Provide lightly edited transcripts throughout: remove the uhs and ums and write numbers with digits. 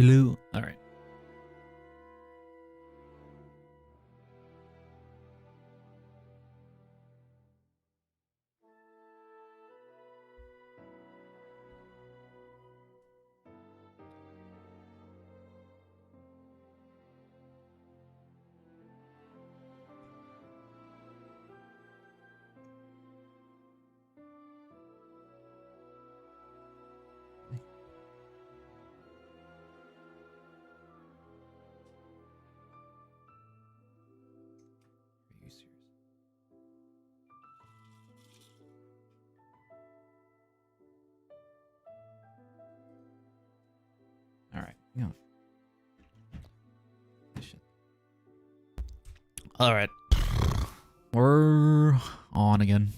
Hello. All right. Are you serious? All right. Yeah. Shit. All right. We're on again.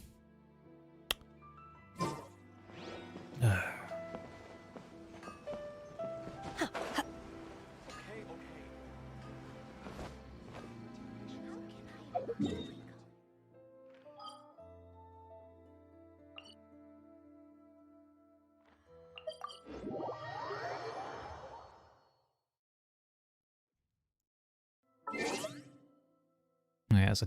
Yeah, so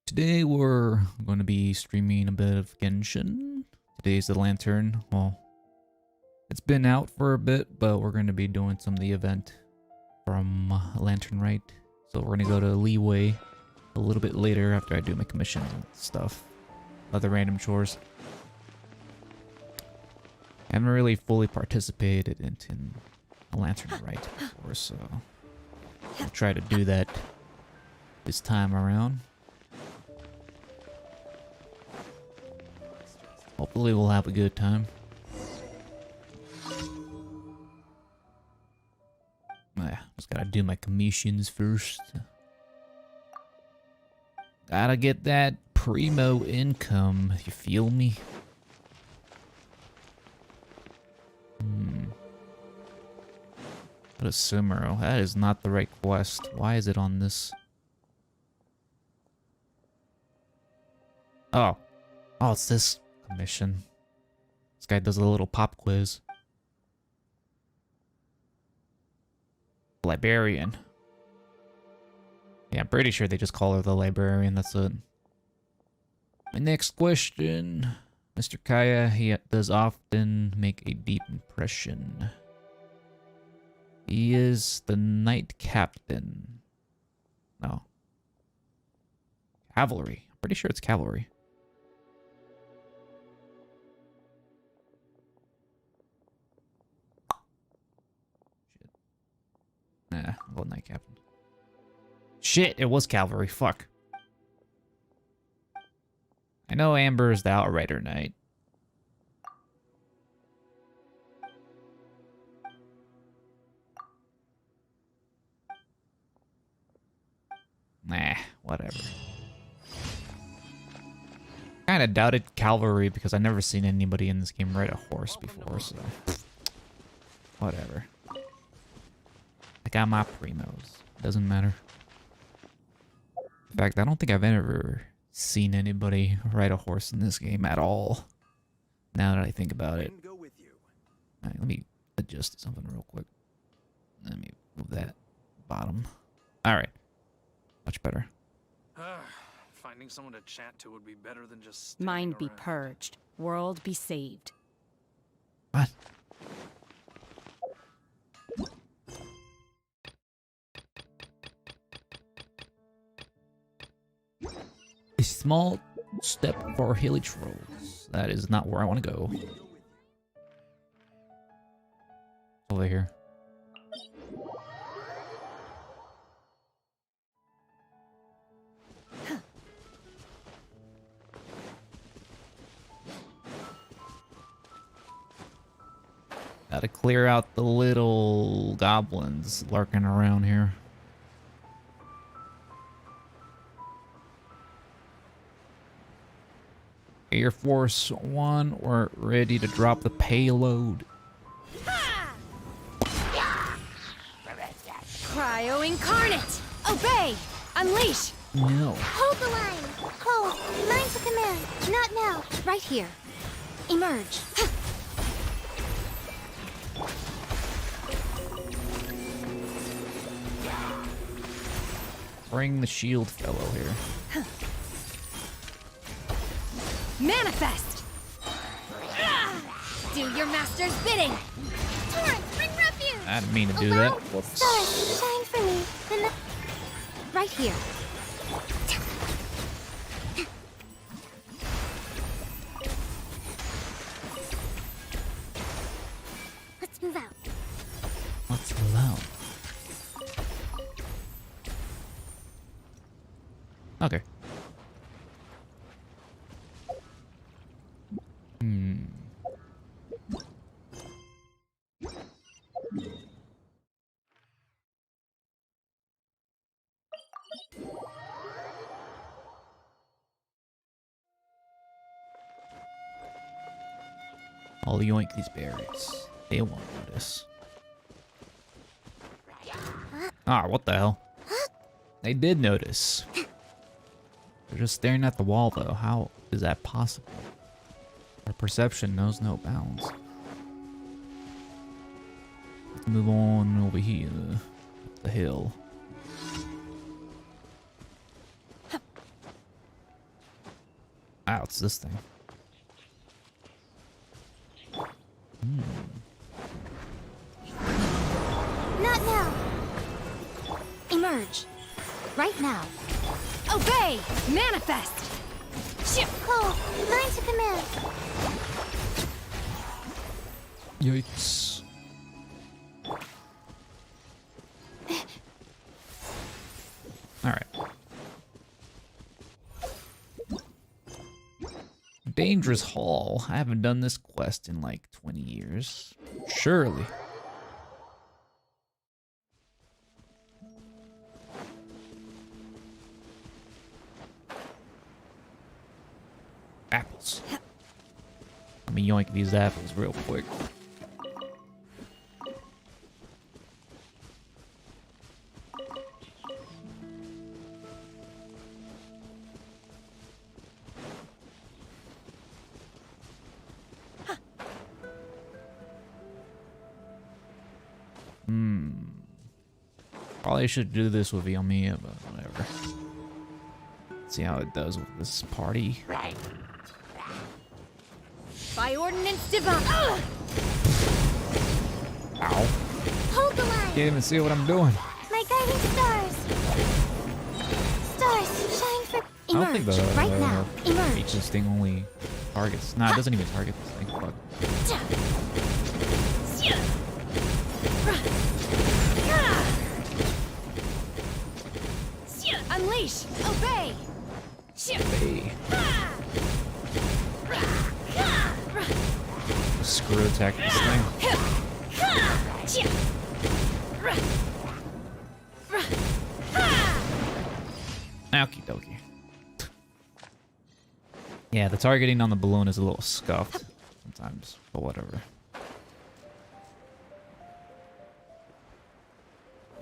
today we're going to be streaming a bit of Genshin. Today's the Lantern. Well, it's been out for a bit, but we're going to be doing some of the event from Lantern Rite. So we're going to go to Leeway a little bit later after I do my commission and stuff. Other random chores. I haven't really fully participated in Lantern Rite before, so I'll try to do that this time around. Hopefully we'll have a good time. Just gotta do my commissions first. Gotta get that primo income, you feel me? What a Sumeru. That is not the right quest. Why is it on this? Oh. Oh, it's this commission. This guy does a little pop quiz. Librarian. Yeah, I'm pretty sure they just call her the librarian, that's it. My next question. Mr. Kaya, he does often make a deep impression. He is the knight captain. No. Cavalry. I'm pretty sure it's cavalry. Shit. Nah, well, knight captain. Shit, it was cavalry. Fuck. I know Amber is the Outrider Knight. Nah, whatever. Kinda doubted cavalry because I've never seen anybody in this game ride a horse before, so... Whatever. I got my primos. Doesn't matter. In fact, I don't think I've ever seen anybody ride a horse in this game at all. Now that I think about it. Alright, let me adjust something real quick. Let me move that bottom. Alright. Much better. Finding someone to chat to would be better than just Mind be around. purged. World be saved. What? A small step for hilly trolls. That is not where I want to go. Over here. Gotta clear out the little goblins lurking around here. Air Force One, we're ready to drop the payload. Cryo incarnate! Obey! Unleash! No. Hold the line. Hold. Line's a command. Not now. Right here. Emerge. Bring the shield fellow here. Manifest! Do your master's bidding! Torrent, bring refuge! I didn't mean to do Oh, that. wow. Whoops. Stars, shine for me. Right here. Let's move out. What's alone? Okay. I'll yoink these berries. They won't notice. Ah, what the hell? They did notice. They're just staring at the wall, though. How is that possible? Our perception knows no bounds. Let's move on over here. Up the hill. Ah, it's this thing. Not now. Emerge. Right now. Obey! Manifest! Cole, line to command. Yikes. Alright. Dangerous Hall. I haven't done this quest in like 20 years. Surely. Apples. Let me yoink these apples real quick. Probably should do this with Yamiya, but whatever. See how it does with this party. By ordinance divine! Ow. Hold the line. Can't even see what I'm doing. My guiding stars. Stars, shine for. I don't Emerge. think the Right now. Emerge. Reaches thing only targets. Nah, it doesn't even target this thing. Fuck. Unleash! Obey! Hey. Screw attack this thing. Okie dokie. Yeah, the targeting on the balloon is a little scuffed sometimes, but whatever.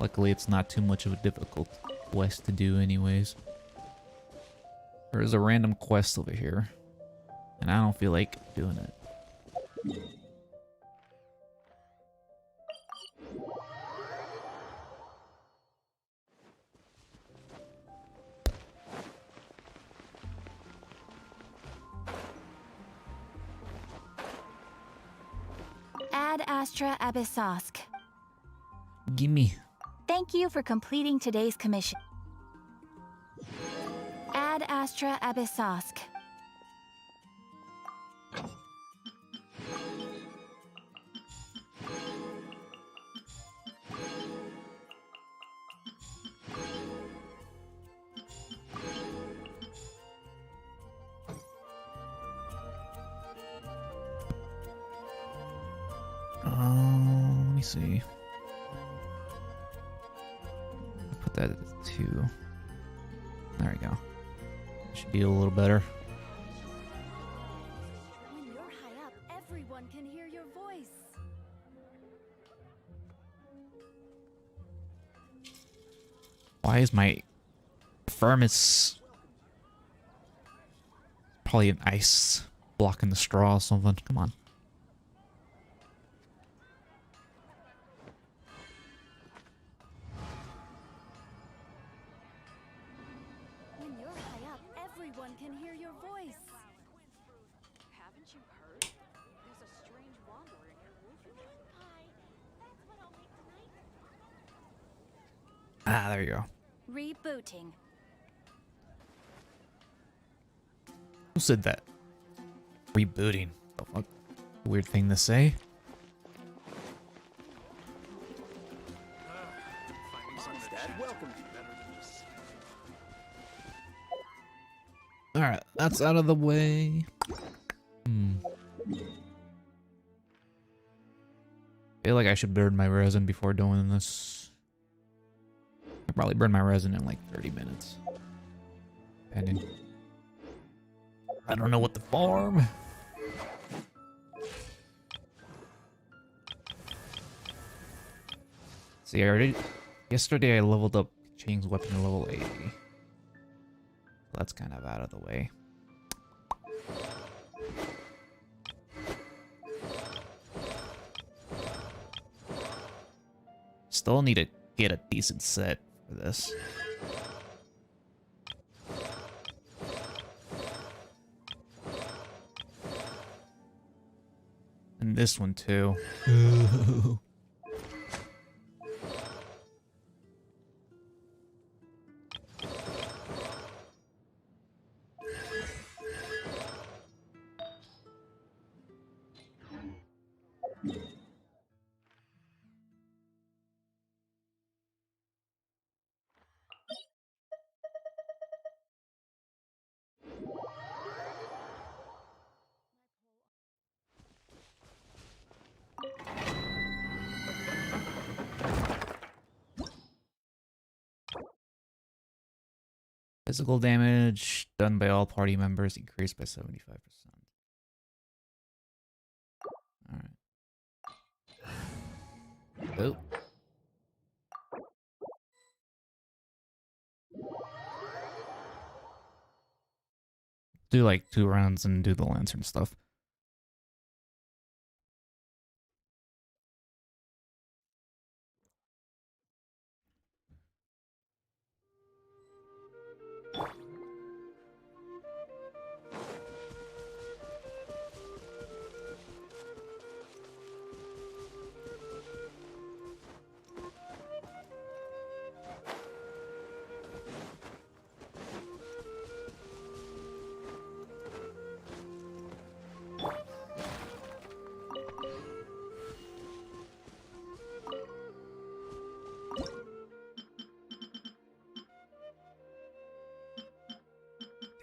Luckily, it's not too much of a difficult quest to do anyways. There is a random quest over here, and I don't feel like doing it. Ad Astra Abyssosk. Gimme. Thank you for completing today's commission. Ad Astra Abyssosk. Let me see. Put that at 2. There we go. Should be a little better. When you're high up, everyone can hear your voice. Why is my furnace probably an ice blocking the straw or something? Come on. you heard? There's a strange wanderer in your roof again. Hi, that's what I'll make tonight. Ah, there you go. Rebooting. Who said that? Rebooting. The fuck? Weird thing to say. Finding someone to chat welcome. Better than just. Alright, that's out of the way. Feel like I should burn my resin before doing this. I'll probably burn my resin in like 30 minutes. Depending. I don't know what to farm. See, yesterday I leveled up Chang's weapon to level 80. That's kind of out of the way. Still need to get a decent set for this. And this one too. Physical damage done by all party members increased by 75%. Alright. Oh. Do like 2 rounds and do the lantern stuff.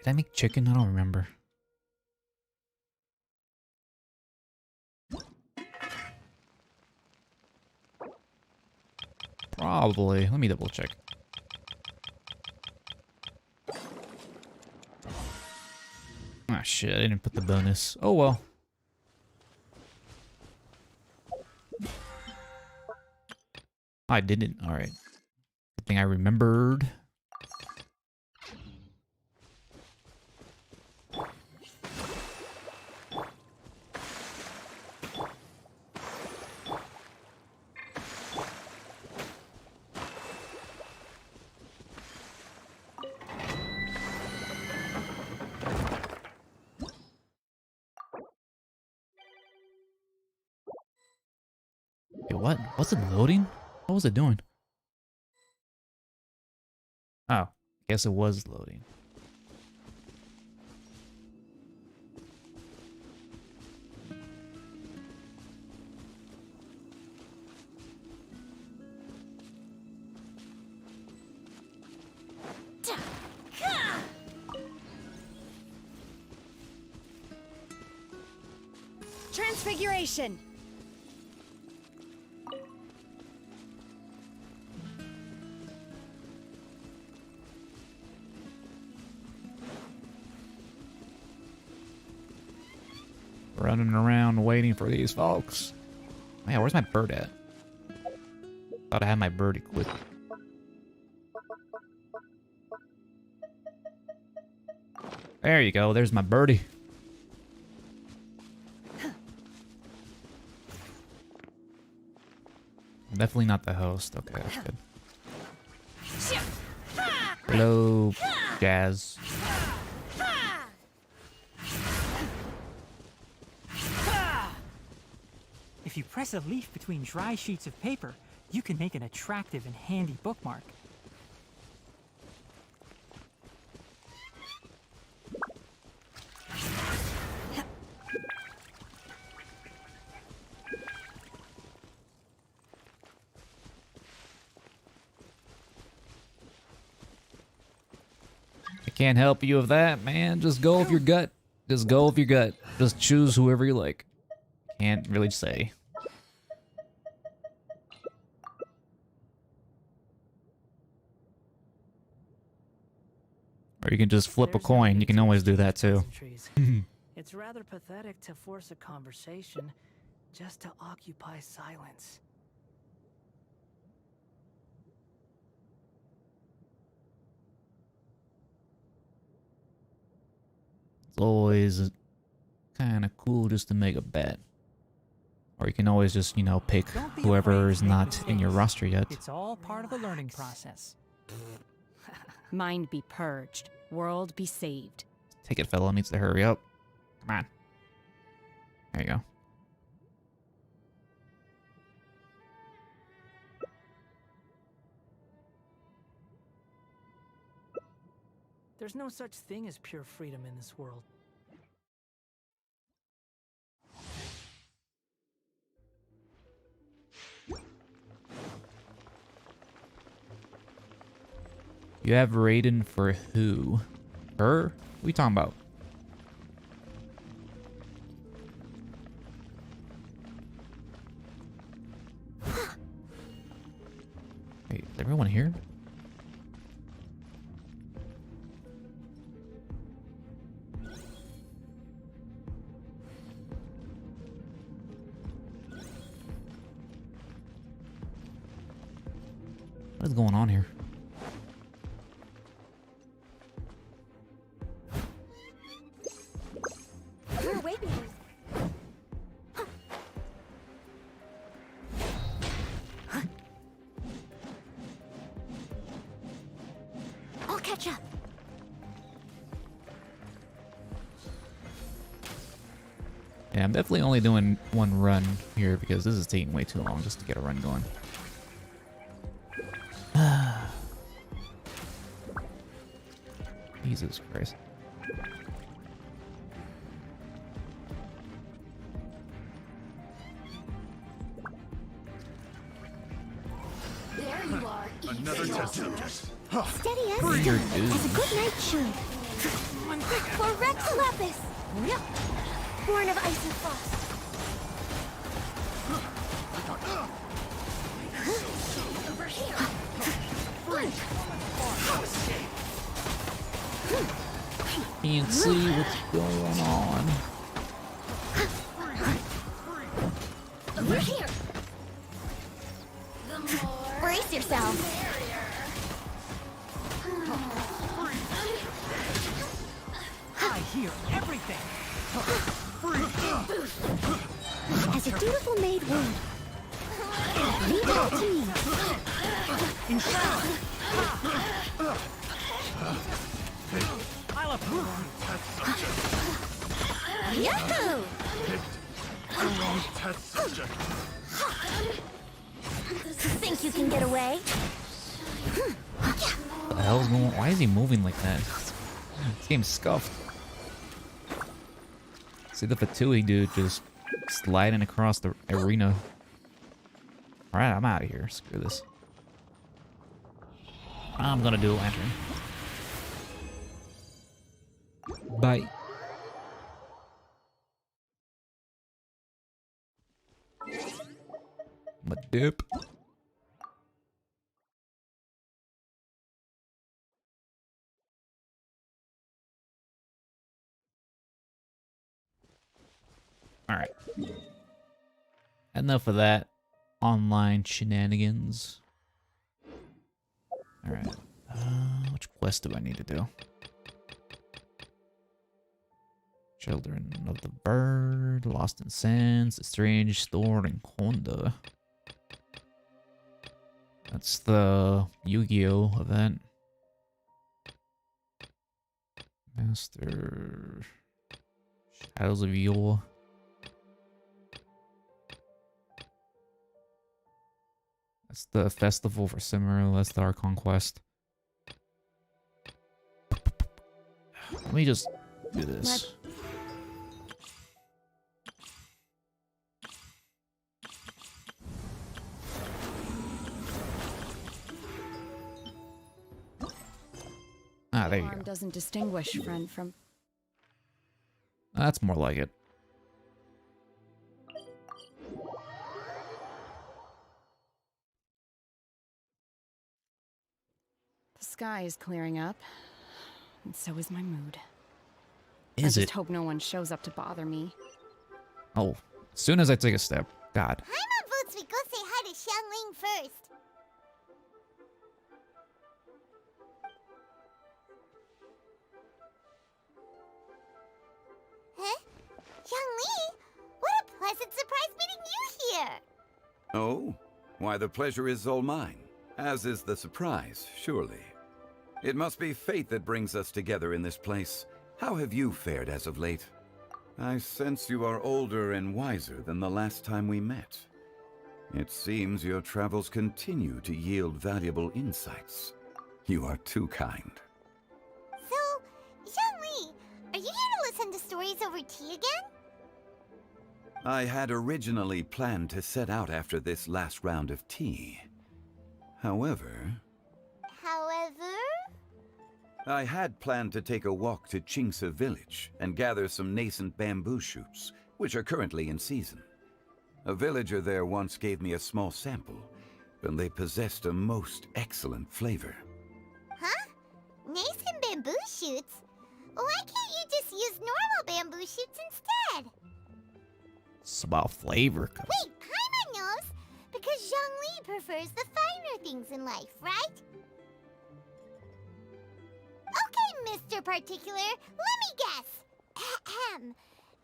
Did I make chicken? I don't remember. Probably. Let me double check. Ah, shit. I didn't put the bonus. Oh, well. I didn't. Alright. Good thing I remembered. Wait, what? Was it loading? What was it doing? Oh, guess it was loading. Transfiguration. Running around waiting for these folks. Oh, yeah, where's my bird at? Thought I had my bird equipped. There you go. There's my birdie. Definitely not the host. Okay, that's good. Hello, Jazz. If you press a leaf between dry sheets of paper, you can make an attractive and handy bookmark. I can't help you with that, man. Just go with your gut. Just go with your gut. Just choose whoever you like. Can't really say. Or you can just flip a There's no coin. You need can to always do restrict that too. pleasantries. It's rather pathetic to force a conversation just to occupy silence. It's always kind of cool just to make a bet. Or you can always just, you know, pick Don't be whoever afraid is to make not in your mistakes. roster yet. It's all part of the learning process. Mind be purged, world be saved. Take it, fella. Needs to hurry up. Come on. There you go. There's no such thing as pure freedom in this world. You have Raiden for who? Her? What are you talking about? Wait, is everyone here? What is going on here? You're way behind. I'll catch up. Yeah, I'm definitely only doing one run here because this is taking way too long just to get a run going. Jesus Christ. There you are. Another test subject. Steady as Weird stone, dude. as a good knight should. For Rex Lapis! Born of ice and frost. Over here. Can't see what's going on. Over here. Brace yourself. I hear everything. As a dutiful maid would. Leave it all to me. I'll approve. Yahoo! Test subject. Think you can get away? What the hell's going on? Why is he moving like that? This game's scuffed. See the Fatui dude just sliding across the arena. Alright, I'm out of here. Screw this. I'm gonna do a lantern. Bye. My dip. Alright. Enough of that online shenanigans. Alright. Which quest do I need to do? Children of the Bird, Lost in Sands, The Strange Store in Konda. That's the Yu-Gi-Oh event. Master... Shadows of Yule. It's the festival for Cimarillesthar conquest. Let me just do this. Ah, there you Arm go. doesn't distinguish friend from. That's more like it. The sky is clearing up, and so is my mood. Is I it? just hope no one shows up to bother me. Oh, as soon as I take a step. God. Paimon votes we go say hi to Xiangling first. Huh? Xiangling? What a pleasant surprise meeting you here! Oh? Why, the pleasure is all mine. As is the surprise, surely. It must be fate that brings us together in this place. How have you fared as of late? I sense you are older and wiser than the last time we met. It seems your travels continue to yield valuable insights. You are too kind. So, Xiangling, are you here to listen to stories over tea again? I had originally planned to set out after this last round of tea. However, I had planned to take a walk to Chingsa village and gather some nascent bamboo shoots, which are currently in season. A villager there once gave me a small sample, and they possessed a most excellent flavor. Huh? Nascent bamboo shoots? Why can't you just use normal bamboo shoots instead? It's about flavor. Wait, Paimon knows! Because Zhongli prefers the finer things in life, right? Okay, Mr. Particular, let me guess. Ahem.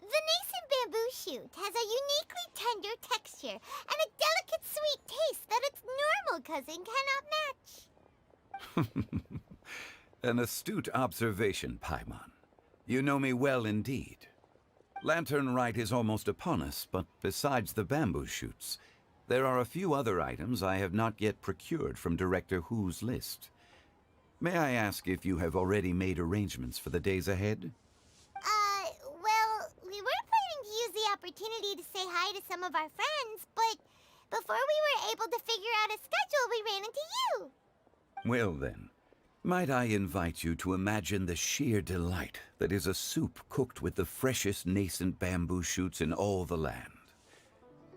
The nascent bamboo shoot has a uniquely tender texture and a delicate sweet taste that its normal cousin cannot match. An astute observation, Paimon. You know me well indeed. Lantern Rite is almost upon us, but besides the bamboo shoots, there are a few other items I have not yet procured from Director Hu's list. May I ask if you have already made arrangements for the days ahead? Well, we were planning to use the opportunity to say hi to some of our friends, but before we were able to figure out a schedule, we ran into you. Well then, might I invite you to imagine the sheer delight that is a soup cooked with the freshest nascent bamboo shoots in all the land.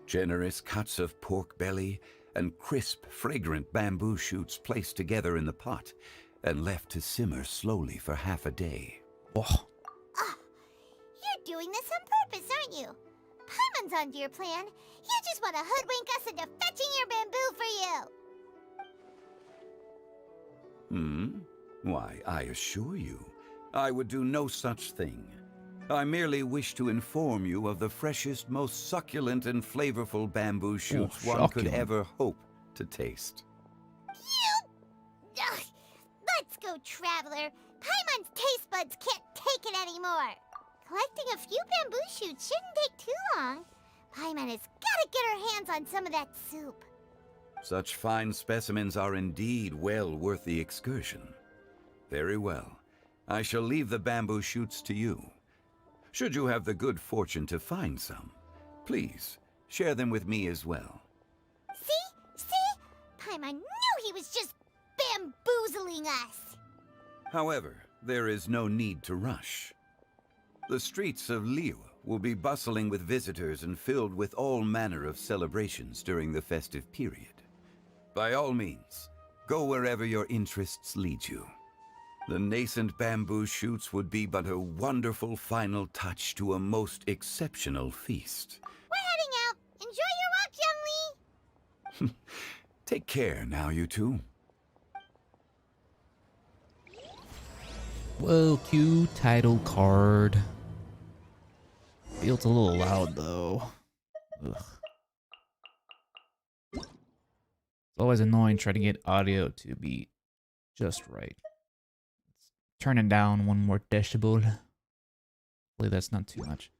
Generous cuts of pork belly and crisp, fragrant bamboo shoots placed together in the pot and left to simmer slowly for half a day. Oh, You're doing this on purpose, aren't you? Paimon's onto your plan. You just want to hoodwink us into fetching your bamboo for you. Why, I assure you, I would do no such thing. I merely wish to inform you of the freshest, most succulent and flavorful bamboo shoots one could succulent. ever hope to taste. Ugh. Let's go, Traveler. Paimon's taste buds can't take it anymore. Collecting a few bamboo shoots shouldn't take too long. Paimon has got to get her hands on some of that soup. Such fine specimens are indeed well worth the excursion. Very well. I shall leave the bamboo shoots to you. Should you have the good fortune to find some, please share them with me as well. See? Paimon knew he was just bamboozling us. However, there is no need to rush. The streets of Liyue will be bustling with visitors and filled with all manner of celebrations during the festive period. By all means, go wherever your interests lead you. The nascent bamboo shoots would be but a wonderful final touch to a most exceptional feast. We're heading out. Enjoy your walk, Young Lee. Take care now, you two. whoa, cue title card. Feels a little loud though. Ugh. It's always annoying trying to get audio to be just right. Turn it down one more decibel. Hopefully that's not too much.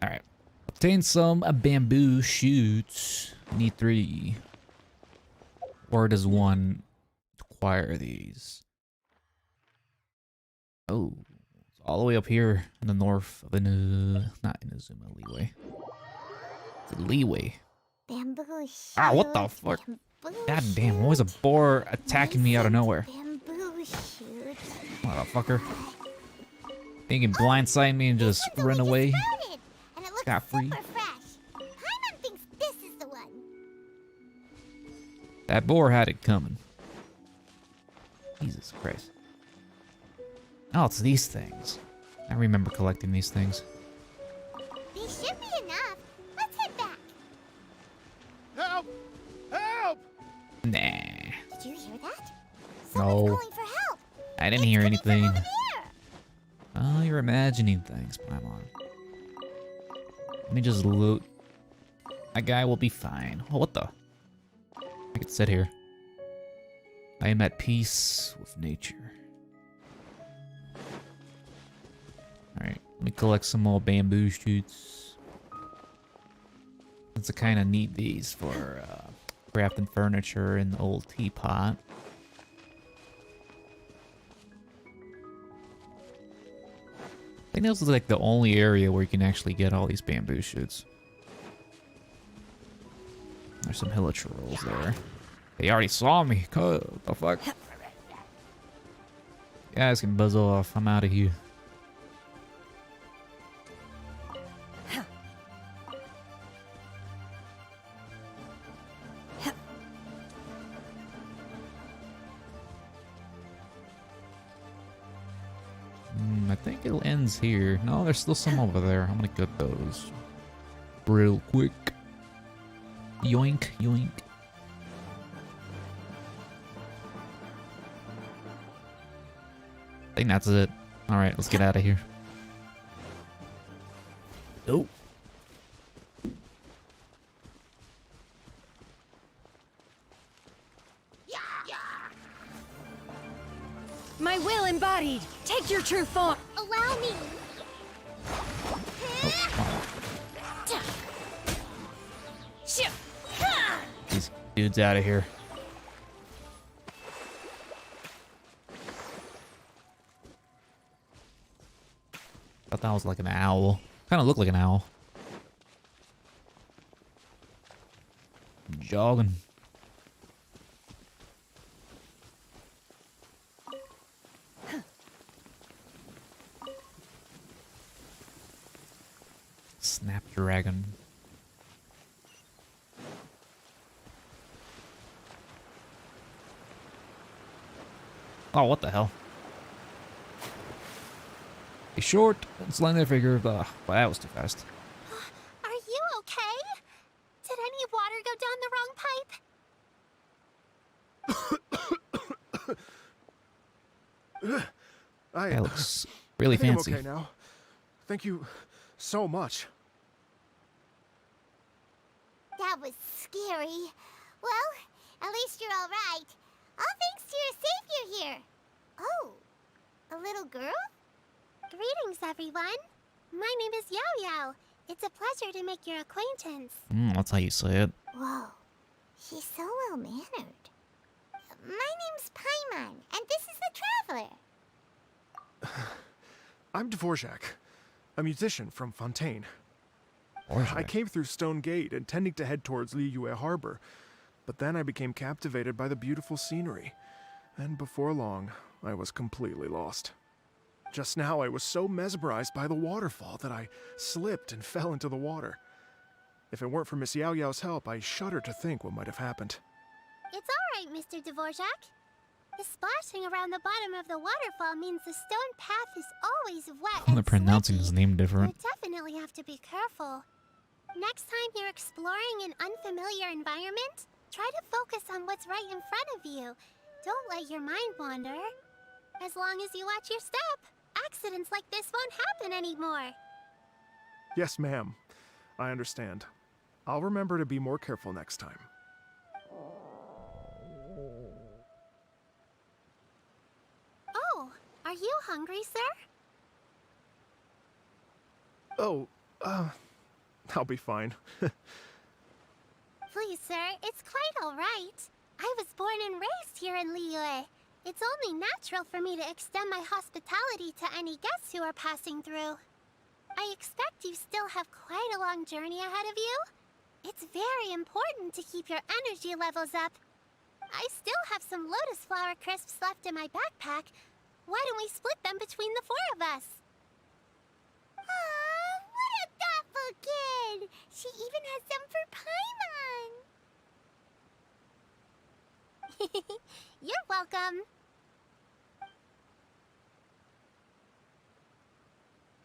Alright, Obtain some bamboo shoots. Need 3. Or does 1 acquire these? Oh, it's all the way up here in the north of not Inazuma, Leeway. The Leeway. Bamboo shoot. Ah, what the fuck? Bamboo God damn, why was a shoot, boar attacking me out of nascent nowhere? Bamboo shoot. Motherfucker. They can blindside me and just This one's run only away. just sprouted, and it looks Scot-free. super fresh. Paimon thinks this is the one. That boar had it coming. Jesus Christ. Oh, it's these things. I remember collecting these things. These should be enough. Let's head back. Help! Help! Nah. Did you hear that? Someone's No. calling for help. I didn't It's hear coming from anything. over there. Oh, you're imagining things, Paimon. Let me just loot. That guy will be fine. Oh, what the? I could sit here. I am at peace with nature. Alright, let me collect some more bamboo shoots. Since I kind of need these for crafting furniture and the old teapot. I think this is like the only area where you can actually get all these bamboo shoots. There's some hilichurls there. They already saw me. What the fuck? You guys can buzz off. I'm out of here. I think it ends here. No, there's still some over there. I'm gonna get those real quick. Yoink, yoink. I think that's it. Alright, let's get out of here. Oh. My will embodied. Take your true form. Allow me. These dudes out of here. Thought that was like an owl. Kind of looked like an owl. Jogging. Snapdragon. Oh, what the hell? A short and slender figure. Well, that was too fast. Are you okay? Did any water go down the wrong pipe? That looks really I think fancy. I'm okay now. Thank you so much. That was scary. Well, at least you're all right. All thanks to your savior here. Oh, a little girl? Greetings, everyone. My name is Yao Yao. It's a pleasure to make your acquaintance. That's how you say it. Whoa, she's so well-mannered. My name's Paimon, and this is the Traveler. I'm Dvorak, a musician from Fontaine. I Dvorak. came through Stone Gate intending to head towards Liyue Harbor, but then I became captivated by the beautiful scenery, and before long, I was completely lost. Just now, I was so mesmerized by the waterfall that I slipped and fell into the water. If it weren't for Miss Yao Yao's help, I shudder to think what might have happened. It's all right, Mr. Dvorak. The splashing around the bottom of the waterfall means the stone path is always wet They're and pronouncing slippery. his name different. You definitely have to be careful. Next time you're exploring an unfamiliar environment, try to focus on what's right in front of you. Don't let your mind wander. As long as you watch your step, accidents like this won't happen anymore. Yes, ma'am. I understand. I'll remember to be more careful next time. Oh, are you hungry, sir? Oh, I'll be fine. Please, sir, it's quite all right. I was born and raised here in Liyue. It's only natural for me to extend my hospitality to any guests who are passing through. I expect you still have quite a long journey ahead of you. It's very important to keep your energy levels up. I still have some lotus flower crisps left in my backpack. Why don't we split them between the four of us? Aw, what a thoughtful kid! She even has some for Paimon! You're welcome.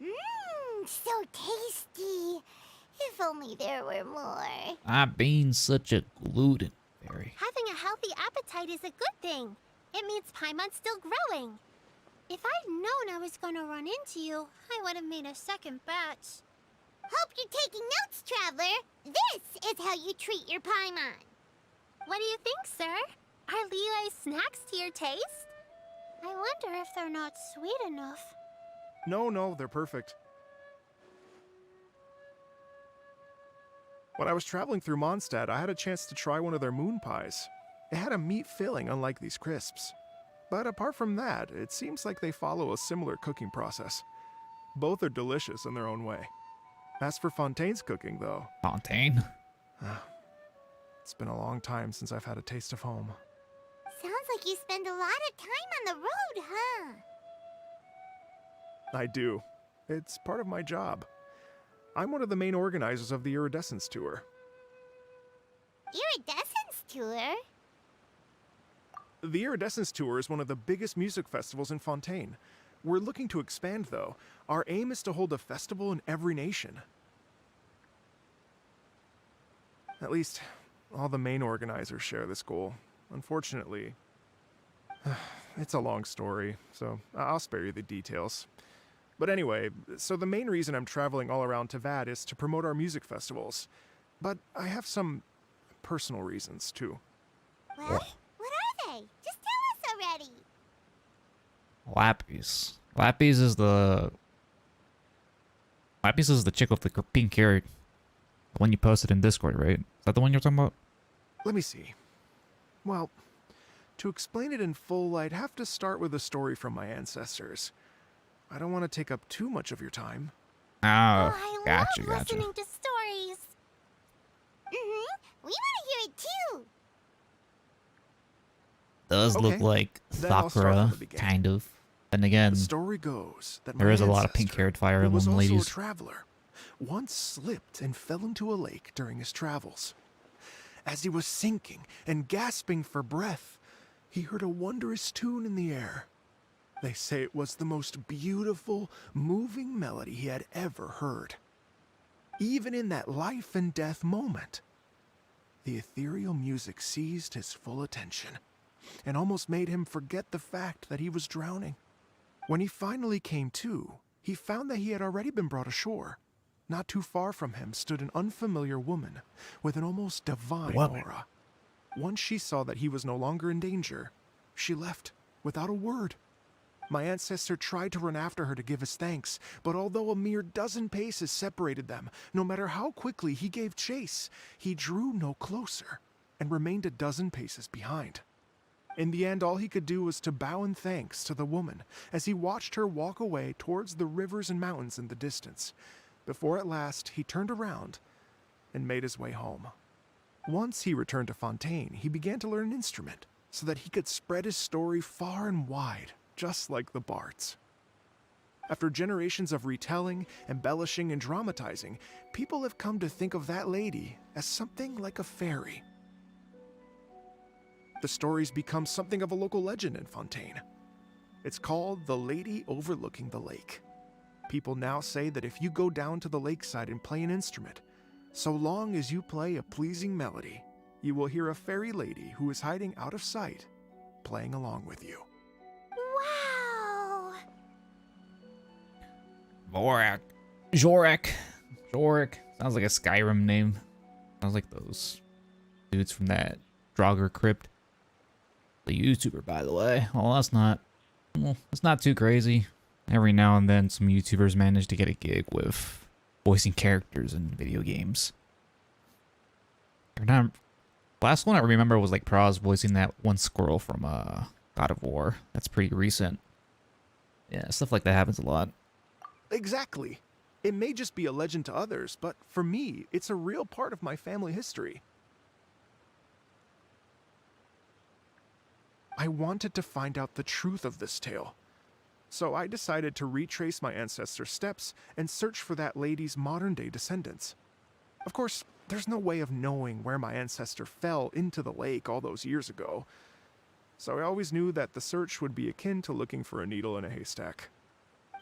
Mmm, so tasty. If only there were more. I've been such a gluten fairy. Having a healthy appetite is a good thing. It means Paimon's still growing. If I'd known I was gonna run into you, I would have made a second batch. Hope you're taking notes, Traveler. This is how you treat your Paimon. What do you think, sir? Are Liyue snacks to your taste? I wonder if they're not sweet enough. No, they're perfect. When I was traveling through Mondstadt, I had a chance to try one of their moon pies. It had a meat filling, unlike these crisps. But apart from that, it seems like they follow a similar cooking process. Both are delicious in their own way. As for Fontaine's cooking, though... Fontaine? It's been a long time since I've had a taste of home. Sounds like you spend a lot of time on the road, huh? I do. It's part of my job. I'm one of the main organizers of the Iridescence Tour. Iridescence Tour? The Iridescence Tour is one of the biggest music festivals in Fontaine. We're looking to expand, though. Our aim is to hold a festival in every nation. At least, all the main organizers share this goal. Unfortunately, it's a long story, so I'll spare you the details. But anyway, so the main reason I'm traveling all around Tavad is to promote our music festivals. But I have some personal reasons, too. Well, what are they? Just tell us already. Lapis. Lapis is the chick with the pink hair. The one you posted in Discord, right? Is that the one you're talking about? Let me see. Well, to explain it in full, I'd have to start with a story from my ancestors. I don't want to take up too much of your time. Oh, I gotcha, love gotcha. listening to stories. We want to hear it too. Does look Okay, like then I'll start from Sakura, the beginning. kind of. Then again, The story goes that there my is a lot of ancestor, pink-haired Fire who was Emblem also ladies. a traveler, once slipped and fell into a lake during his travels. As he was sinking and gasping for breath, he heard a wondrous tune in the air. They say it was the most beautiful, moving melody he had ever heard. Even in that life and death moment, the ethereal music seized his full attention and almost made him forget the fact that he was drowning. When he finally came to, he found that he had already been brought ashore. Not too far from him stood an unfamiliar woman with an almost divine aura. Once she saw that he was no longer in danger, she left without a word. My ancestor tried to run after her to give his thanks, but although a mere dozen paces separated them, no matter how quickly he gave chase, he drew no closer and remained a dozen paces behind. In the end, all he could do was to bow in thanks to the woman as he watched her walk away towards the rivers and mountains in the distance, before at last he turned around and made his way home. Once he returned to Fontaine, he began to learn an instrument so that he could spread his story far and wide, just like the bards. After generations of retelling, embellishing, and dramatizing, people have come to think of that lady as something like a fairy. The story's become something of a local legend in Fontaine. It's called The Lady Overlooking the Lake. People now say that if you go down to the lakeside and play an instrument, so long as you play a pleasing melody, you will hear a fairy lady who is hiding out of sight, playing along with you. Wow. Vorak. Jorak. Sounds like a Skyrim name. Sounds like those dudes from that Draugr crypt. The YouTuber, by the way. Well, it's not too crazy. Every now and then, some YouTubers manage to get a gig with voicing characters in video games. Last one I remember was like Proz voicing that one squirrel from God of War. That's pretty recent. Yeah, stuff like that happens a lot. Exactly. It may just be a legend to others, but for me, it's a real part of my family history. I wanted to find out the truth of this tale. So I decided to retrace my ancestors' steps and search for that lady's modern-day descendants. Of course, there's no way of knowing where my ancestor fell into the lake all those years ago. So I always knew that the search would be akin to looking for a needle in a haystack.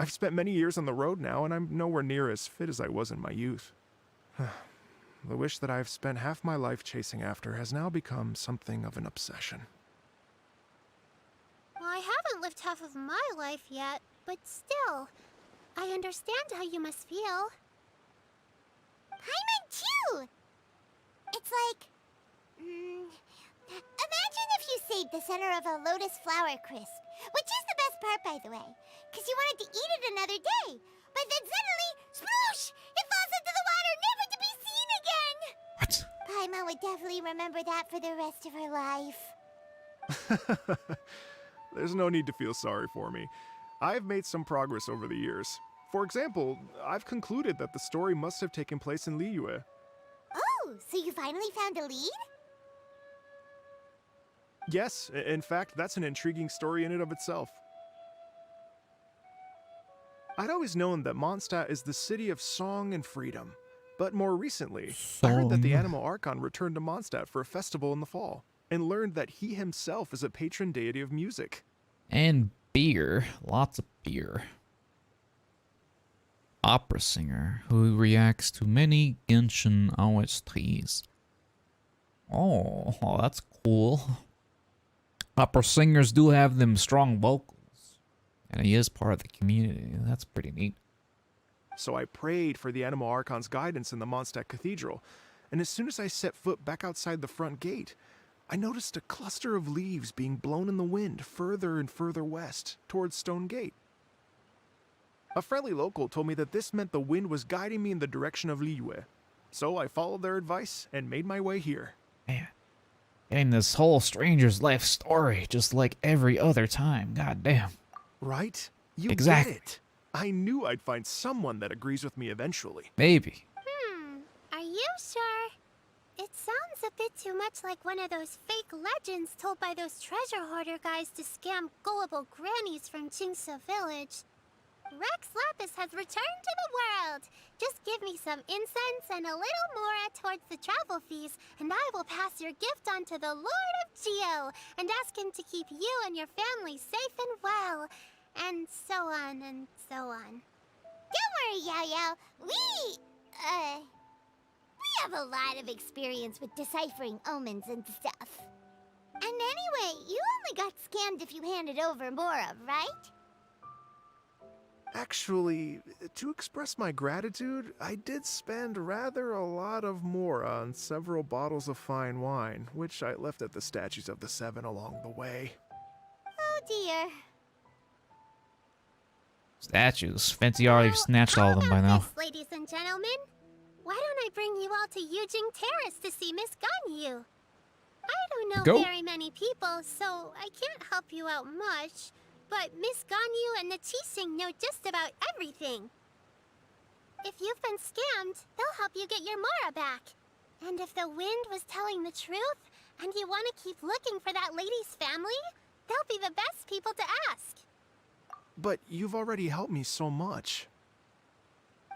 I've spent many years on the road now, and I'm nowhere near as fit as I was in my youth. The wish that I've spent half my life chasing after has now become something of an obsession. Well, I haven't lived half of my life yet, but still, I understand how you must feel. Paimon too! It's like... imagine if you saved the center of a lotus flower crisp, which is the best part, by the way, because you wanted to eat it another day. But then suddenly, sploosh! It falls into the water, never to be seen again! What? Paimon would definitely remember that for the rest of her life. There's no need to feel sorry for me. I've made some progress over the years. For example, I've concluded that the story must have taken place in Liyue. Oh, so you finally found a lead? Yes, in fact, that's an intriguing story in and of itself. I'd always known that Mondstadt is the city of song and freedom, but more recently, I heard that the Song. Animal Archon returned to Mondstadt for a festival in the fall, and learned that he himself is a patron deity of music. And beer. Lots of beer. Opera singer who reacts to many Genshin OSTs. Oh, that's cool. Opera singers do have them strong vocals. And he is part of the community. That's pretty neat. So I prayed for the Animal Archon's guidance in the Mondstadt Cathedral, and as soon as I set foot back outside the front gate, I noticed a cluster of leaves being blown in the wind further and further west, towards Stone Gate. A friendly local told me that this meant the wind was guiding me in the direction of Liyue, so I followed their advice and made my way here. Man. Getting this whole stranger's life story just like every other time. God damn. Right? You Exactly. get it. I knew I'd find someone that agrees with me eventually. Maybe. Are you sure? It sounds a bit too much like one of those fake legends told by those treasure hoarder guys to scam gullible grannies from Chingsa Village. Rex Lapis has returned to the world. Just give me some incense and a little more towards the travel fees, and I will pass your gift on to the Lord of Geo and ask him to keep you and your family safe and well. And so on and so on. Don't worry, Yao Yao. We have a lot of experience with deciphering omens and stuff. And anyway, you only got scammed if you handed over more of, right? Actually, to express my gratitude, I did spend rather a lot of more on several bottles of fine wine, which I left at the Statues of the Seven along the way. Oh dear. Statues. Fancy already snatched all of them by How now. about this, ladies and gentlemen? Why don't I bring you all to Yujing Terrace to see Miss Ganyu? I don't know Go. very many people, so I can't help you out much. But Miss Ganyu and the Qixing know just about everything. If you've been scammed, they'll help you get your Mora back. And if the wind was telling the truth, and you want to keep looking for that lady's family, they'll be the best people to ask. But you've already helped me so much.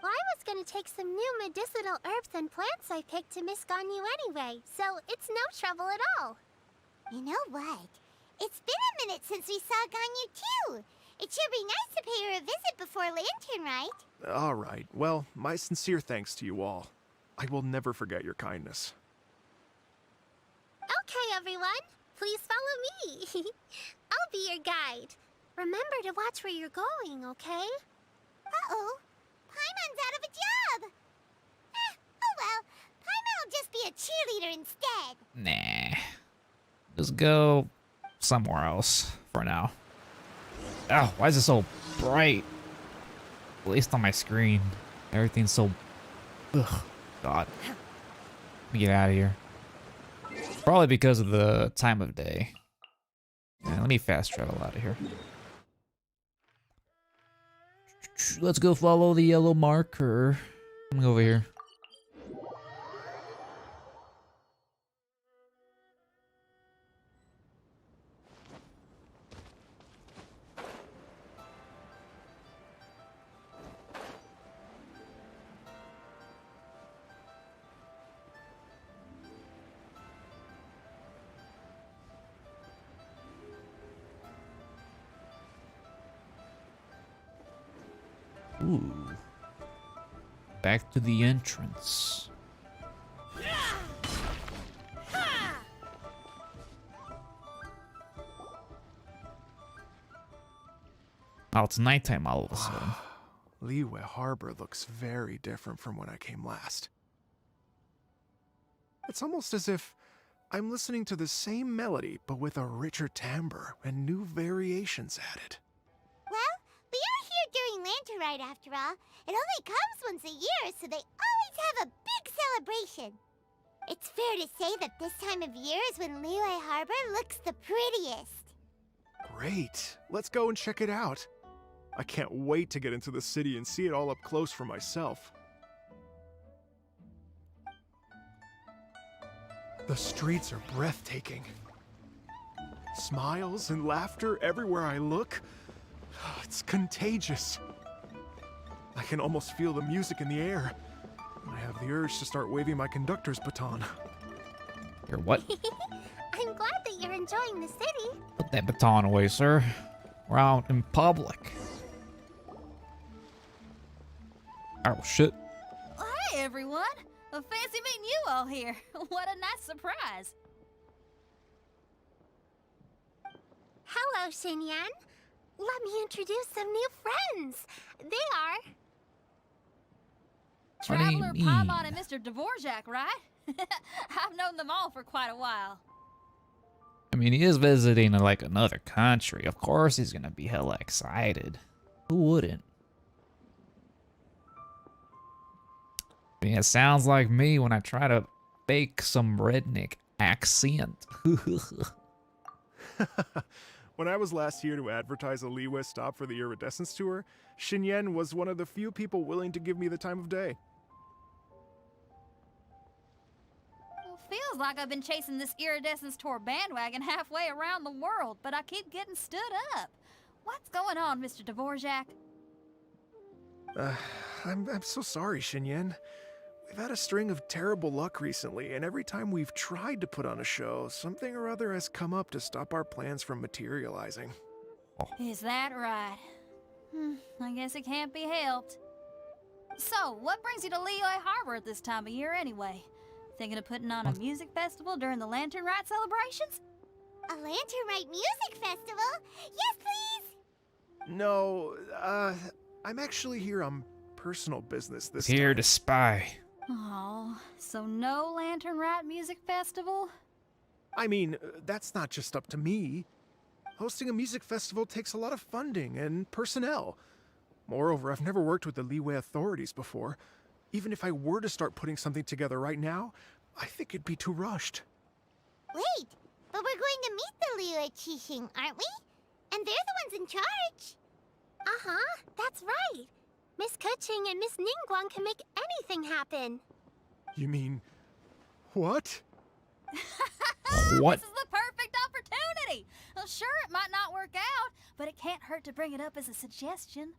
Well, I was gonna take some new medicinal herbs and plants I picked to Miss Ganyu anyway, so it's no trouble at all. You know what? It's been a minute since we saw Ganyu too. It should be nice to pay her a visit before Lantern, right? All right. Well, my sincere thanks to you all. I will never forget your kindness. Okay, everyone. Please follow me. I'll be your guide. Remember to watch where you're going, okay? Uh-oh. Paimon's out of a job. Oh well. Paimon will just be a cheerleader instead. Nah. Just go somewhere else for now. Oh, why is it so bright? At least on my screen. Everything's so Ugh, God. Let me get out of here. Probably because of the time of day. Yeah, let me fast travel out of here. Let's go follow the yellow marker. I'm gonna go over here. Ooh. Back to the entrance. Oh, it's nighttime all of a sudden. Liyue Harbor looks very different from when I came last. It's almost as if I'm listening to the same melody, but with a richer timbre and new variations added. Well, we are here during Lantern Rite after all. It only comes once a year, so they always have a big celebration. It's fair to say that this time of year is when Liyue Harbor looks the prettiest. Great. Let's go and check it out. I can't wait to get into the city and see it all up close for myself. The streets are breathtaking. Smiles and laughter everywhere I look. It's contagious. I can almost feel the music in the air. I have the urge to start waving my conductor's baton. You're what? I'm glad that you're enjoying the city. Put that baton away, sir. We're out in public. Oh, shit. Hey, everyone. Fancy meeting you all here. What a nice surprise. Hello, Xinyan. Let me introduce some new friends. They are... What do you Traveler, mean? Paimon, and Mr. Dvorak, right? I've known them all for quite a while. I mean, he is visiting like another country. Of course he's gonna be hella excited. Who wouldn't? I mean, it sounds like me when I try to fake some redneck accent. When I was last here to advertise a Liyue stop for the Iridescence Tour, Xinyan was one of the few people willing to give me the time of day. Well, feels like I've been chasing this Iridescence Tour bandwagon halfway around the world, but I keep getting stood up. What's going on, Mr. Dvorak? I'm so sorry, Xinyan. We've had a string of terrible luck recently, and every time we've tried to put on a show, something or other has come up to stop our plans from materializing. Is that right? I guess it can't be helped. So, what brings you to Liyue Harbor at this time of year anyway? Thinking of putting on a music festival during the Lantern Rite celebrations? A Lantern Rite music festival? Yes, please! No, I'm actually here on personal business this Here time. to spy. Oh, so no Lantern Rite music festival? I mean, that's not just up to me. Hosting a music festival takes a lot of funding and personnel. Moreover, I've never worked with the Liyue authorities before. Even if I were to start putting something together right now, I think it'd be too rushed. Wait, but we're going to meet the Liyue Qixing, aren't we? And they're the ones in charge. Uh-huh, that's right. Miss Keqing and Miss Ningguang can make anything happen. You mean... what? What? This is the perfect opportunity! Well, sure, it might not work out, but it can't hurt to bring it up as a suggestion.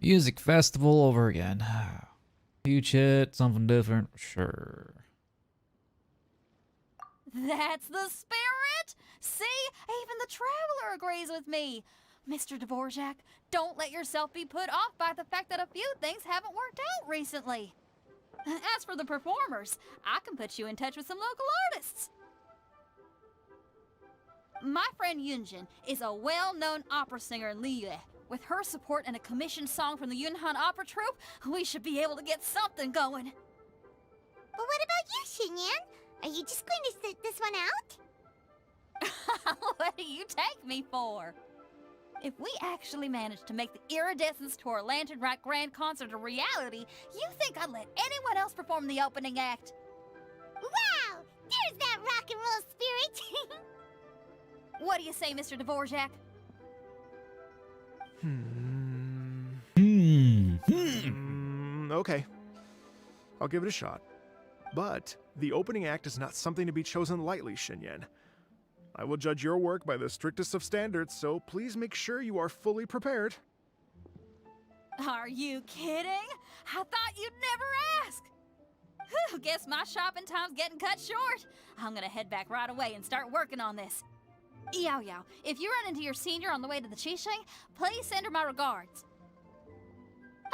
Music festival over again. Huge hit, something different, sure. That's the spirit! See? Even the Traveler agrees with me. Mr. Dvorak, don't let yourself be put off by the fact that a few things haven't worked out recently. As for the performers, I can put you in touch with some local artists. My friend Yunjin is a well-known opera singer in Liyue. With her support and a commissioned song from the Yunhan Opera Troupe, we should be able to get something going. But what about you, Xinyan? Are you just going to sit this one out? What do you take me for? If we actually managed to make the iridescence to our Lantern Rite Grand Concert a reality, you think I'd let anyone else perform the opening act? Wow! There's that rock and roll spirit! What do you say, Mr. Dvorak? Okay. I'll give it a shot. But the opening act is not something to be chosen lightly, Xinyan. I will judge your work by the strictest of standards, so please make sure you are fully prepared. Are you kidding? I thought you'd never ask. Whew, guess my shopping time's getting cut short. I'm gonna head back right away and start working on this. Yao Yao, if you run into your senior on the way to the Qixing, please send her my regards.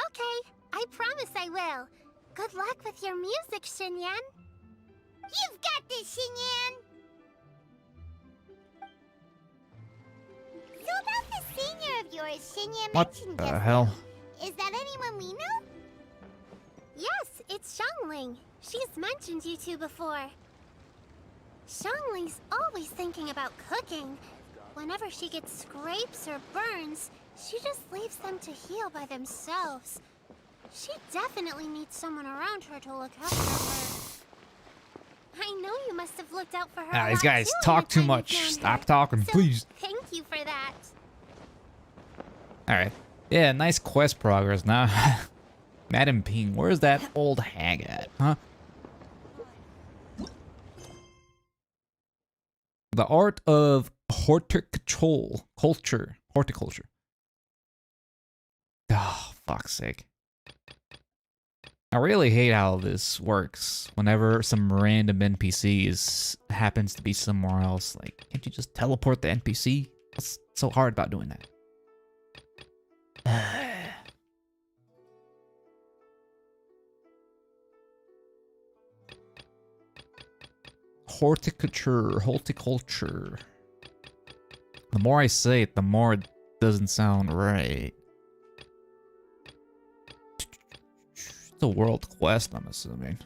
Okay, I promise I will. Good luck with your music, Xinyan. You've got this, Xinyan! So about the senior of yours, Xinyan What mentioned the just hell? now. Is that anyone we know? Yes, it's Xiangling. She's mentioned you two before. Xiangling's always thinking about cooking. Whenever she gets scrapes or burns, she just leaves them to heal by themselves. She definitely needs someone around her to look after her. I know you must have looked out for her. Ah, a these lot guys too in talk your too time much. with Stop Xander. talking, So, please. Thank you for that. Alright. Yeah, nice quest progress now. Madam Ping, where's that old hag at, huh? The art of horticulture. Oh, fuck's sake. I really hate how this works. Whenever some random NPC happens to be somewhere else, like, can't you just teleport the NPC? What's so hard about doing that? Horticulture. The more I say it, the more it doesn't sound right. It's a world quest, I'm assuming.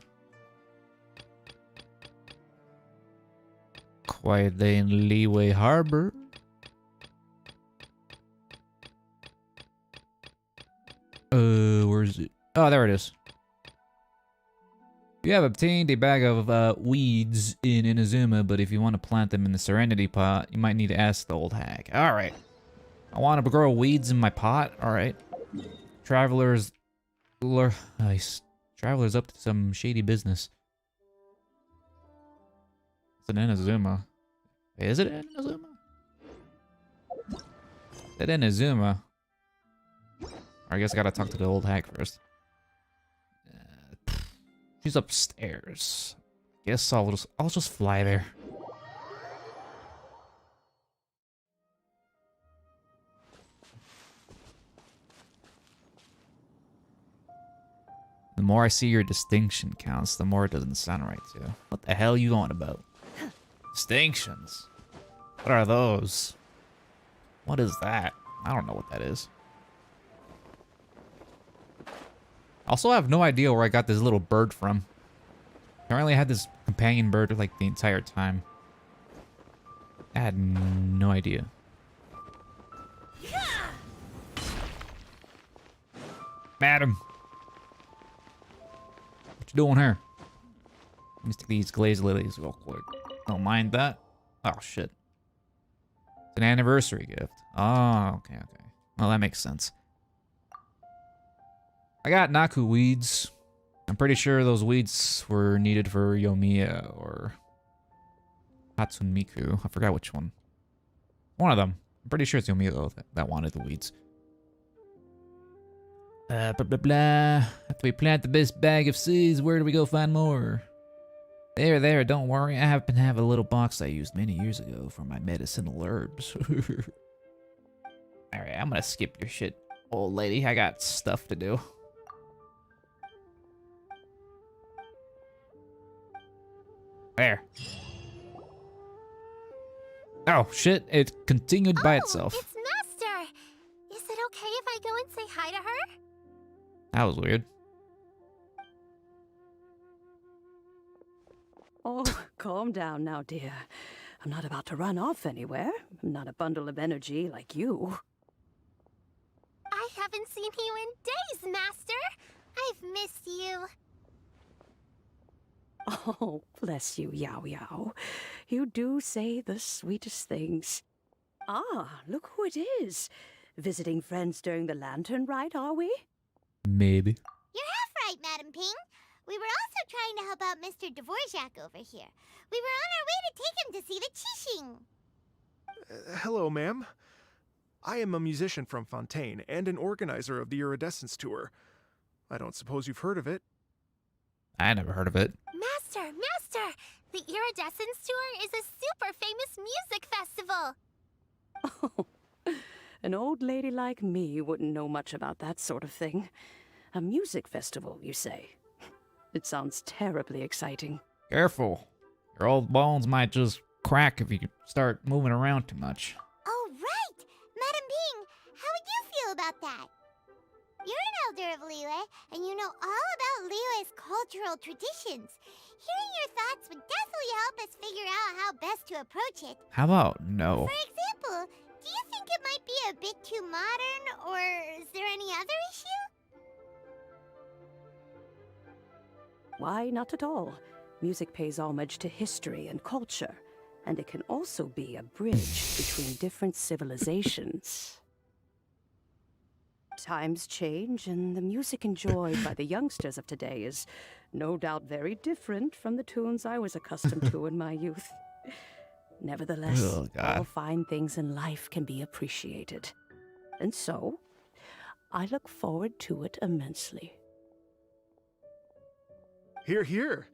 Quiet day in Leeway Harbor. Where is it? Oh, there it is. You have obtained a bag of weeds in Inazuma, but if you want to plant them in the Serenity pot, you might need to ask the old hag. Alright. I want to grow weeds in my pot? Alright. Travelers nice. Travelers up to some shady business. It's an Inazuma. Is it Inazuma? Is it Inazuma? Or I guess I gotta talk to the old hag first. She's upstairs. Guess I'll just fly there. The more I see your distinction counts, the more it doesn't sound right too. What the hell are you on about? Distinctions? What are those? What is that? I don't know what that is. Also, I have no idea where I got this little bird from. Apparently I had this companion bird like the entire time. I had no idea. Madam! What you doing here? Let me stick these glazed lilies real quick. Don't mind that. Oh, shit. It's an anniversary gift. Oh, okay. Well, that makes sense. I got Naku weeds. I'm pretty sure those weeds were needed for Yomiya or Hatsune Miku. I forgot which one. One of them. I'm pretty sure it's Yomiya though that wanted the weeds. Blah blah blah. After we plant the best bag of seeds, where do we go find more? There, don't worry. I happen to have a little box I used many years ago for my medicinal herbs. Alright, I'm gonna skip your shit, old lady. I got stuff to do. There. Oh, shit. It continued by itself. It's Master! Is it okay if I go and say hi to her? That was weird. Oh, calm down now, dear. I'm not about to run off anywhere. I'm not a bundle of energy like you. haven't seen you in days, Master. I've missed you. Oh, bless you, Yao Yao. You do say the sweetest things. Ah, look who it is. Visiting friends during the lantern rite, are we? Maybe. You're half right, Madam Ping. We were also trying to help out Mr. Dvorak over here. We were on our way to take him to see the Qixing. Hello, ma'am. I am a musician from Fontaine and an organizer of the Iridescence Tour. I don't suppose you've heard of it. I never heard of it. Master! The Iridescence Tour is a super famous music festival. Oh, an old lady like me wouldn't know much about that sort of thing. A music festival, you say? It sounds terribly exciting. Careful. Your old bones might just crack if you start moving around too much. Oh, right! Madam Ping, how would you feel about that? You're an elder of Liyue, and you know all about Liyue's cultural traditions. Hearing your thoughts would definitely help us figure out how best to approach it. How about no? For example, do you think it might be a bit too modern, or is there any other issue? Why, not at all. Music pays homage to history and culture, and it can also be a bridge between different civilizations. Times change, and the music enjoyed by the youngsters of today is no doubt very different from the tunes I was accustomed to in my youth. Nevertheless, Oh, God. all fine things in life can be appreciated. And so, I look forward to it immensely. Hear, hear.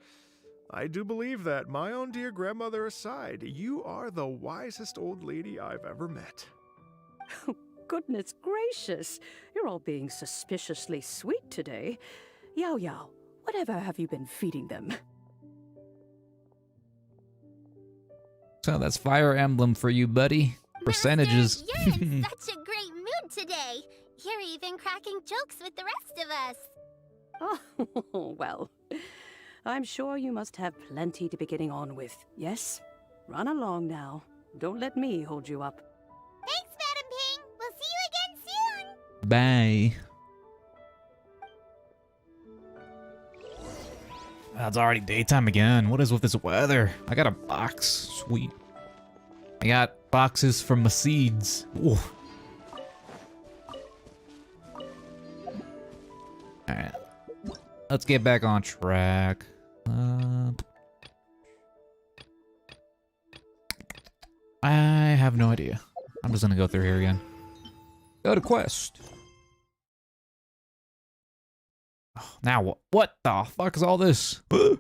I do believe that, my own dear grandmother aside, you are the wisest old lady I've ever met. Goodness gracious, you're all being suspiciously sweet today. Yao Yao, whatever have you been feeding them? So that's Fire Emblem for you, buddy. Percentages. Master, you're in such a great mood today. You're even cracking jokes with the rest of us. Oh, well, I'm sure you must have plenty to be getting on with. Yes? Run along now. Don't let me hold you up. Thanks, Madam Ping. We'll see you again soon. Bye. It's already daytime again. What is with this weather? I got a box. Sweet. I got boxes from my seeds. Ooh. Alright. Let's get back on track. I have no idea. I'm just gonna go through here again. Go to quest. Oh, now what? What the fuck is all this? You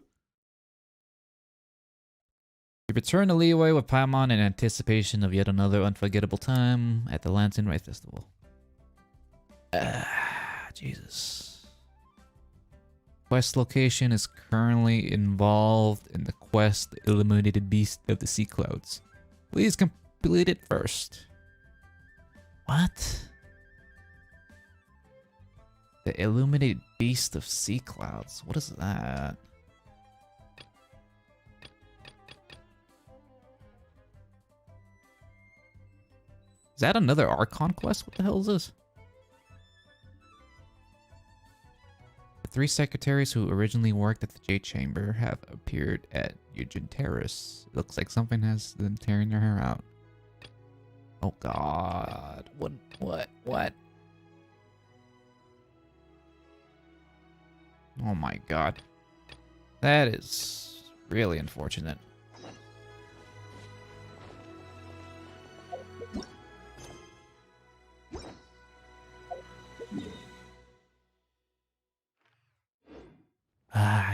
return to Liyue with Paimon in anticipation of yet another unforgettable time at the Lantern Rite Festival. Jesus. Quest location is currently involved in the quest The Illuminated Beast of the Sea Clouds. Please complete it first. What? The Illuminated Beast of Sea Clouds. What is that? Is that another Archon quest? What the hell is this? The 3 secretaries who originally worked at the Jade Chamber have appeared at Eugen Terrace. It looks like something has them tearing their hair out. Oh god. What? Oh my god. That is really unfortunate.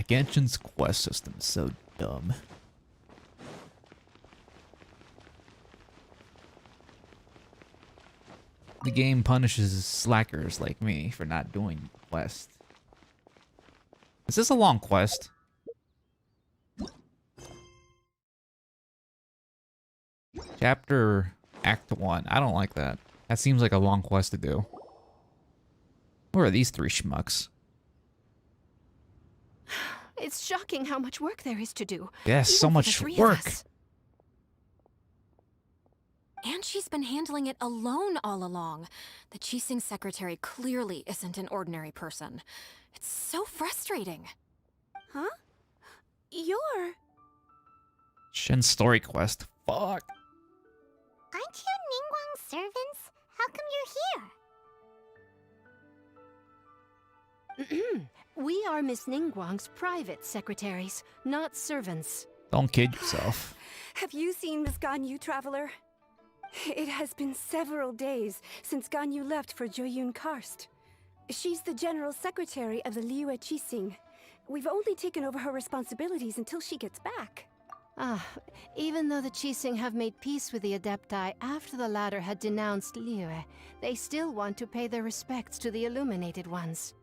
Genshin's quest system is so dumb. The game punishes slackers like me for not doing quests. Is this a long quest? Chapter Act 1. I don't like that. That seems like a long quest to do. Who are these 3 schmucks? It's shocking how much work there is to do. Yes, even so for much the 3 of work. us. And she's been handling it alone all along. The Qixing secretary clearly isn't an ordinary person. It's so frustrating. Huh? You're... Shen's story quest. Fuck. Aren't you Ningguang's servants? How come you're here? We are Miss Ningguang's private secretaries, not servants. Don't kid yourself. Have you seen Miss Ganyu, Traveler? It has been several days since Ganyu left for Joyun Karst. She's the general secretary of the Liyue Qixing. We've only taken over her responsibilities until she gets back. Even though the Qixing have made peace with the Adepti after the latter had denounced Liyue, they still want to pay their respects to the Illuminated Ones.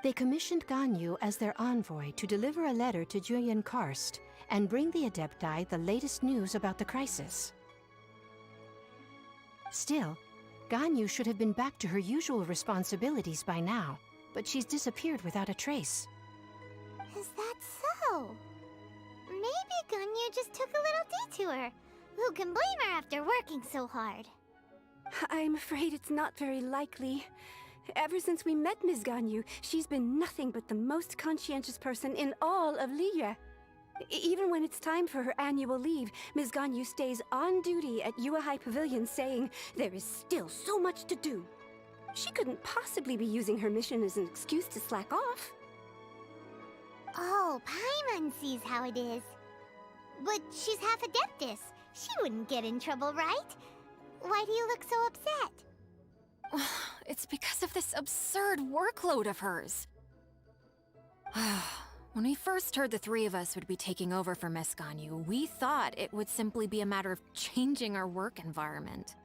They commissioned Ganyu as their envoy to deliver a letter to Joyun Karst and bring the Adepti the latest news about the crisis. Still, Ganyu should have been back to her usual responsibilities by now, but she's disappeared without a trace. Is that so? Maybe Ganyu just took a little detour. Who can blame her after working so hard? I'm afraid it's not very likely. Ever since we met Ms. Ganyu, she's been nothing but the most conscientious person in all of Liyue. Even when it's time for her annual leave, Ms. Ganyu stays on duty at Yuehai Pavilion saying there is still so much to do. She couldn't possibly be using her mission as an excuse to slack off. Oh, Paimon sees how it is. But she's half Adeptus. She wouldn't get in trouble, right? Why do you look so upset? It's because of this absurd workload of hers. When we first heard the three of us would be taking over for Miss Ganyu, we thought it would simply be a matter of changing our work environment.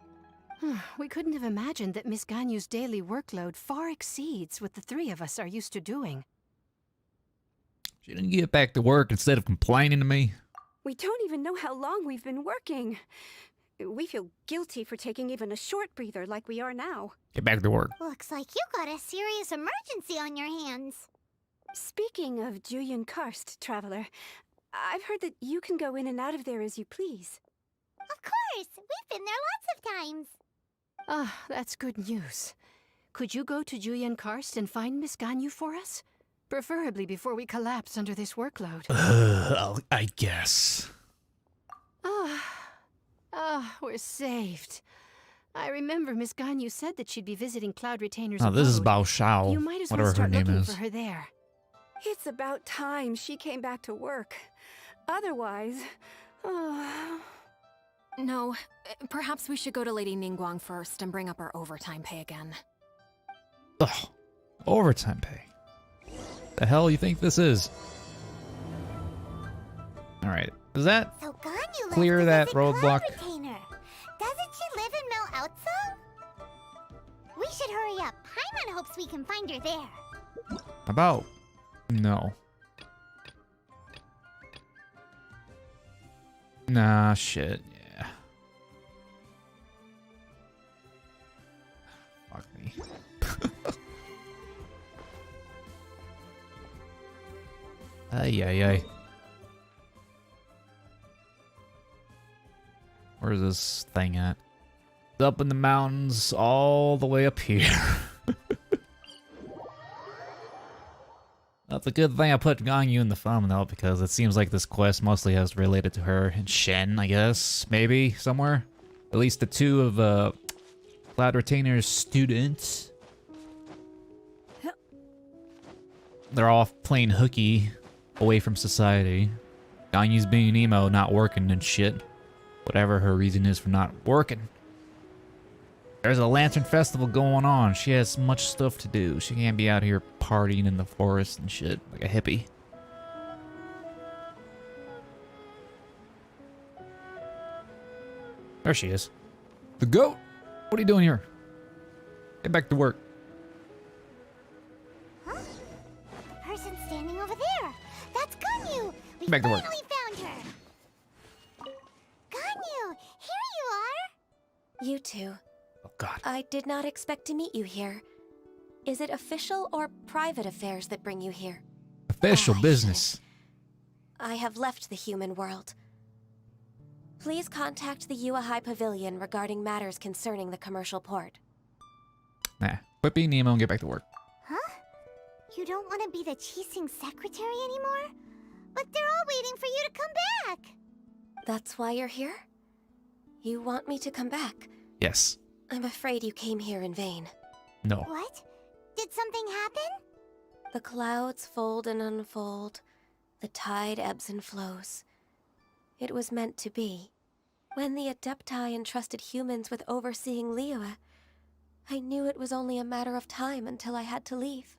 We couldn't have imagined that Miss Ganyu's daily workload far exceeds what the three of us are used to doing. She didn't get back to work instead of complaining to me. We don't even know how long we've been working. We feel guilty for taking even a short breather like we are now. Get back to work. Looks like you got a serious emergency on your hands. Speaking of Joyun Karst, Traveler, I've heard that you can go in and out of there as you please. Of course! We've been there lots of times. That's good news. Could you go to Joyun Karst and find Miss Ganyu for us? Preferably before we collapse under this workload. I guess. We're saved. I remember Miss Ganyu said that she'd be visiting Cloud Retainer's Oh, this is abode. Bao Shao, You might as well whatever her start name looking is. for her there. It's about time she came back to work. Otherwise... No, perhaps we should go to Lady Ningguang first and bring up our overtime pay again. Ugh, overtime pay. The hell you think this is? Alright, does that So Ganyu clear left to that visit roadblock? Cloud Retainer. Doesn't she live in Mel Outso? We should hurry up. Paimon hopes we can find her there. About? No. Nah, shit, yeah. Fuck me. Ay. Where's this thing at? It's up in the mountains, all the way up here. That's a good thing I put Ganyu in the thumbnail because it seems like this quest mostly has related to her and Shen, I guess. Maybe, somewhere. At least the two of Cloud Retainer's students. They're off playing hooky away from society. Ganyu's being emo, not working and shit. Whatever her reason is for not working. There's a lantern festival going on. She has much stuff to do. She can't be out here partying in the forest and shit like a hippie. There she is. The goat! What are you doing here? Get back to work. Huh? The person standing over there. That's Ganyu. We Back to work. finally found her. Ganyu, here you are. You two. Oh god. I did not expect to meet you here. Is it official or private affairs that bring you here? Official business. I have left the human world. Please contact the Yua High Pavilion regarding matters concerning the commercial port. Nah. Quit being Nemo and get back to work. Huh? You don't want to be the Qixing secretary anymore? But they're all waiting for you to come back! That's why you're here? You want me to come back? Yes. I'm afraid you came here in vain. No. What? Did something happen? The clouds fold and unfold. The tide ebbs and flows. It was meant to be. When the Adepti entrusted humans with overseeing Liyue, I knew it was only a matter of time until I had to leave.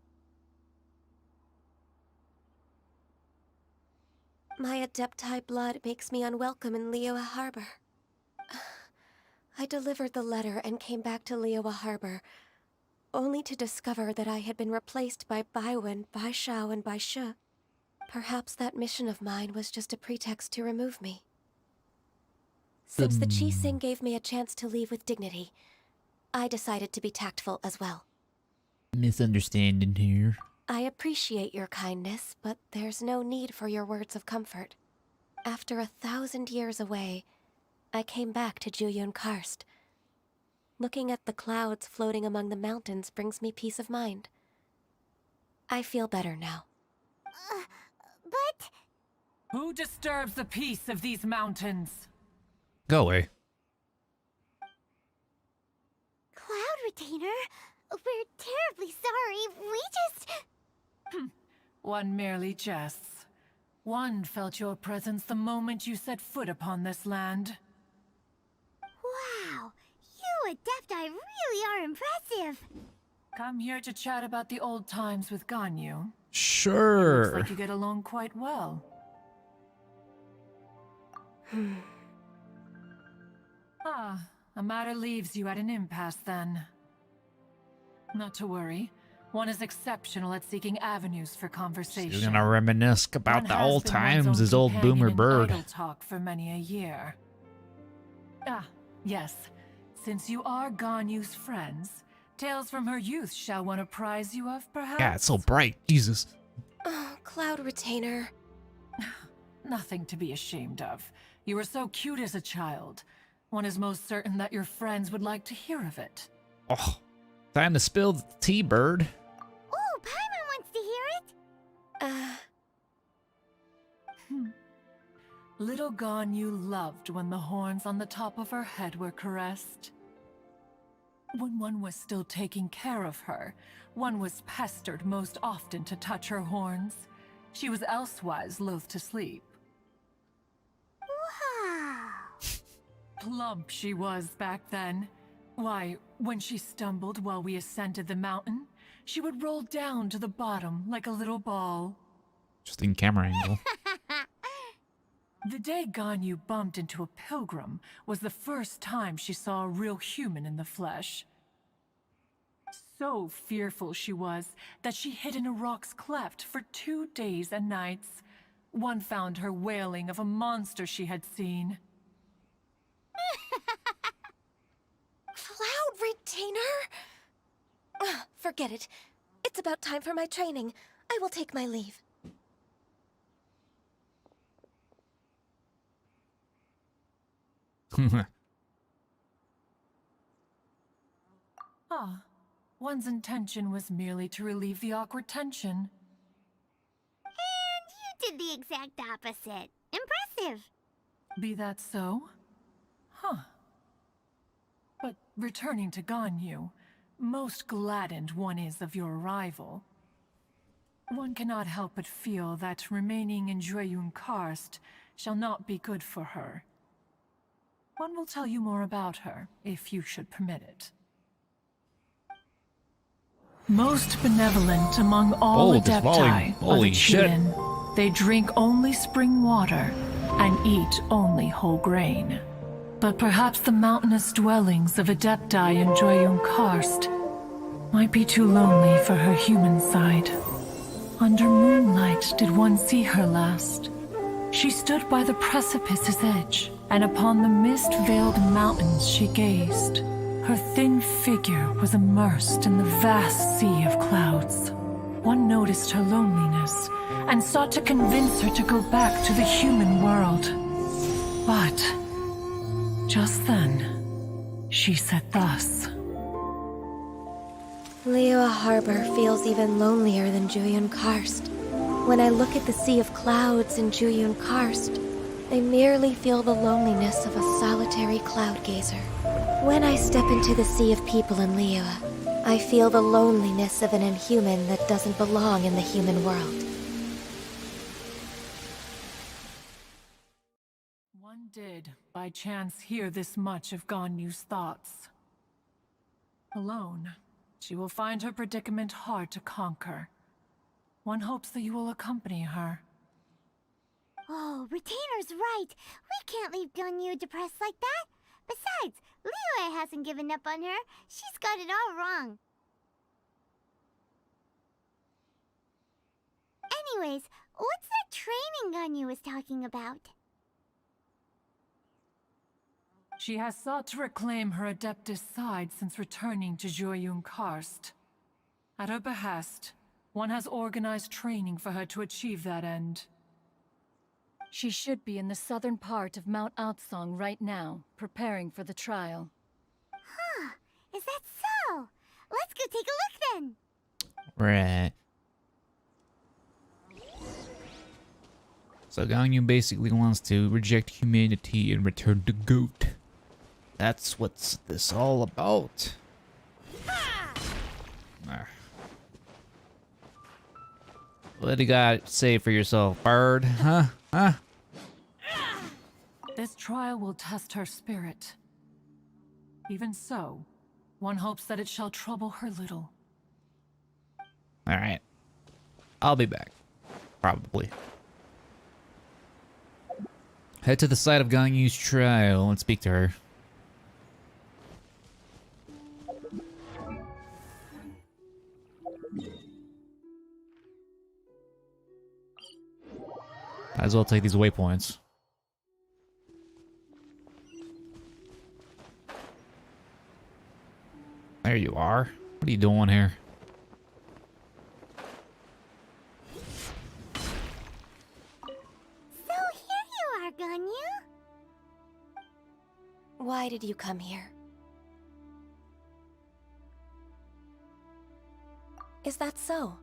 My Adepti blood makes me unwelcome in Liyue Harbor. I delivered the letter and came back to Liyue Harbor, only to discover that I had been replaced by Baiwen, Baishao, and Baishu. Perhaps that mission of mine was just a pretext to remove me. Since the Qixing gave me a chance to leave with dignity, I decided to be tactful as well. Misunderstanding here. I appreciate your kindness, but there's no need for your words of comfort. After 1,000 years away, I came back to Juyun Karst. Looking at the clouds floating among the mountains brings me peace of mind. I feel better now. But... Who disturbs the peace of these mountains? Go away. Cloud Retainer, we're terribly sorry. We just... One merely jests. One felt your presence the moment you set foot upon this land. Wow, you Adepti really are impressive. Come here to chat about the old times with Ganyu. Sure. Looks like you get along quite well. A matter leaves you at an impasse then. Not to worry. One is exceptional at seeking avenues for conversation. He's gonna reminisce about One the has old been one's times, own his old companion boomer in bird. idle talk for many a year. Yes. Since you are Ganyu's friends, tales from her youth shall one apprise you of, perhaps? Yeah, it's so bright. Jesus. Oh, Cloud Retainer. Nothing to be ashamed of. You were so cute as a child. One is most certain that your friends would like to hear of it. Oh, time to spill the tea, bird. Oh, Paimon wants to hear it. Little Ganyu loved when the horns on the top of her head were caressed. When one was still taking care of her, one was pestered most often to touch her horns. She was elsewise loath to sleep. Wow. Plump she was back then. Why, when she stumbled while we ascended the mountain, she would roll down to the bottom like a little ball. Just in camera angle. The day Ganyu bumped into a pilgrim was the first time she saw a real human in the flesh. So fearful she was that she hid in a rock's cleft for 2 days and nights. One found her wailing of a monster she had seen. Cloud Retainer? Forget it. It's about time for my training. I will take my leave. One's intention was merely to relieve the awkward tension. And you did the exact opposite. Impressive. Be that so? But returning to Ganyu, most gladdened one is of your arrival. One cannot help but feel that remaining in Juyun Karst shall not be good for her. One will tell you more about her, if you should permit it. Most benevolent among all Adepti are the Chinen. They drink only spring water and eat only whole grain. But perhaps the mountainous dwellings of Adepti in Juyun Karst might be too lonely for her human side. Under moonlight did one see her last. She stood by the precipice's edge, and upon the mist-veiled mountains she gazed. Her thin figure was immersed in the vast sea of clouds. One noticed her loneliness, and sought to convince her to go back to the human world. But Just then, she said thus. Liyue Harbor feels even lonelier than Juyun Karst. When I look at the sea of clouds in Juyun Karst, I merely feel the loneliness of a solitary cloud gazer. When I step into the sea of people in Liyue, I feel the loneliness of an inhuman that doesn't belong in the human world. One did, by chance, hear this much of Ganyu's thoughts. Alone, she will find her predicament hard to conquer. One hopes that you will accompany her. Oh, Retainer's right. We can't leave Ganyu depressed like that. Besides, Liyue hasn't given up on her. She's got it all wrong. Anyways, what's that training Ganyu was talking about? She has sought to reclaim her Adeptus side since returning to Juyun Karst. At her behest, one has organized training for her to achieve that end. She should be in the southern part of Mount Aotsong right now, preparing for the trial. Huh, is that so? Let's go take a look then. Right. So Ganyu basically wants to reject humanity and return to goat. That's what's this all about. Ah. What do you got to say for yourself, bird? Huh? Huh? This trial will test her spirit. Even so, one hopes that it shall trouble her little. Alright. I'll be back. Probably. Head to the site of Ganyu's trial and speak to her. Might as well take these waypoints. There you are. What are you doing here? So here you are, Ganyu. Why did you come here? Is that so?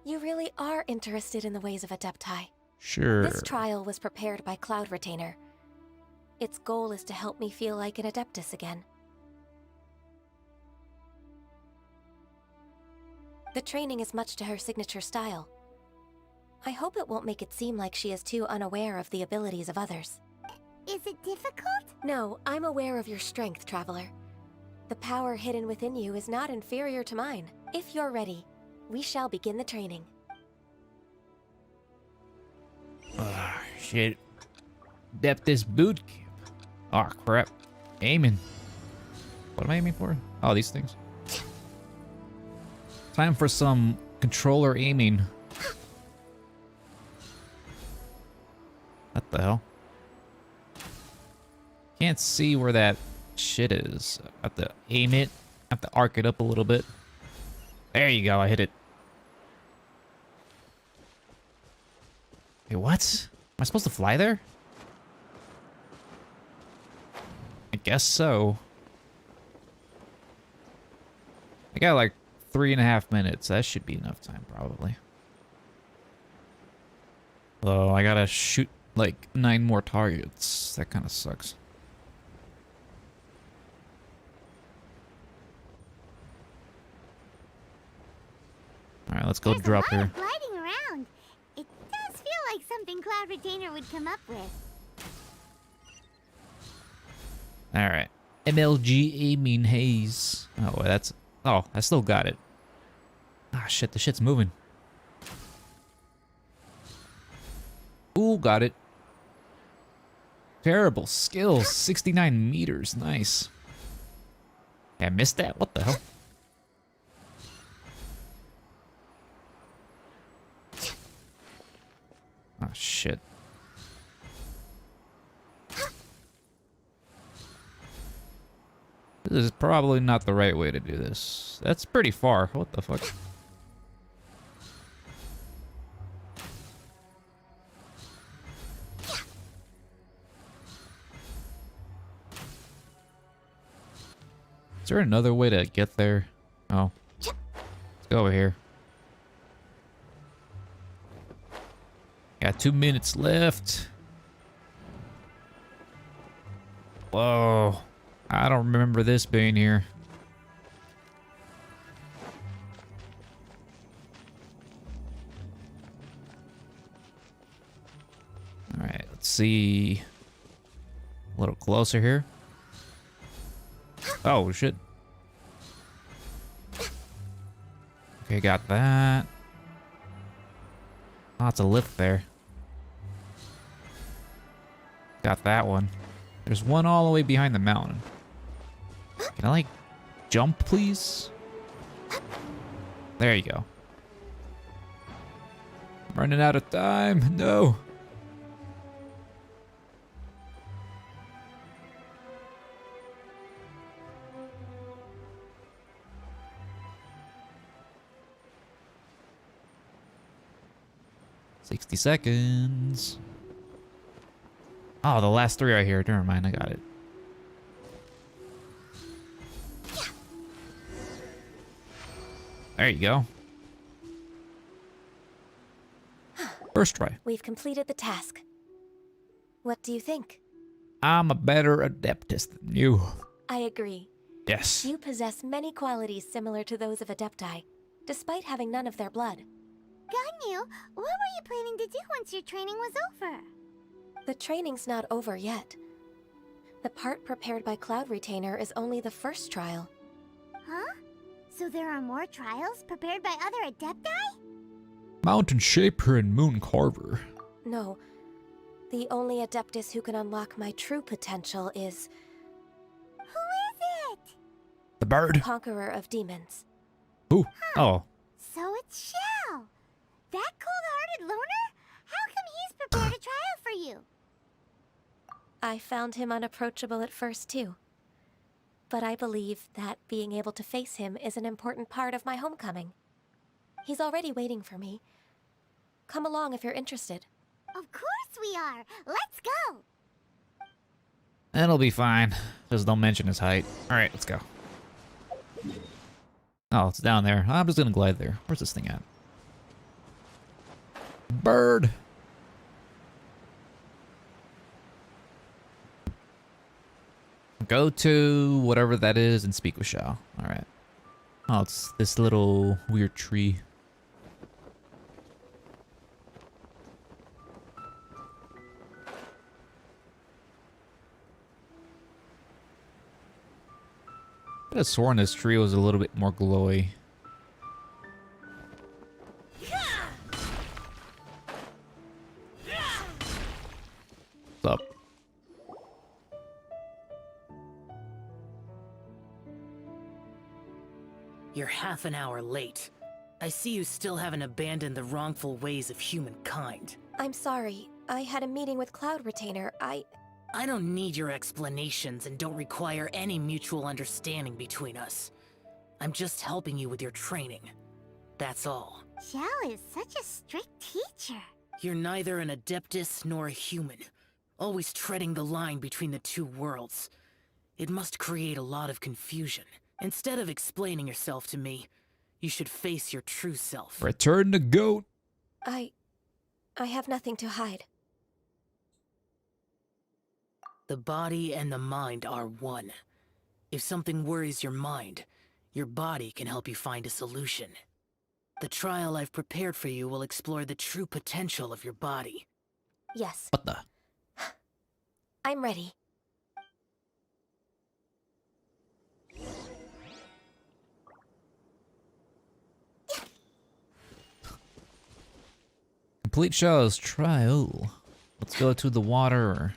You really are interested in the ways of Adepti. Sure. This trial was prepared by Cloud Retainer. Its goal is to help me feel like an Adeptus again. The training is much to her signature style. I hope it won't make it seem like she is too unaware of the abilities of others. Is it difficult? No, I'm aware of your strength, Traveler. The power hidden within you is not inferior to mine. If you're ready, we shall begin the training. Ah, shit. Adeptus boot camp. Oh, crap. Aiming. What am I aiming for? Oh, these things. Time for some controller aiming. What the hell? Can't see where that shit is. I have to aim it. I have to arc it up a little bit. There you go, I hit it. Hey, what? Am I supposed to fly there? I guess so. I got like 3.5 minutes. That should be enough time, probably. Though I gotta shoot like 9 more targets. That kind of sucks. Alright, let's go drop her. Gliding around. It does feel like something Cloud Retainer would come up with. Alright. MLG aiming haze. Oh, that's... Oh, I still got it. Ah, shit, the shit's moving. Ooh, got it. Terrible skills. 69 meters. Nice. I missed that? What the hell? Oh, shit. This is probably not the right way to do this. That's pretty far. What the fuck? there another way to get there? Oh. Let's go over here. Got 2 minutes left. Whoa. I don't remember this being here. Alright, let's see. A little closer here. Oh, shit. Okay, got that. Lots of lift there. Got that one. There's one all the way behind the mountain. Can I, like, jump, please? There you go. I'm running out of time. No. $60 seconds. Oh, the last 3 right here. Never mind, I got it. There you go. First try. We've completed the task. What do you think? I'm a better Adeptus than you. I agree. Yes. You possess many qualities similar to those of Adepti, despite having none of their blood. Ganyu, what were you planning to do once your training was over? The training's not over yet. The part prepared by Cloud Retainer is only the first trial. Huh? So there are more trials prepared by other Adepti? Mountain Shaper and Moon Carver. No. The only Adeptus who can unlock my true potential is... Who is it? The bird. Conqueror of Demons. Who? Oh. So it's Shell. That cold-hearted loner? How come he's prepared a trial for you? I found him unapproachable at first, too. But I believe that being able to face him is an important part of my homecoming. He's already waiting for me. Come along if you're interested. Of course we are! Let's go! It'll be fine. Just don't mention his height. Alright, let's go. Oh, it's down there. I'm just gonna glide there. Where's this thing at? Bird! Go to whatever that is and speak with Shao. Alright. Oh, it's this little weird tree. I could have sworn this tree was a little bit more glowy. What's up? You're half an hour late. I see you still haven't abandoned the wrongful ways of humankind. I'm sorry. I had a meeting with Cloud Retainer. I don't need your explanations and don't require any mutual understanding between us. I'm just helping you with your training. That's all. Xiao is such a strict teacher. You're neither an Adeptus nor a human, always treading the line between the two worlds. It must create a lot of confusion. Instead of explaining yourself to me, you should face your true self. Return the goat. I have nothing to hide. The body and the mind are one. If something worries your mind, your body can help you find a solution. The trial I've prepared for you will explore the true potential of your body. Yes. What the? I'm ready. Complete Shao's trial. Let's go to the water.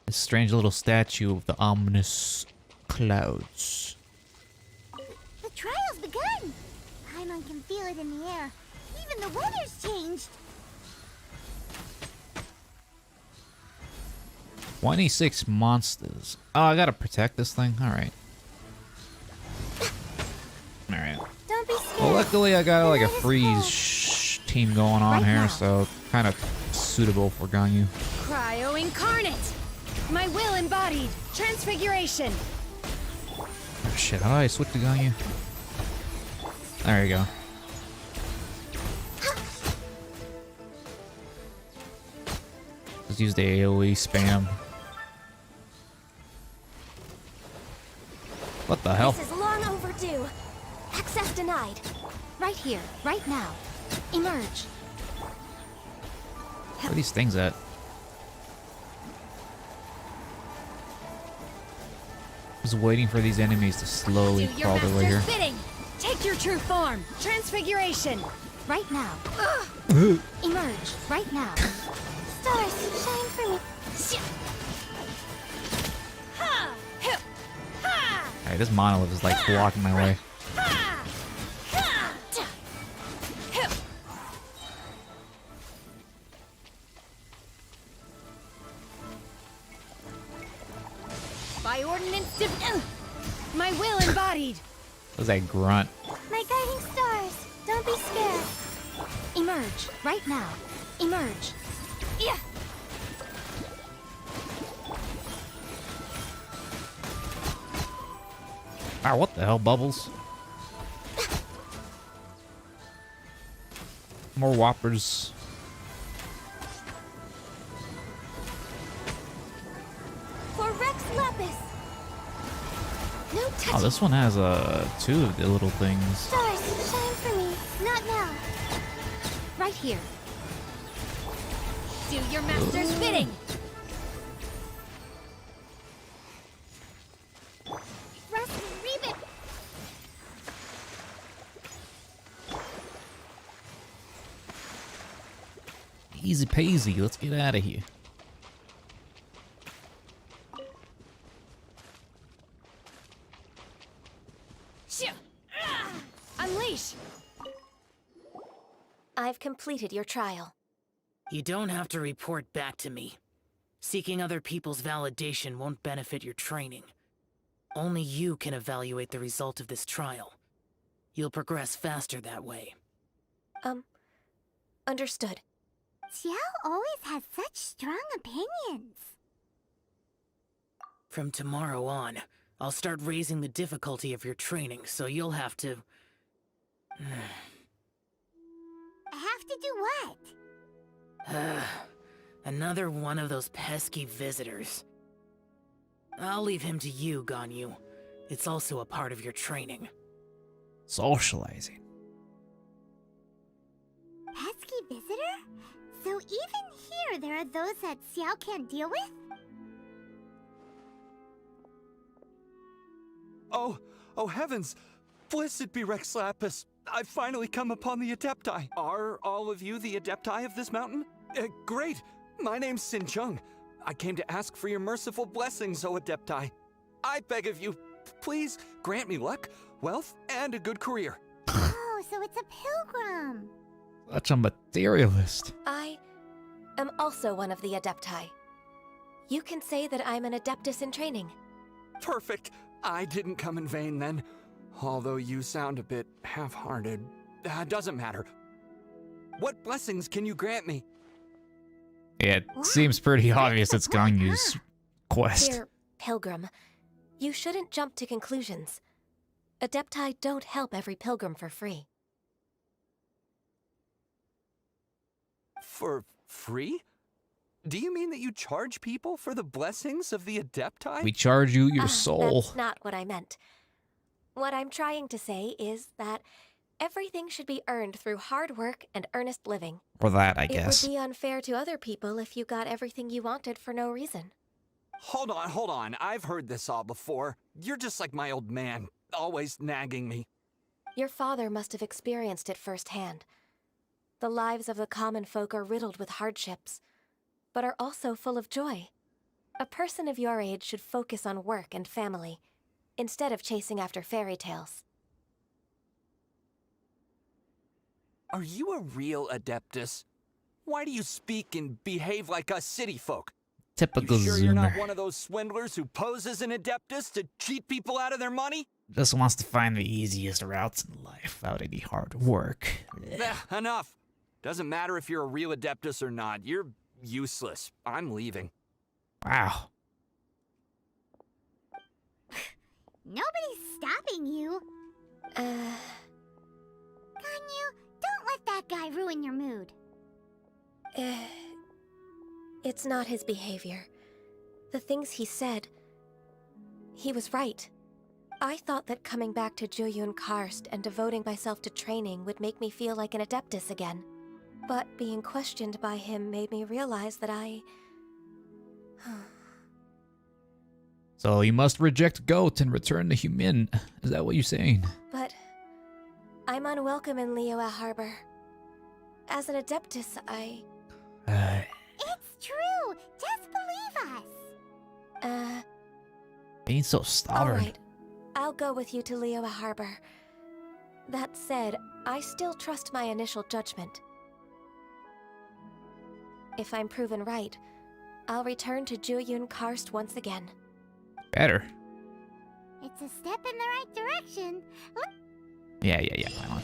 This strange little statue of the ominous clouds. The trial's begun! Paimon can feel it in the air. Even the weather's changed. 26 monsters. Oh, I gotta protect this thing? Alright. Alright. Don't be scared. Well, luckily I got like a freeze team going on here, so kind of suitable for Ganyu. Cryo incarnate! My will embodied! Transfiguration! shit, how do I switch to Ganyu? There you go. Just use the AoE spam. What the hell? This is long overdue. Access denied. Right here, right now. Emerge. Where are these things at? Just waiting for these enemies to slowly Do your crawl their way here. master's bidding. Take your true form. Transfiguration. Right now. Emerge. Right now. Stars, shine for me. Ha! Hip! Ha! Alright, this monolith is like blocking my way. Ha! Ha! Hip! By ordinance my will embodied. What was that grunt? My guiding stars, don't be scared. Emerge. Right now. Emerge. Yeah. Ah, what the hell, Bubbles? More whoppers. For Rex Lapis. No touch. Oh, this one has two of the little things. Stars, shine for me. Not now. Right here. Do your master's bidding. Rust, Reebit. Easy peasy, let's get out of here. Unleash. I've completed your trial. You don't have to report back to me. Seeking other people's validation won't benefit your training. Only you can evaluate the result of this trial. You'll progress faster that way. Understood. Xiao always has such strong opinions. From tomorrow on, I'll start raising the difficulty of your training, so you'll have to... Have to do what? Another one of those pesky visitors. I'll leave him to you, Ganyu. It's also a part of your training. Socializing. Pesky visitor? So even here there are those that Xiao can't deal with? Oh heavens! Blessed be Rex Lapis! I've finally come upon the Adepti. Are all of you the Adepti of this mountain? Great! My name's Sin Chung. I came to ask for your merciful blessings, O Adepti. I beg of you, please grant me luck, wealth, and a good career. Oh, so it's a pilgrim. Such a materialist. I am also one of the Adepti. You can say that I'm an Adeptus in training. Perfect. I didn't come in vain then. Although you sound a bit half-hearted. Doesn't matter. What blessings can you grant me? Yeah, it seems pretty obvious it's Ganyu's quest. Dear Pilgrim, you shouldn't jump to conclusions. Adepti don't help every pilgrim for free. For free? Do you mean that you charge people for the blessings of the Adepti? We charge you your soul. That's not what I meant. What I'm trying to say is that everything should be earned through hard work and earnest living. Or that, I guess. It would be unfair to other people if you got everything you wanted for no reason. Hold on. I've heard this all before. You're just like my old man, always nagging me. Your father must have experienced it firsthand. The lives of the common folk are riddled with hardships, but are also full of joy. A person of your age should focus on work and family, instead of chasing after fairy tales. Are you a real Adeptus? Why do you speak and behave like us city folk? Typical You sure you're not Zoomer. one of those swindlers who poses an Adeptus to cheat people out of their money? Just wants to find the easiest routes in life without any hard work. Enough. Doesn't matter if you're a real Adeptus or not. You're useless. I'm leaving. Wow. Nobody's stopping you. Ganyu, don't let that guy ruin your mood. It's not his behavior. The things he said... He was right. I thought that coming back to Jueyun Karst and devoting myself to training would make me feel like an Adeptus again. But being questioned by him made me realize that I... So you must reject Goat and return to human. Is that what you're saying? But... I'm unwelcome in Liyue Harbor. As an Adeptus, I... It's true! Just believe us! Being so stubborn. Alright. I'll go with you to Liyue Harbor. That said, I still trust my initial judgment. If I'm proven right, I'll return to Jueyun Karst once again. Better. It's a step in the right direction. Yeah. Come on.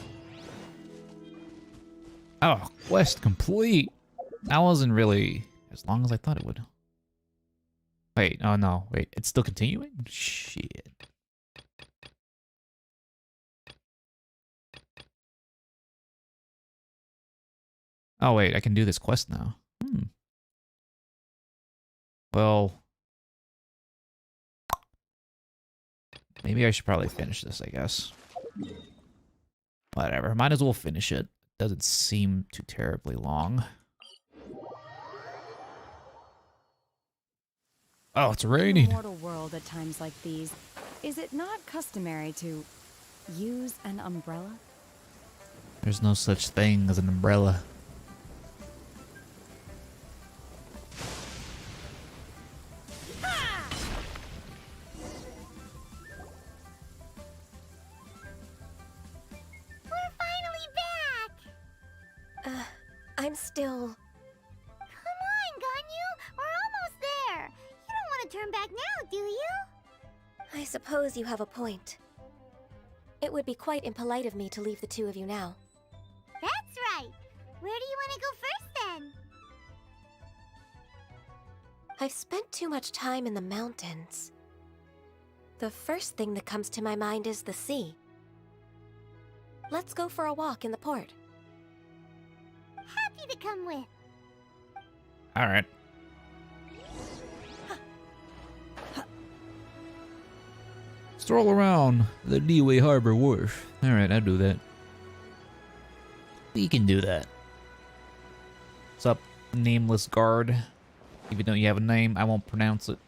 Oh, quest complete. That wasn't really as long as I thought it would. Wait, oh no, wait, it's still continuing? Shit. Oh wait, I can do this quest now. Well, maybe I should probably finish this, I guess. Whatever, might as well finish it. Doesn't seem too terribly long. Oh, it's raining. In the mortal world at times like these, is it not customary to use an umbrella? There's no such thing as an umbrella. I'm still... Come on, Ganyu! We're almost there! You don't want to turn back now, do you? I suppose you have a point. It would be quite impolite of me to leave the two of you now. That's right! Where do you want to go first, then? I've spent too much time in the mountains. The first thing that comes to my mind is the sea. Let's go for a walk in the port. Happy to come with. Alright. Stroll around the Liyue Harbor Wharf. Alright, I'll do that. We can do that. What's up, nameless guard? Even though you have a name, I won't pronounce it.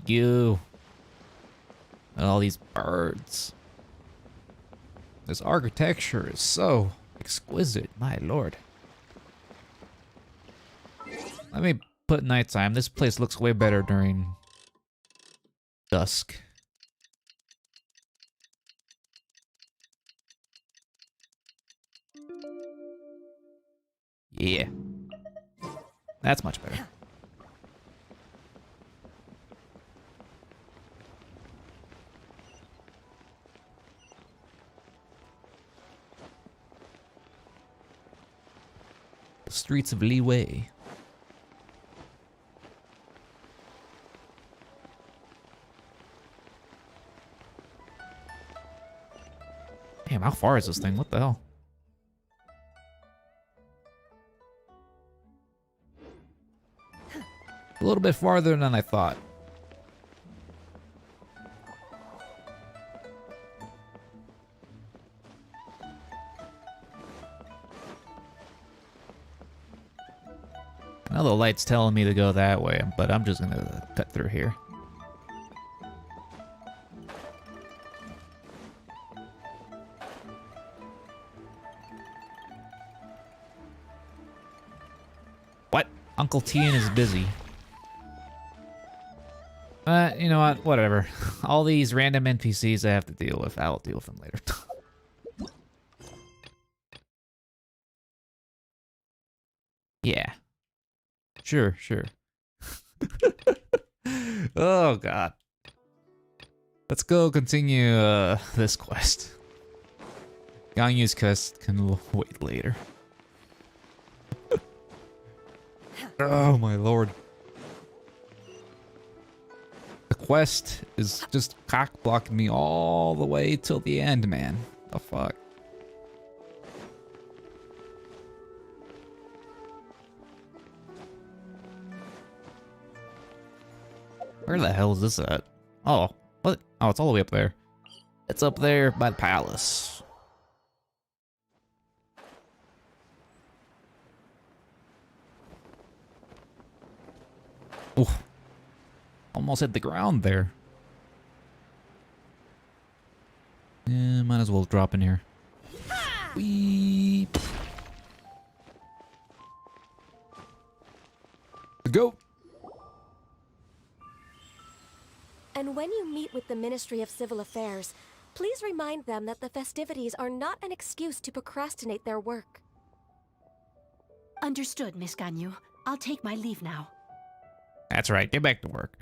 You. And all these birds. This architecture is so exquisite, my lord. Let me put nighttime. This place looks way better during dusk. Yeah. That's much better. The streets of Liyue. Damn, how far is this thing? What the hell? A little bit farther than I thought. Now the light's telling me to go that way, but I'm just gonna cut through here. What? Uncle Tian is busy. You know what? Whatever. All these random NPCs I have to deal with, I'll deal with them later. Yeah. Sure. Oh, God. Let's go continue this quest. Ganyu's quest can wait later. Oh, my lord. The quest is just cock blocking me all the way till the end, man. The fuck? Where the hell is this at? Oh, what? Oh, it's all the way up there. It's up there by the palace. Oof. Almost hit the ground there. Yeah, might as well drop in here. Whee! Go! And when you meet with the Ministry of Civil Affairs, please remind them that the festivities are not an excuse to procrastinate their work. Understood, Miss Ganyu. I'll take my leave now. That's right, get back to work.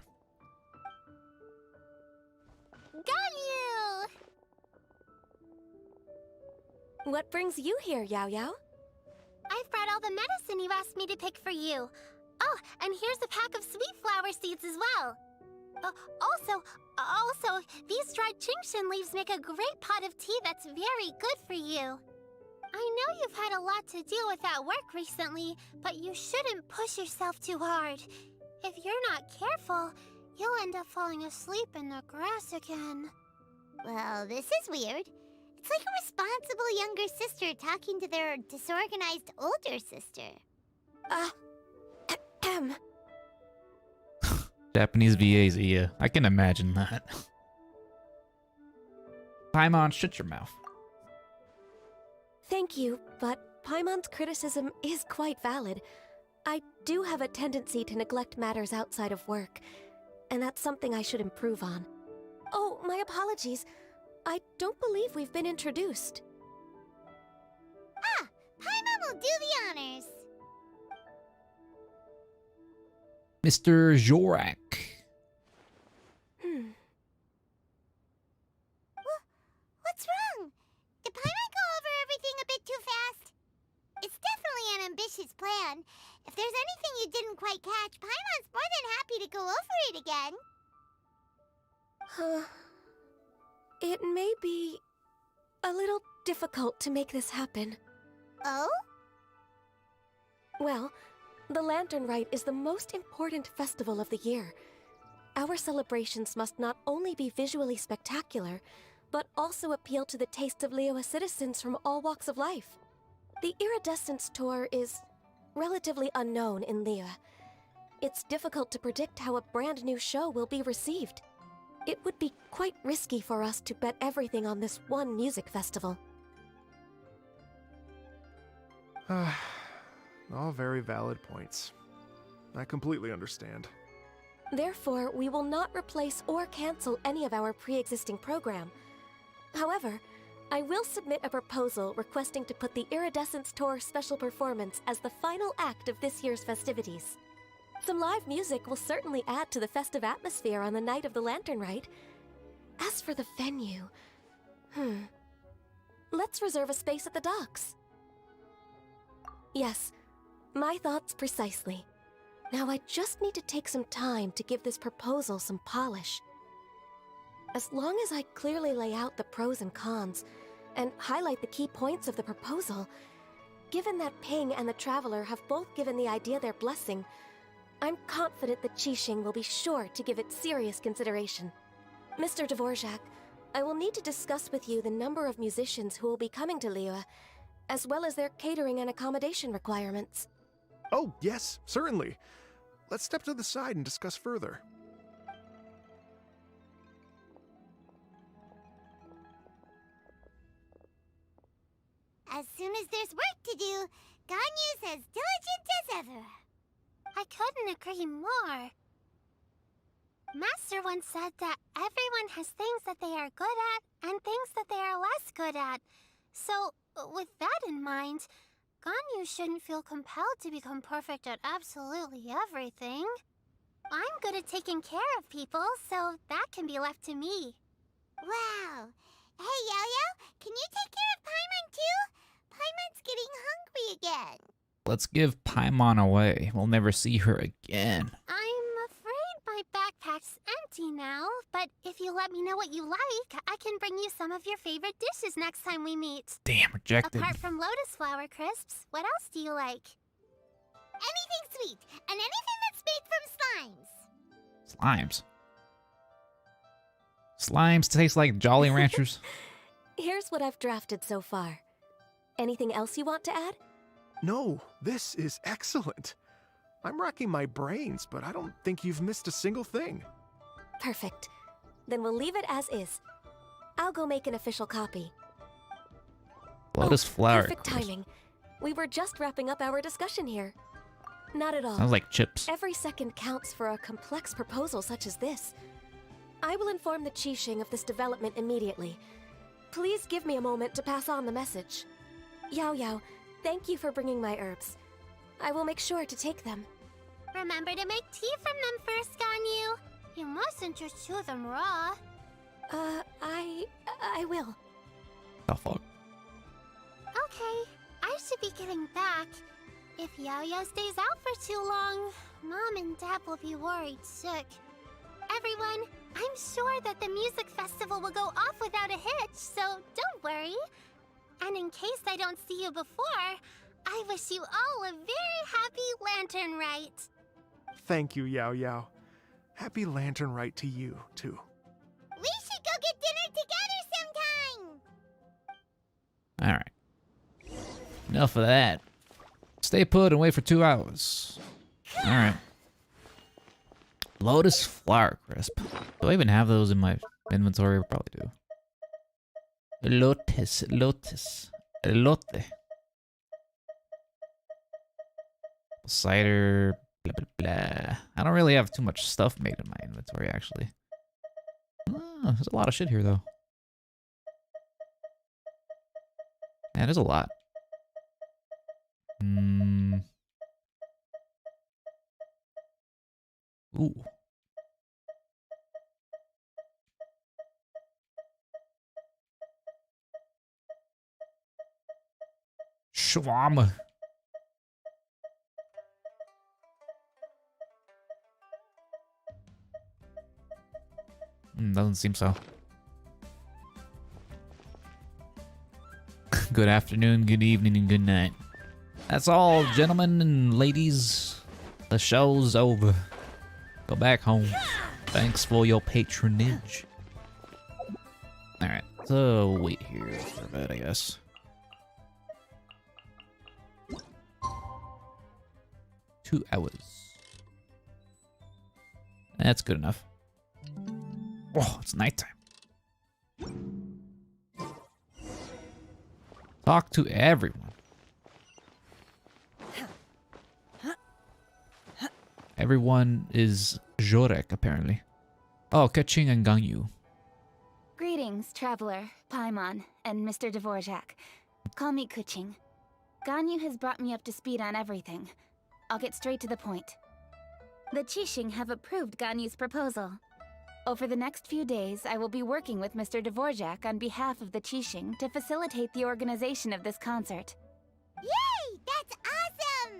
Ganyu! What brings you here, Yao Yao? I've brought all the medicine you asked me to pick for you. Oh, and here's a pack of sweet flower seeds as well. Also, these dried Genshin leaves make a great pot of tea that's very good for you. I know you've had a lot to deal with at work recently, but you shouldn't push yourself too hard. If you're not careful, you'll end up falling asleep in the grass again. Well, this is weird. It's like a responsible younger sister talking to their disorganized older sister. Japanese VAs, yeah, I can imagine that. Paimon, shut your mouth. Thank you, but Paimon's criticism is quite valid. I do have a tendency to neglect matters outside of work, and that's something I should improve on. Oh, my apologies. I don't believe we've been introduced. Ah, Paimon will do the honors. Mr. Jorak. What's wrong? Did Paimon go over everything a bit too fast? It's definitely an ambitious plan. If there's anything you didn't quite catch, Paimon's more than happy to go over it again. It may be a little difficult to make this happen. Oh? Well, the Lantern Rite is the most important festival of the year. Our celebrations must not only be visually spectacular, but also appeal to the tastes of Liyue citizens from all walks of life. The Iridescence Tour is relatively unknown in Liyue. It's difficult to predict how a brand new show will be received. It would be quite risky for us to bet everything on this one music festival. All very valid points. I completely understand. Therefore, we will not replace or cancel any of our pre-existing program. However, I will submit a proposal requesting to put the Iridescence Tour special performance as the final act of this year's festivities. Some live music will certainly add to the festive atmosphere on the night of the Lantern Rite. As for the venue, let's reserve a space at the docks. Yes, my thoughts precisely. Now I just need to take some time to give this proposal some polish. As long as I clearly lay out the pros and cons, and highlight the key points of the proposal, given that Ping and the Traveler have both given the idea their blessing, I'm confident that Qixing will be sure to give it serious consideration. Mr. Dvorak, I will need to discuss with you the number of musicians who will be coming to Liyue, as well as their catering and accommodation requirements. Oh, yes, certainly. Let's step to the side and discuss further. As soon as there's work to do, Ganyu's as diligent as ever. I couldn't agree more. Master once said that everyone has things that they are good at and things that they are less good at. So, with that in mind, Ganyu shouldn't feel compelled to become perfect at absolutely everything. I'm good at taking care of people, so that can be left to me. Wow. Hey, Yo-Yo, can you take care of Paimon too? Paimon's getting hungry again. Let's give Paimon away. We'll never see her again. I'm afraid my backpack's empty now, but if what you like, I can bring you some of your favorite dishes next time we meet. Damn, rejected. Apart from lotus flower crisps, what else do you like? Anything sweet, and anything that's made from slimes. Slimes. Slimes taste like Jolly Ranchers. Here's what I've drafted so far. Anything else you want to add? No, this is excellent. I'm racking my brains, but I don't think you've missed a single thing. Perfect. Then we'll leave it as is. I'll go make an official copy. Lotus flower. Perfect timing. We were just wrapping up our discussion here. Not at all. Sounds like chips. Every second counts for a complex proposal such as this. I will inform the Qixing of this development immediately. Please give me a moment to pass on the message. Yao Yao, thank you for bringing my herbs. I will make sure to take them. Remember to make tea from them first, Ganyu. You mustn't just chew them raw. I will. The fuck? Okay, I should be getting back. If Yao Yao stays out for too long, Mom and Dad will be worried sick. Everyone, I'm sure that the music festival will go off without a hitch, so don't worry. And in case I don't see you before, I wish you all a very happy Lantern Rite. Thank you, Yao Yao. Happy Lantern Rite to you, too. We should go get dinner together sometime! Alright. Enough of that. Stay put and wait for 2 hours. Alright. Lotus flower crisp. Do I even have those in my inventory? I probably do. Lotus. Elote. Cider. Blah, blah, blah. I don't really have too much stuff made in my inventory, actually. Oh, there's a lot of shit here, though. Yeah, there's a lot. Ooh. Schwam. Doesn't seem so. Good afternoon, good evening, and good night. That's all, gentlemen and ladies. The show's over. Go back home. Thanks for your patronage. Alright, so wait here for a bit, I guess. Two hours. That's good enough. Oh, it's nighttime. Talk to everyone. Everyone is Jorek, apparently. Oh, Kaching and Gangyu. Greetings, traveler, Paimon, and Mr. Dvorak. Call me Kuching. Ganyu has brought me up to speed on everything. I'll get straight to the point. The Qixing have approved Ganyu's proposal. Over the next few days, I will be working with Mr. Dvorak on behalf of the Qixing to facilitate the organization of this concert. Yay! That's awesome!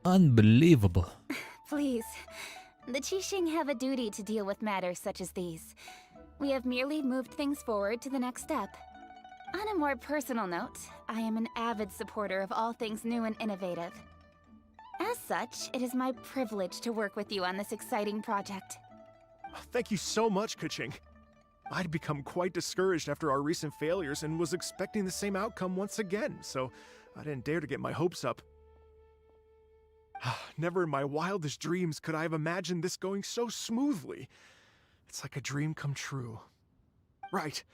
Unbelievable. Please. The Qixing have a duty to deal with matters such as these. We have merely moved things forward to the next step. On a more personal note, I am an avid supporter of all things new and innovative. As such, it is my privilege to work with you on this exciting project. Thank you so much, Kuching. I'd become quite discouraged after our recent failures and was expecting the same outcome once again, so I didn't dare to get my hopes up. Never in my wildest dreams could I have imagined this going so smoothly. It's like a dream come true. Right,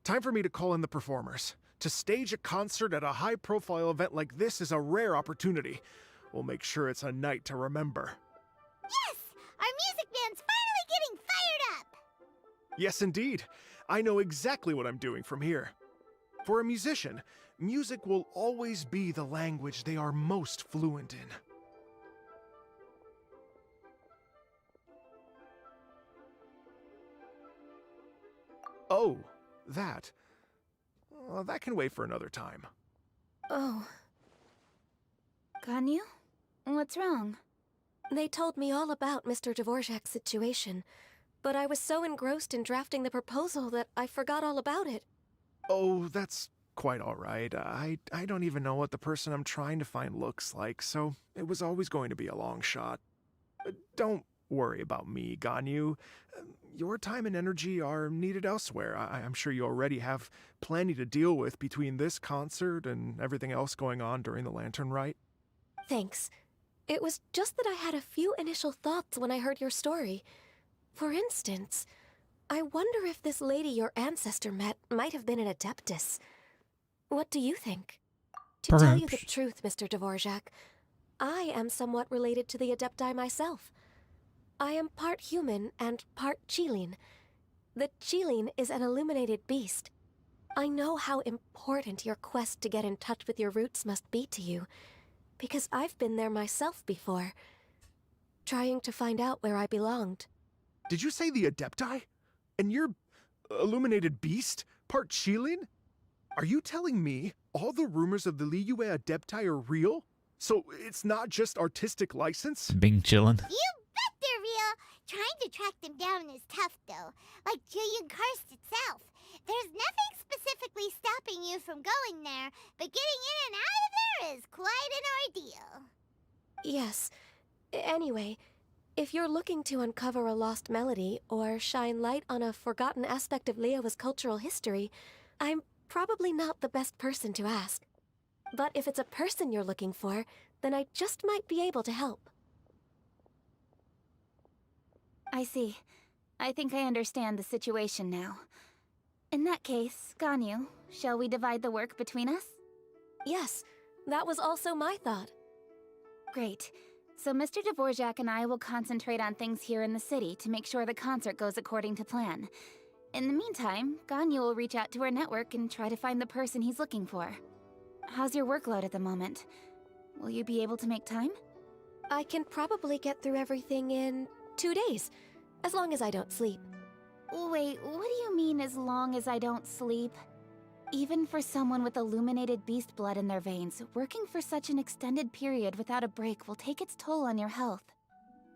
time for me to call in the performers. To stage a concert at a high-profile event like this is a rare opportunity. We'll make sure it's a night to remember. Yes! Our music band's finally getting fired up! Yes, indeed. I know exactly what I'm doing from here. For a musician, music will always be the language they are most fluent in. Oh, that. That can wait for another time. Oh. Ganyu? What's wrong? They told me all about Mr. Dvorak's situation. but I was so engrossed in drafting the proposal that I forgot all about it. Oh, that's quite all right. I don't even know what the person I'm trying to find looks like, so it was always going to be a long shot. Don't worry about me, Ganyu. Your time and energy are needed elsewhere. I'm sure you already have plenty to deal with between this concert and everything else going on during the Lantern Rite. Thanks. It was just that I had a few initial thoughts when I heard your story. For instance, I wonder if this lady your ancestor met might have been an Adeptus. What do you think? To tell you the truth, Mr. Dvorak, I am somewhat related to the Adepti myself. I am part human and part Qilin. The Qilin is an illuminated beast. I know how important your quest to get in touch with your roots must be to you, because I've been there myself before, trying to find out where I belonged. Did you say the Adepti? And you're illuminated beast? Part Qilin? Are you telling me all the rumors of the Liyue Adepti are real? So it's not just artistic license? Bing chillin'. You bet they're real! Trying to track them down is tough, though. Like Julian Karst itself. There's nothing specifically stopping you from going there, but getting in and out of there is quite an ordeal. Yes. Anyway, if you're looking to uncover a lost melody or shine light on a forgotten aspect of Liyue's cultural history, I'm probably not the best person to ask. But if it's a person you're looking for, then I just might be able to help. I see. I think I understand the situation now. In that case, Ganyu, shall we divide the work between us? Yes, that was also my thought. Great. So Mr. Dvorak and I will concentrate on things here in the city to make sure the concert goes according to plan. In the meantime, Ganyu will reach out to our network and try to find the person he's looking for. How's your workload at the moment? Will you be able to make time? I can probably get through everything in 2 days, as long as I don't sleep. Wait, what do you mean as long as I don't sleep? Even for someone with illuminated beast blood in their veins, working for such an extended period without a break will take its toll on your health.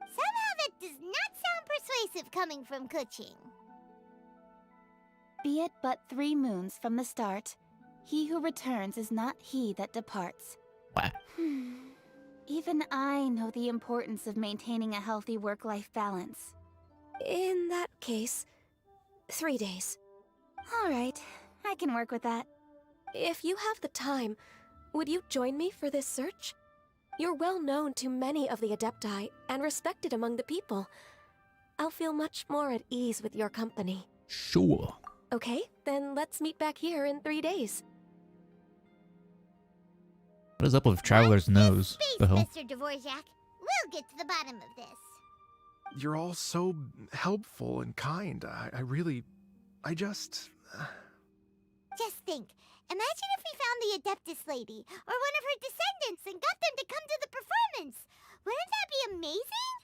Somehow that does not sound persuasive coming from Kuching. Be it but 3 moons from the start, he who returns is not he that departs. What? Even I know the importance of maintaining a healthy work-life balance. In that case, 3 days. All right, I can work with that. If you have the time, would you join me for this search? You're well known to many of the Adepti and respected among the people. I'll feel much more at ease with your company. Sure. Okay, then let's meet back here in 3 days. What is up with Traveler's nose? The hell? Mr. Dvorak, we'll get to the bottom of this. You're all so helpful and kind. Just think. Imagine if we found the Adeptus lady, or one of her descendants, and got them to come to the performance. Wouldn't that be amazing?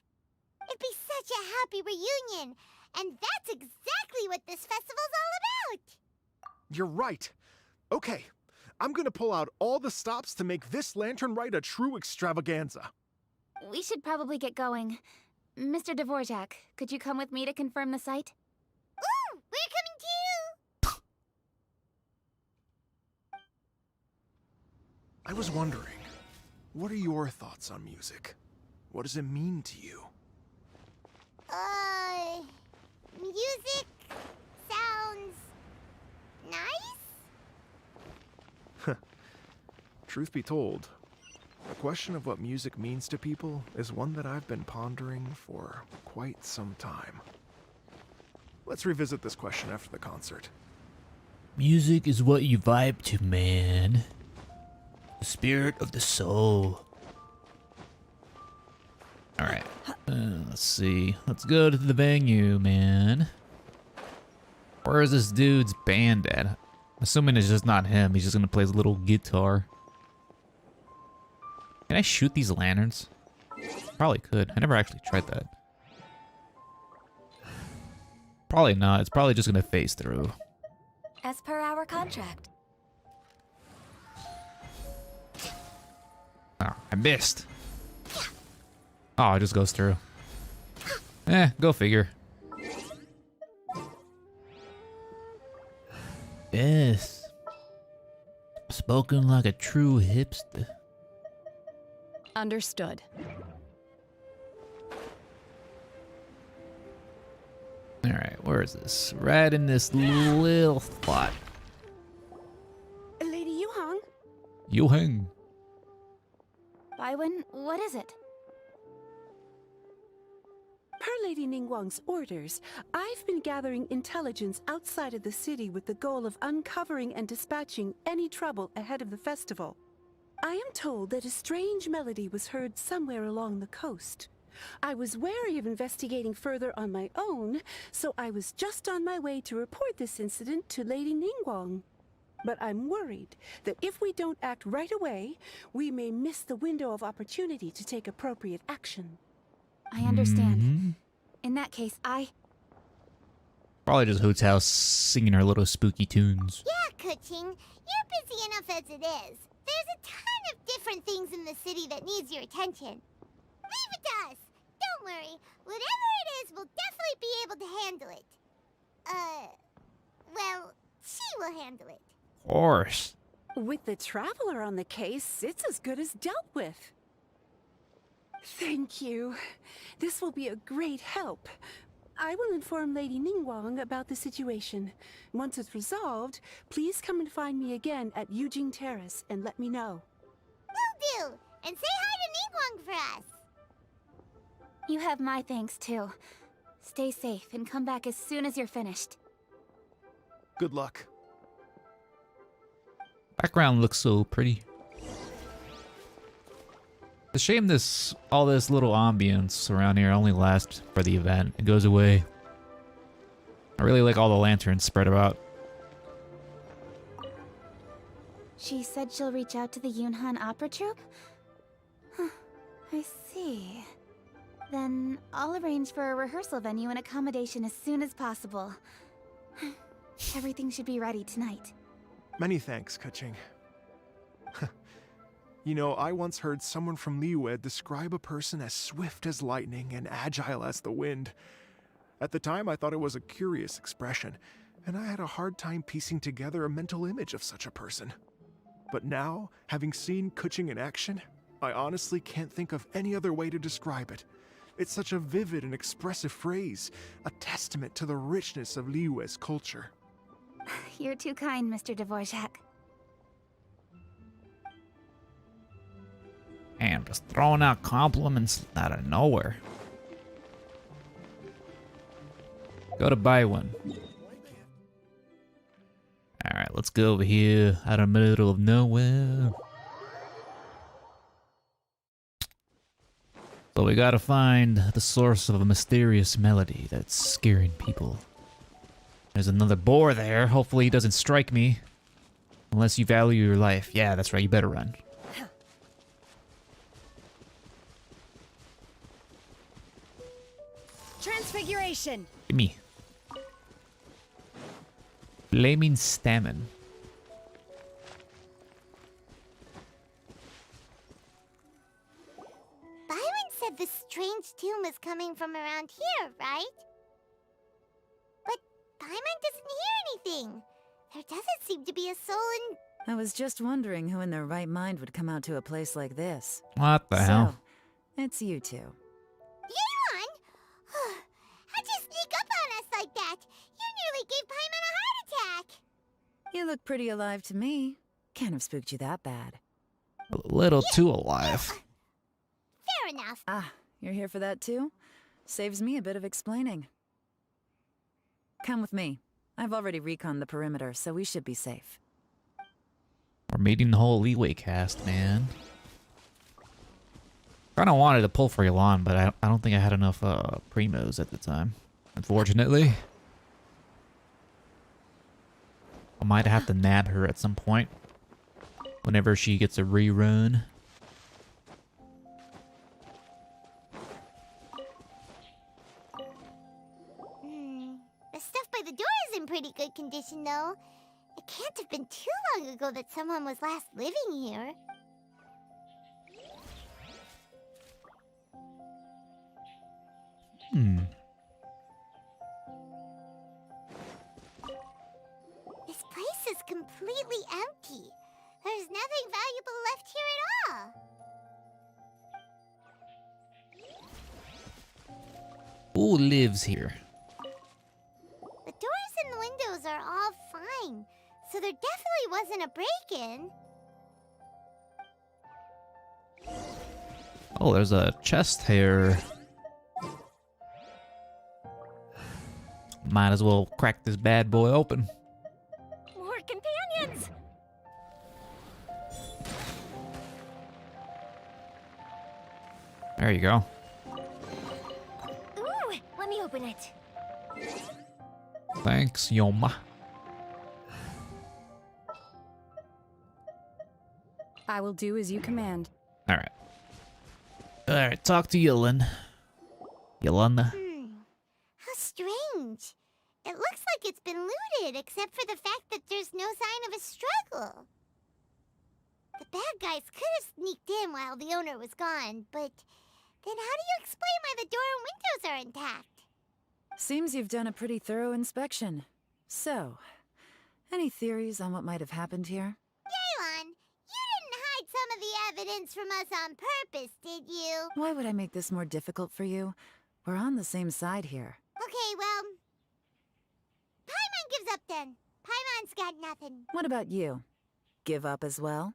It'd be such a happy reunion. And that's exactly what this festival's all about. You're right. Okay, I'm gonna pull out all the stops to make this Lantern Rite a true extravaganza. We should probably get going. Mr. Dvorak, could you come with me to confirm the site? Ooh, we're coming too! I was wondering, what are your thoughts on music? What does it mean to you? Music sounds nice? Truth be told, the question of what music means to people is one that I've been pondering for quite some time. Let's revisit this question after the concert. Music is what you vibe to, man. The spirit of the soul. Alright. Let's see. Let's go to the venue, man. Where is this dude's band at? I'm assuming it's just not him. He's just gonna play his little guitar. Can I shoot these lanterns? Probably could. I never actually tried that. Probably not. It's probably just gonna phase through. As per our contract. Oh, I missed. Oh, it just goes through. Go figure. Yes. Spoken like a true hipster. Understood. Alright, where is this? Right in this little spot. Lady Yuhang? Yo-hang. Baiwen, what is it? Per Lady Ningguang's orders, I've been gathering intelligence outside of the city with the goal of uncovering and dispatching any trouble ahead of the festival. I am told that a strange melody was heard somewhere along the coast. I was wary of investigating further on my own, so I was just on my way to report this incident to Lady Ningguang. But I'm worried that if we don't act right away, we may miss the window of opportunity to take appropriate action. I understand. In that case, Probably just Hoot's house singing her little spooky tunes. Yeah, Kuching, you're busy enough as it is. There's a ton of different things in the city that needs your attention. Leave it to us. Don't worry. Whatever it is, we'll definitely be able to handle it. Well, she will handle it. Of course. With the Traveler on the case, it's as good as dealt with. Thank you. This will be a great help. I will inform Lady Ningguang about the situation. Once it's resolved, please come and find me again at Yujing Terrace and let me know. Will do. And say hi to Ningguang for us. you have my thanks too. Stay safe and come back as soon as you're finished. Good luck. Background looks so pretty. It's a shame all this little ambience around here only lasts for the event. It goes away. I really like all the lanterns spread about. She said she'll reach out to the Yunhan Opera Troupe? Huh, I see. Then I'll arrange for a rehearsal venue and accommodation as soon as possible. Everything should be ready tonight. Many thanks, Kuching. You know, I once heard someone from Liyue describe a person as swift as lightning and agile as the wind. At the time, I thought it was a curious expression, and I had a hard time piecing together a mental image of such a person. But now, having seen Kuching in action, I honestly can't think of any other way to describe it. It's such a vivid and expressive phrase, a testament to the richness of Liyue's culture. You're too kind, Mr. Dvorak. Man, just throwing out compliments out of nowhere. Go to buy one. Alright, let's go over here out of the middle of nowhere. So we gotta find the source of a mysterious melody that's scaring people. There's another boar there. Hopefully he doesn't strike me. Unless you value your life. Yeah, that's right. You better run. Transfiguration. Gimme. Flaming Stammen. Byron said the strange tune was coming from around here, right? But Paimon doesn't hear anything. There doesn't seem to be a soul in... I was just wondering who in their right mind would come out to a place like this. What the hell? It's you two. Yuan? How'd you sneak up on us like that? You nearly gave Paimon a heart attack. You look pretty alive to me. Can't have spooked you that bad. A little too alive. Fair enough. Ah, you're here for that too? Saves me a bit of explaining. Come with me. I've already reconned the perimeter, so we should be safe. We're meeting the whole Leeway cast, man. Kinda wanted to pull for Elan, but I don't think I had enough primos at the time. Unfortunately. I might have to nab her at some point. Whenever she gets a rerun. The stuff by the door is in pretty good condition, though. It can't have been too long ago that someone was last living here. This place place is completely empty. There's nothing valuable left here at all. Who lives here? The doors and the windows are all fine, so there definitely wasn't a break-in. Oh, there's a chest here. Might as well crack this bad boy open. More companions! There you go. Ooh, let me open it. Thanks, Yoma. I will do as you command. Alright. Alright, talk to Yulin. Yolanda. How strange. It looks like it's been looted, except for the fact that there's no sign of a struggle. The bad guys could have sneaked in while the owner was gone, but then how do you explain why the door and windows are intact? Seems you've done a pretty thorough inspection. So, any theories on what might have happened here? Yelan, you didn't hide some of the evidence from us on purpose, did you? Why would I make this more difficult for you? We're on the same side here. Okay, well, Paimon gives up then. Paimon's got nothing. What about you? Give up as well?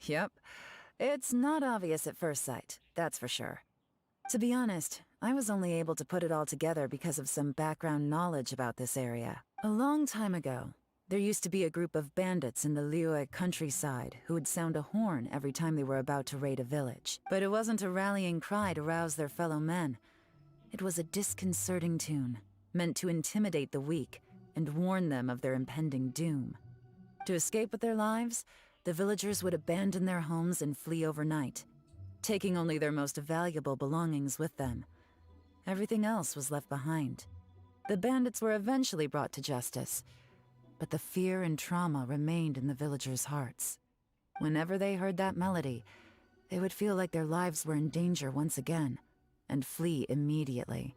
Yep. It's not obvious at first sight, that's for sure. To be honest, I was only able to put it all together because of some background knowledge about this area. A long time ago, there used to be a group of bandits in the Liyue countryside who would sound a horn every time they were about to raid a village. But it wasn't a rallying cry to rouse their fellow men. It was a disconcerting tune, meant to intimidate the weak and warn them of their impending doom. To escape with their lives, the villagers would abandon their homes and flee overnight, taking only their most valuable belongings with them. Everything else was left behind. The bandits were eventually brought to justice, but the fear and trauma remained in the villagers' hearts. Whenever they heard that melody, they would feel like their lives were in danger once again, and flee immediately.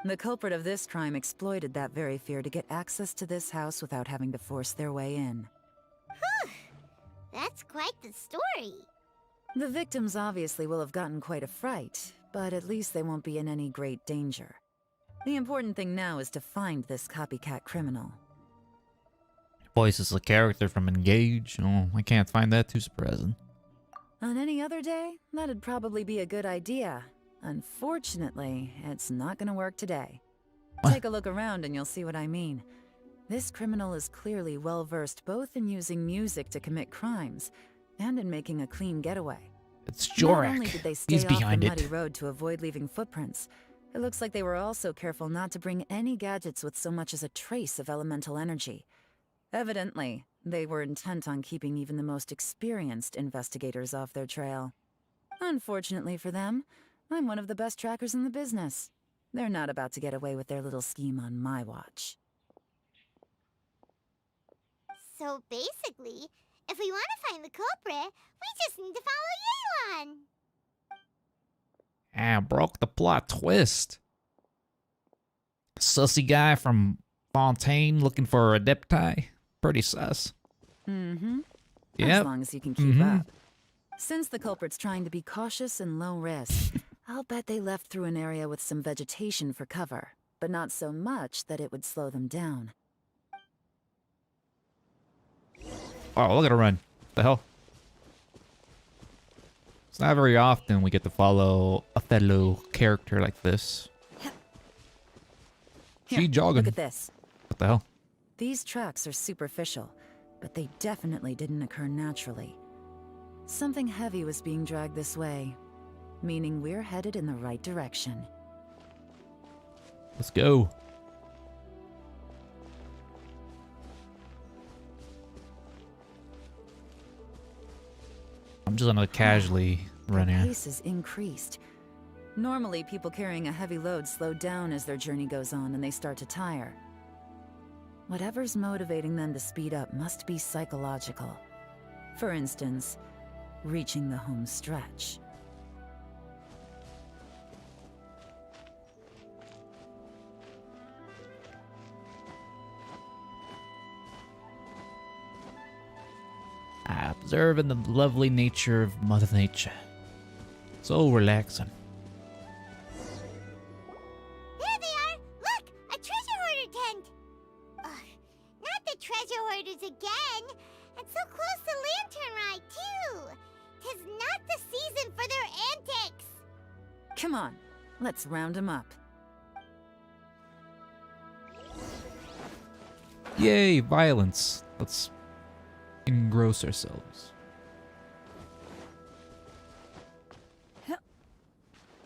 The culprit of this crime exploited that very fear to get access to this house without having to force their way in. Whew, that's quite the story. The victims obviously will have gotten quite a fright, but at least they won't be in any great danger. The important thing now is to find this copycat criminal. Voices a character from Engage. Oh, I can't find that too surprising. On any other day, that'd probably be a good idea. Unfortunately, it's not gonna work today. Take a look around and you'll see what I mean. This criminal is clearly well-versed both in using music to commit crimes and in making a clean getaway. It's Not only Jorak. did they stay He's off behind the it. muddy road to avoid leaving footprints, it looks like they were also careful not to bring any gadgets with so much as a trace of elemental energy. Evidently, they were intent on keeping even the most experienced investigators off their trail. Unfortunately for them, I'm one of the best trackers in the business. They're not about to get away with their little scheme on my watch. So basically, if we want to find the culprit, we just need to follow Yelan. Ah, broke the plot twist. Sussy guy from Fontaine looking for a Adepti. Pretty sus. Mm-hmm. Yep. As long as you can keep up. Since the culprit's trying to be cautious and low risk, I'll bet they left through an area with some vegetation for cover, but not so much that it would slow them down. Oh, look at her run. What the hell? It's not very often we get to follow a fellow character like this. Here, She jogging. look at this. What the hell? These tracks are superficial, but they definitely didn't occur naturally. Something heavy was being dragged this way, meaning we're headed in the right direction. Let's go. I'm just gonna casually run Their here. pace is increased. Normally, people carrying a heavy load slow down as their journey goes on and they start to tire. Whatever's motivating them to speed up must be psychological. For instance, reaching the home stretch. Observing the lovely nature of Mother Nature. So relaxing. There they are! Look! A treasure hoarder tent! Ugh, not the treasure hoarders again! And so close to Lantern Rite, too! 'Tis not the season for their antics! Come on, let's round them up. Yay, violence. Let's engross ourselves.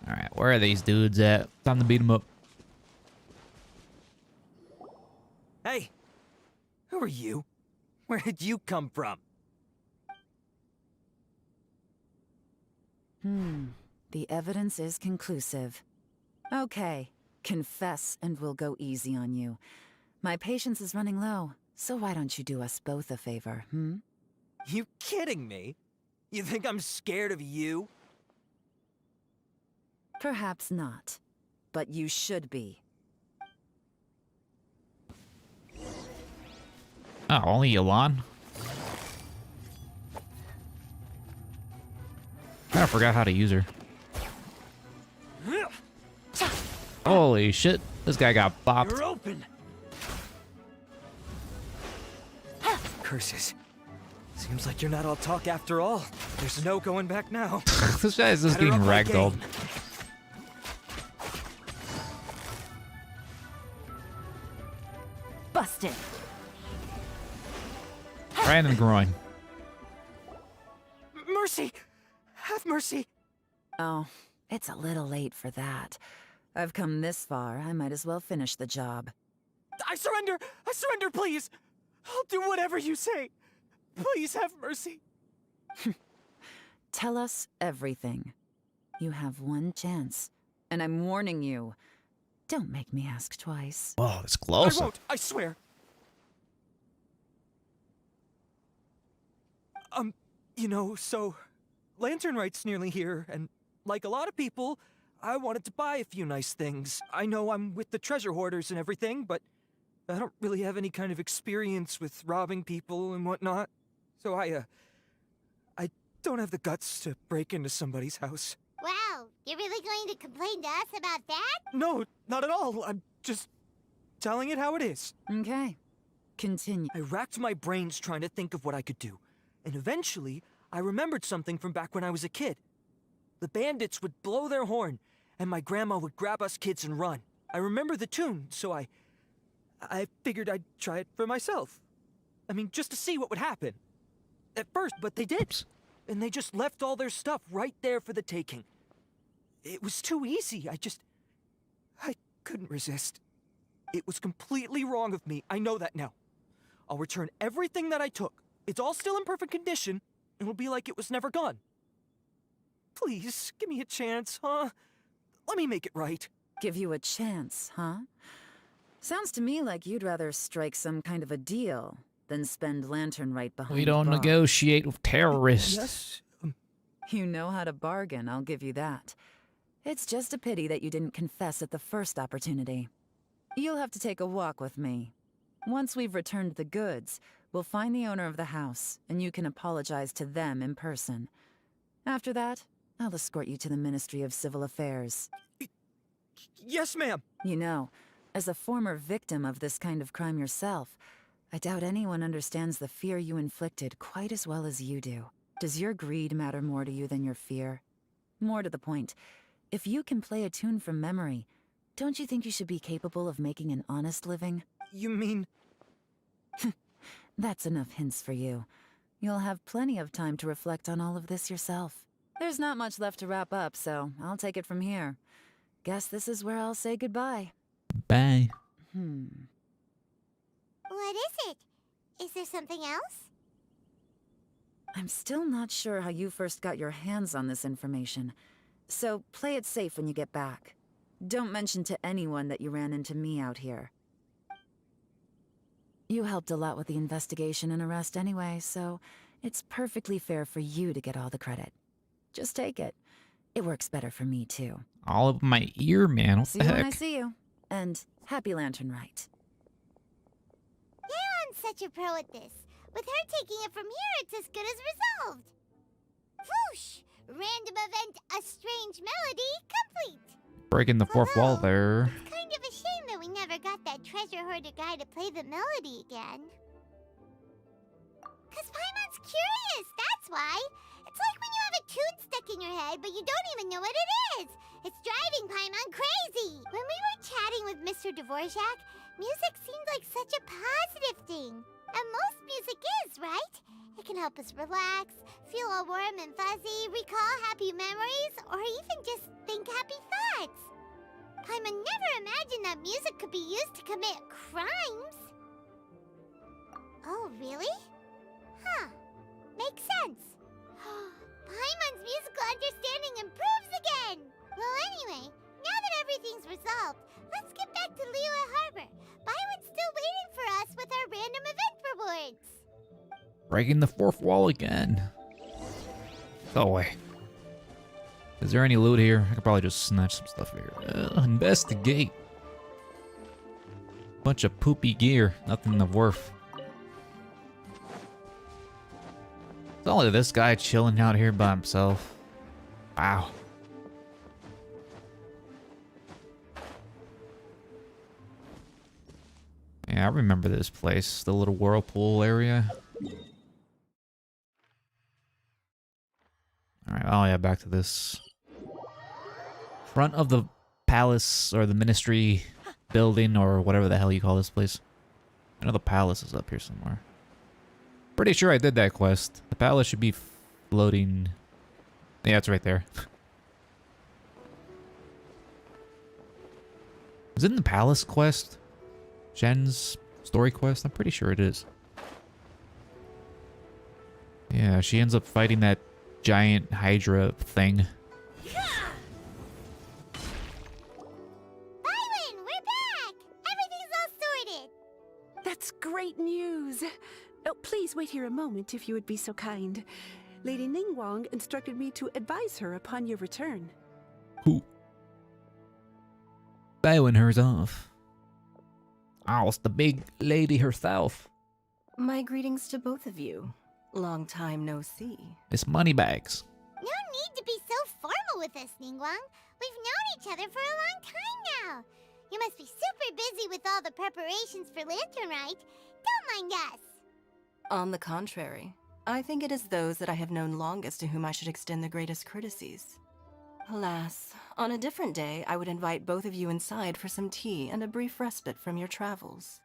Alright, where are these dudes at? Time to beat them up. Hey! Who are you? Where did you come from? The evidence is conclusive. Okay, confess and we'll go easy on you. My patience is running low, so why don't you do us both a favor, You kidding me? You think I'm scared of you? Perhaps not, but you should be. Oh, only Elon? I forgot how to use her. Holy shit, this guy got bopped. You're open! Curses. Seems like you're not all talk after all. There's no going back now. This guy is just getting ragdolled. Busted. Right in the groin. Mercy! Have mercy! Oh, it's a little late for that. I've come this far, I might as well finish the job. I surrender! I surrender, please! I'll do whatever you say. Please have mercy. Tell us everything. You have one chance, and I'm warning you. Don't make me ask twice. Oh, it's close. I won't, I swear. You know, so Lantern Rite's nearly here, and like a lot of people, I wanted to buy a few nice things. I know I'm with the treasure hoarders and everything, but I don't really have any kind of experience with robbing people and whatnot. So I don't have the guts to break into somebody's house. Wow, you're really going to complain to us about that? No, not at all. I'm just telling it how it is. Okay, continue. I racked my brains trying to think of what I could do. And eventually, I remembered something from back when I was a kid. The bandits would blow their horn, and my grandma would grab us kids and run. I remember the tune, so I figured I'd try it for myself. I mean, just to see what would happen. At first, but they did. Oops. And they just left all their stuff right there for the taking. It was too easy. I couldn't resist. It was completely wrong of me. I know that now. I'll return everything that I took. It's all still in perfect condition. It'll be like it was never gone. Please, give me a chance, huh? Let me make it right. Give you a chance, huh? Sounds to me like you'd rather strike some kind of a deal than spend Lantern Rite behind We don't bars. negotiate with terrorists. Yes. You know how to bargain, I'll give you that. It's just a pity that you didn't confess at the first opportunity. You'll have to take a walk with me. Once we've returned the goods, we'll find the owner of the house, and you can apologize to them in person. After that, I'll escort you to the Ministry of Civil Affairs. Yes, ma'am. You know, as a former victim of this kind of crime yourself, I doubt anyone understands the fear you inflicted quite as well as you do. Does your greed matter more to you than your fear? More to the point, if you can play a tune from memory, don't you think you should be capable of making an honest living? You mean... That's enough hints for you. You'll have plenty of time to reflect on all of this yourself. There's not much left to wrap up, so I'll take it from here. Guess this is where I'll say goodbye. Bye. What is it? Is there something else? I'm still not sure how you first got your hands on this information, so play it safe when you get back. Don't mention to anyone that you ran into me out here. You helped a lot with the investigation and arrest anyway, so it's perfectly fair for you to get all the credit. Just take it. It works better for me, too. All up my ear, man. What See the you when I heck? see you. And happy Lantern Rite. Leon's such a pro at this. With her taking it from here, it's as good as resolved. Whoosh! Random event, a strange melody, complete. Breaking the fourth wall there. It's kind of a shame that we never got that treasure hoarder guy to play the melody again. Cause Paimon's curious, that's why. It's like when you have a tune stuck in your head, but you don't even know what it is. It's driving Paimon crazy. When we were chatting with Mr. Dvorak, music seemed like such a positive thing. And most music is, right? It can help us relax, feel all warm and fuzzy, recall happy memories, or even just think happy thoughts. Paimon never imagined that music could be used to commit crimes. Oh, really? Huh. Makes sense. Paimon's musical understanding improves again! Well, anyway, now that everything's resolved, let's get back to Liyue Harbor. Byron's still waiting for us with our random event rewards. Breaking the fourth wall again. Go away. Is there any loot here? I could probably just snatch some stuff here. Investigate. Bunch of poopy gear. Nothing of worth. It's only this guy chilling out here by himself. Wow. Yeah, I remember this place. The little whirlpool area. Alright, oh yeah, back to this. Front of the palace, or the ministry building, or whatever the hell you call this place. I know the palace is up here somewhere. Pretty sure I did that quest. The palace should be floating. Yeah, it's right there. Is it in the palace quest? Shen's story quest? I'm pretty sure it is. Yeah, she ends up fighting that giant Hydra thing. Byron, we're back! Everything's all sorted! That's great news! Oh, please wait here a moment if you would be so kind. Lady Ningguang instructed me to advise her upon your return. Who? Bowing hers off. Oh, it's the big lady herself. My greetings to both of you. Long time no see. It's Moneybags. No need to be so formal with us, Ningguang. We've known each other for a long time now. You must be super busy with all the preparations for Lantern Rite. Don't mind us. On the contrary, I think it is those that I have known longest to whom I should extend the greatest courtesies. Alas, on a different day, I would invite both of you inside for some tea and a brief respite from your travels.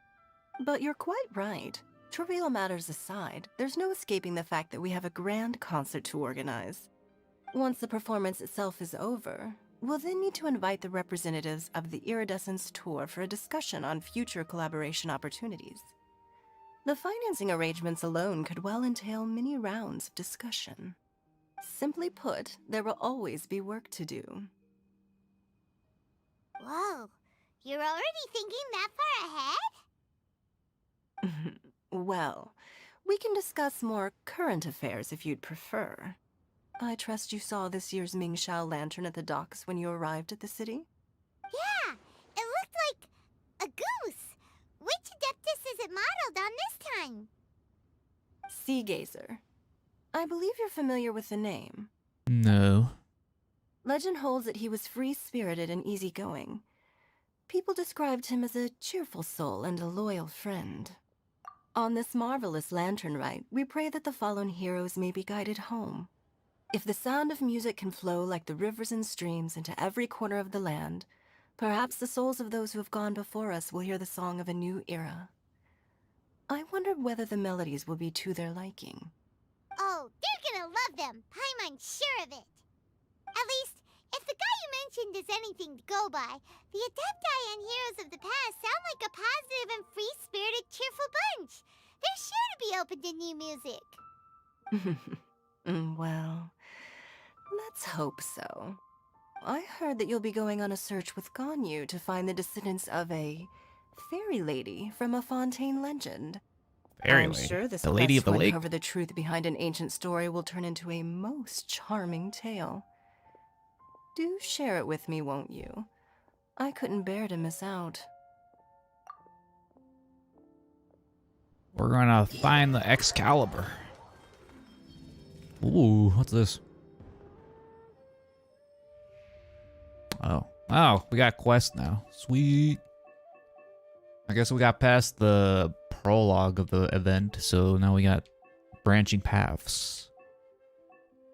But you're quite right. Trivial matters aside, there's no escaping the fact that we have a grand concert to organize. Once the performance itself is over, we'll then need to invite the representatives of the Iridescence Tour for a discussion on future collaboration opportunities. The financing arrangements alone could well entail many rounds of discussion. Simply put, there will always be work to do. Whoa, you're already thinking that far ahead? Well, we can discuss more current affairs if you'd prefer. I trust you saw this year's Mingxiao lantern at the docks when you arrived at the city? Yeah, it looked like a goose. Which Adeptus is it modeled on this time? Sea Gazer. I believe you're familiar with the name. No. Legend holds that he was free-spirited and easygoing. People described him as a cheerful soul and a loyal friend. On this marvelous lantern rite, we pray that the fallen heroes may be guided home. If the sound of music can flow like the rivers and streams into every corner of the land, perhaps the souls of those who have gone before us will hear the song of a new era. I wonder whether the melodies will be to their liking. Oh, they're gonna love them. Paimon's sure of it. At least, if the guy you mentioned is anything to go by, the Adepti and heroes of the past sound like a positive and free-spirited, cheerful bunch. They're sure to be open to new music. Well, let's hope so. I heard that you'll be going on a search with Ganyu to find the descendants of a fairy lady from a Fontaine legend. Fairy I'm lady? sure this The lady quest of the to lake? uncover the truth behind an ancient story will turn into a most charming tale. Do share it with me, won't you? I couldn't bear to miss out. We're gonna find the Excalibur. Ooh, what's this? Oh. Oh, we got quest now. Sweet. I guess we got past the prologue of the event, so now we got branching paths.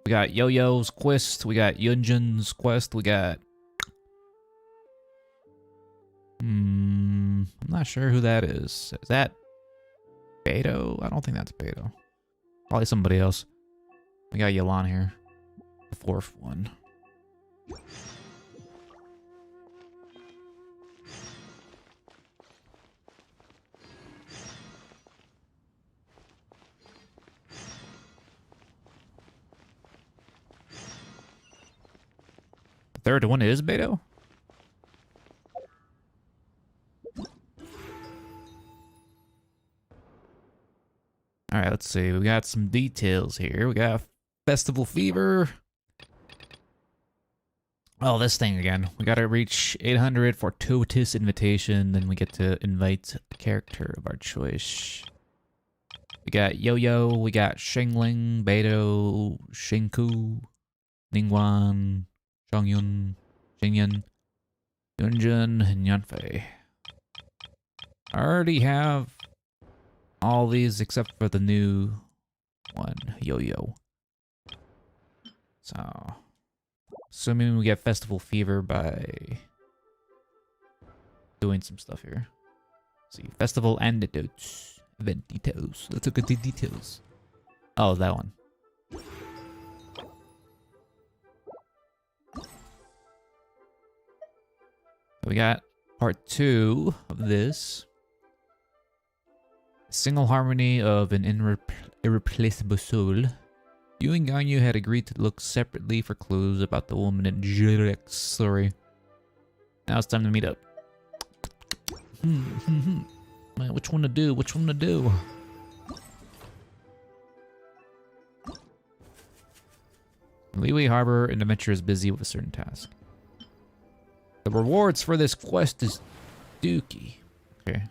We got Yo-Yo's quest, we got Yunjin's quest, we got... I'm not sure who that is. Is that Beto? I don't think that's Beto. Probably somebody else. We got Yelan here. The fourth one. The third one is Beto? Alright, let's see. We got some details here. We got Festival Fever. Oh, this thing again. We gotta reach 800 fortuitous invitation, then we get to invite a character of our choice. We got Yo-Yo, we got Shingling, Beto, Shinku, Ningguang, Zhongyun, Xingyan, Yunjin, and Yanfei. I already have all these except for the new one, Yo-Yo. So, assuming we get Festival Fever by doing some stuff here. Let's see, Festival Antidotes, event details. Let's look at the details. Oh, that one. We got part 2 of this. Single harmony of an irreplaceable soul. You and Ganyu had agreed to look separately for clues about the woman in Jurek's story. Now it's time to meet up. Man, which one to do? Which one to do? Liyue Harbor, an adventurer is busy with a certain task. The rewards for this quest is dookie. Okay.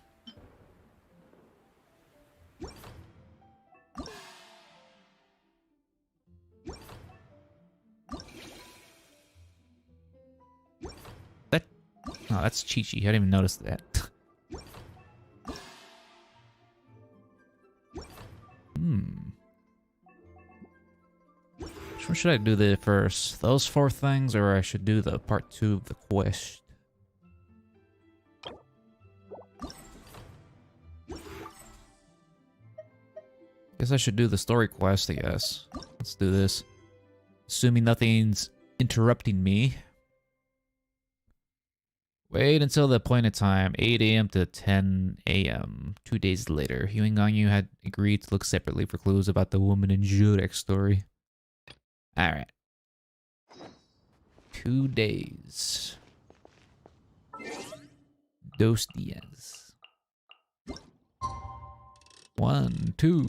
Oh, that's Chi-Chi. I didn't even notice that. Which one should I do the first? Those 4 things, or I should do the part 2 of the quest? Guess I should do the story quest, I guess. Let's do this. Assuming nothing's interrupting me. Wait until the appointed time, 8 a.m. to 10 a.m. 2 days later, you and Ganyu had agreed to look separately for clues about the woman in Jurek's story. Alright. 2 days. Dos días. 1, 2.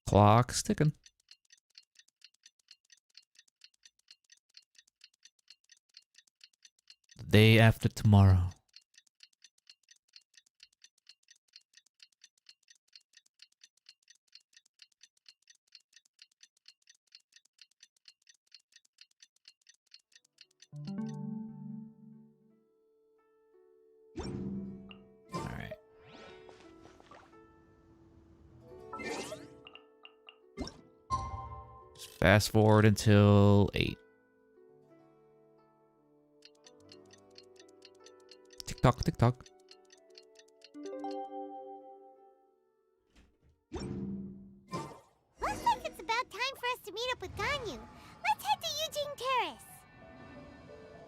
Clock's ticking. The day after tomorrow. Alright. Fast forward until 8. Tick tock, tick tock. Looks like it's about time for us to meet up with Ganyu. Let's head to Yujing Terrace.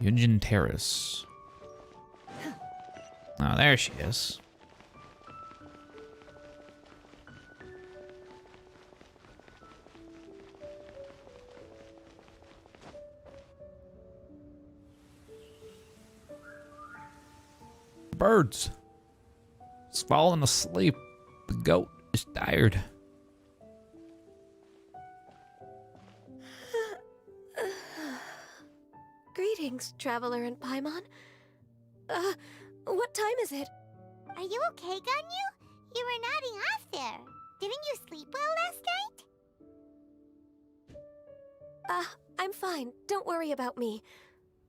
Yunjin Terrace. Oh, there she is. Birds. It's falling asleep. The goat is tired. Greetings, Traveler and Paimon. What time is it? Are you okay, Ganyu? You were nodding off there. Didn't you sleep well last night? I'm fine. Don't worry about me.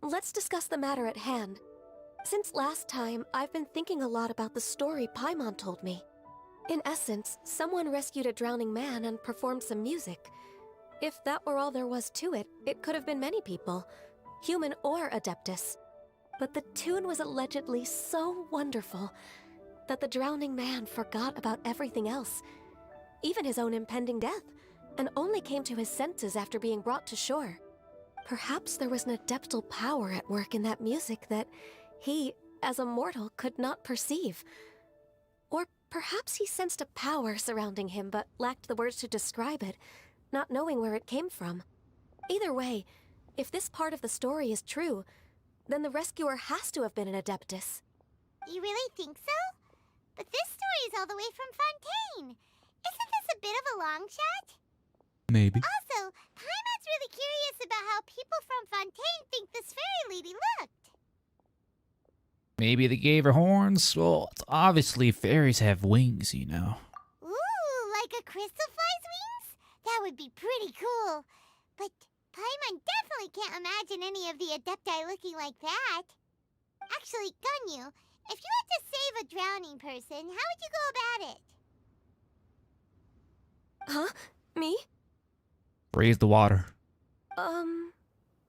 Let's discuss the matter at hand. Since last time, I've been thinking a lot about the story Paimon told me. In essence, someone rescued a drowning man and performed some music. If that were all there was to it, it could have been many people, human or Adeptus. But the tune was allegedly so wonderful that the drowning man forgot about everything else, even his own impending death, and only came to his senses after being brought to shore. Perhaps there was an adeptal power at work in that music that he, as a mortal, could not perceive. Or perhaps he sensed a power surrounding him but lacked the words to describe it, not knowing where it came from. Either way, if this part of the story is true, then the rescuer has to have been an Adeptus. You really think so? But this story is all the way from Fontaine. Isn't this a bit of a long shot? Maybe. Also, Paimon's really curious about how people from Fontaine think this fairy lady looked. Maybe they gave her horns? Well, it's obviously fairies have wings, you know. Ooh, like a crystal fly's wings? That would be pretty cool. But Paimon definitely can't imagine any of the Adepti looking like that. Actually, Ganyu, if you had to save a drowning person, how would you go about it? Huh? Me? Raise the water.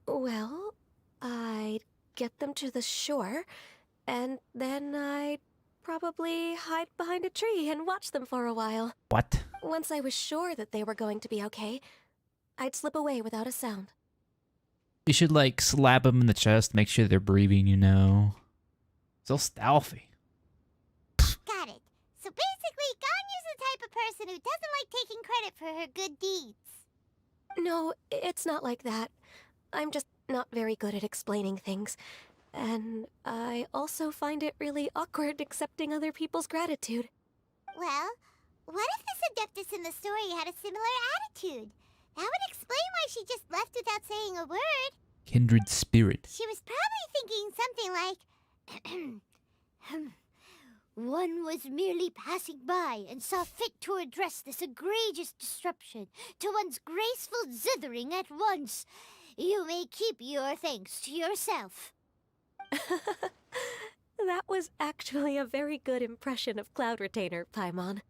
Well, I'd get them to the shore, and then I'd probably hide behind a tree and watch them for a while. What? Once I was sure that they were going to be okay, I'd slip away without a sound. You should, like, slap them in the chest, make sure they're breathing, you know. So stealthy. Got it. So basically, Ganyu's the type of person who doesn't like taking credit for her good deeds. No, it's not like that. I'm just not very good at explaining things. And I also find it really awkward accepting other people's gratitude. Well, what if this Adeptus in the story had a similar attitude? That would explain why she just left without saying a word. Kindred spirit. She was probably thinking something like, one was merely passing by and saw fit to address this egregious disruption to one's graceful zithering at once. You may keep your thanks to yourself. That was actually a very good impression of Cloud Retainer, Paimon.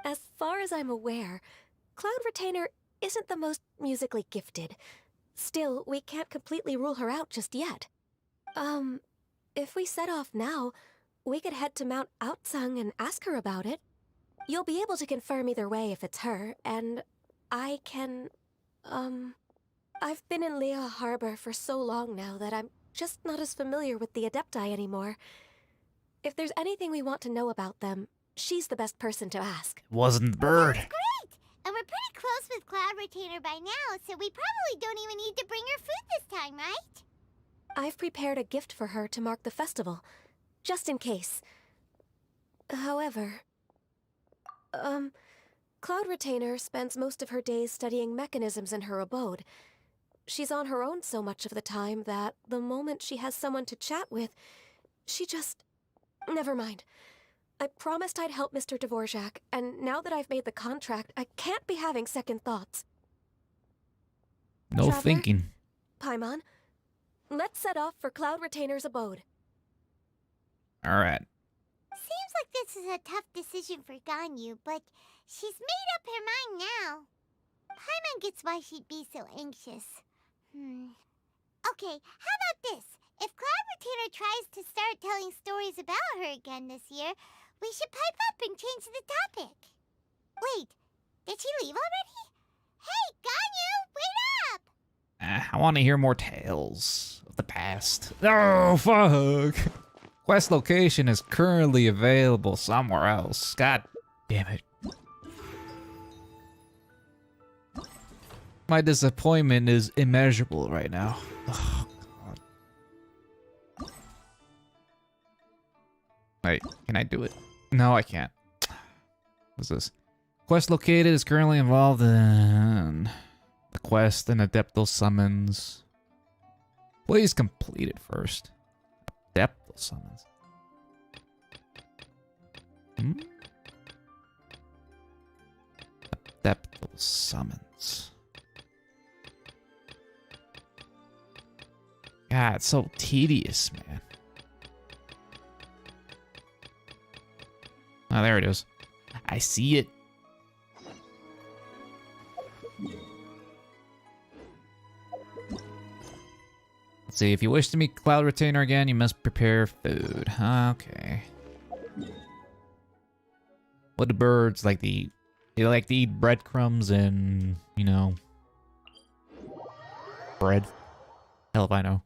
As far as I'm aware, Cloud Retainer isn't the most musically gifted. Still, we can't completely rule her out just yet. If we set off now, we could head to Mount Outsung and ask her about it. You'll be able to confirm either way if it's her, and I can, I've been in Liyue Harbor for so long now that I'm just not as familiar with the Adepti anymore. If there's anything we want to know about them, she's the best person to ask. Wasn't the bird. That's great! And we're pretty close with Cloud Retainer by now, so we probably don't even need to bring her food this time, right? I've prepared a gift for her to mark the festival, just in case. However, Cloud Retainer spends most of her days studying mechanisms in her abode. She's on her own so much of the time that the moment she has someone to chat with, she just... Never mind. I promised I'd help Mr. Dvorak, and now that I've made the contract, I can't be having second thoughts. No Traveler, thinking. Paimon, let's set off for Cloud Retainer's abode. Alright. Seems like this is a tough decision for Ganyu, but she's made up her mind now. Paimon gets why she'd be so anxious. Okay, how about this? If Cloud Retainer tries to start telling stories about her again this year, we should pipe up and change the topic. Wait, did she leave already? Hey, Ganyu, wait up! I want to hear more tales of the past. Oh, fuck. Quest location is currently available somewhere else. God damn it. My disappointment is immeasurable right now. Oh, God. Wait, can I do it? No, I can't. What's this? Quest located is currently involved in the quest and Adeptal summons. Please complete it first. Adeptal. Adeptal summons. Hmm? Adeptal summons. God, it's so tedious, man. Oh, there it is. I see it. Let's see, if you wish to meet Cloud Retainer again, you must prepare food. Okay. What do birds like to eat? They like to eat breadcrumbs and, you know, bread. Hell if I know.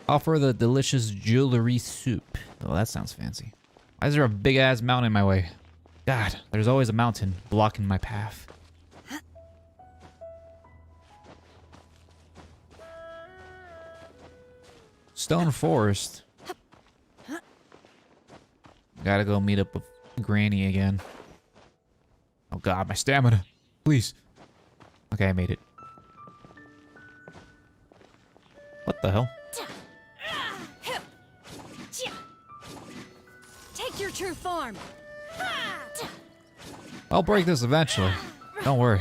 Offer the delicious jewelry soup. Oh, that sounds fancy. Why is there a big-ass mountain in my way? God, there's always a mountain blocking my path. Stone Forest. Gotta go meet up with Granny again. Oh god, my stamina. Please. Okay, I made it. What the hell? Take your true form. I'll break this eventually. Don't worry.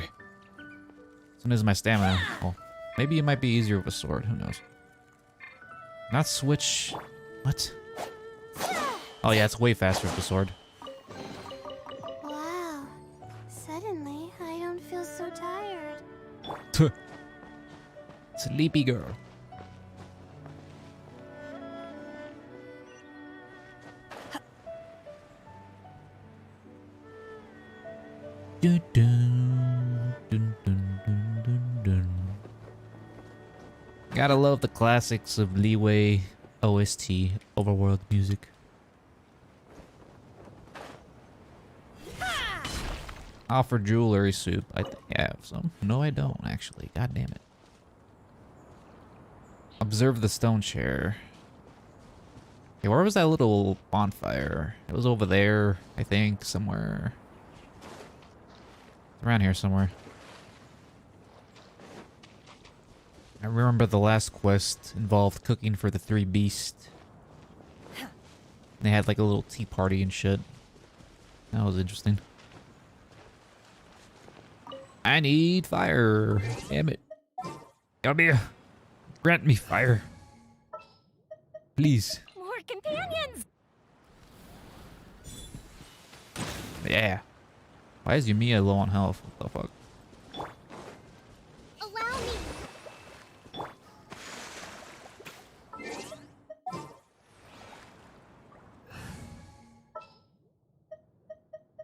As soon as my stamina. Well, maybe it might be easier with a sword. Who knows? Not switch. What? Oh yeah, it's way faster with the sword. Wow. Suddenly, I don't feel so tired. Sleepy girl. Dun, dun, dun, dun, dun, dun, dun. Gotta love the classics of Leeway OST overworld music. Offer jewelry soup. I think I have some. No, I don't actually. God damn it. Observe the stone chair. Okay, where was that little bonfire? It was over there, I think, somewhere. Around here somewhere. I remember the last quest involved cooking for the 3 beasts. They had like a little tea party and shit. That was interesting. I need fire. Damn it. Come here. Grant me fire. Please. More companions. Yeah. Why is Yumiya low on health? What the fuck? Allow me.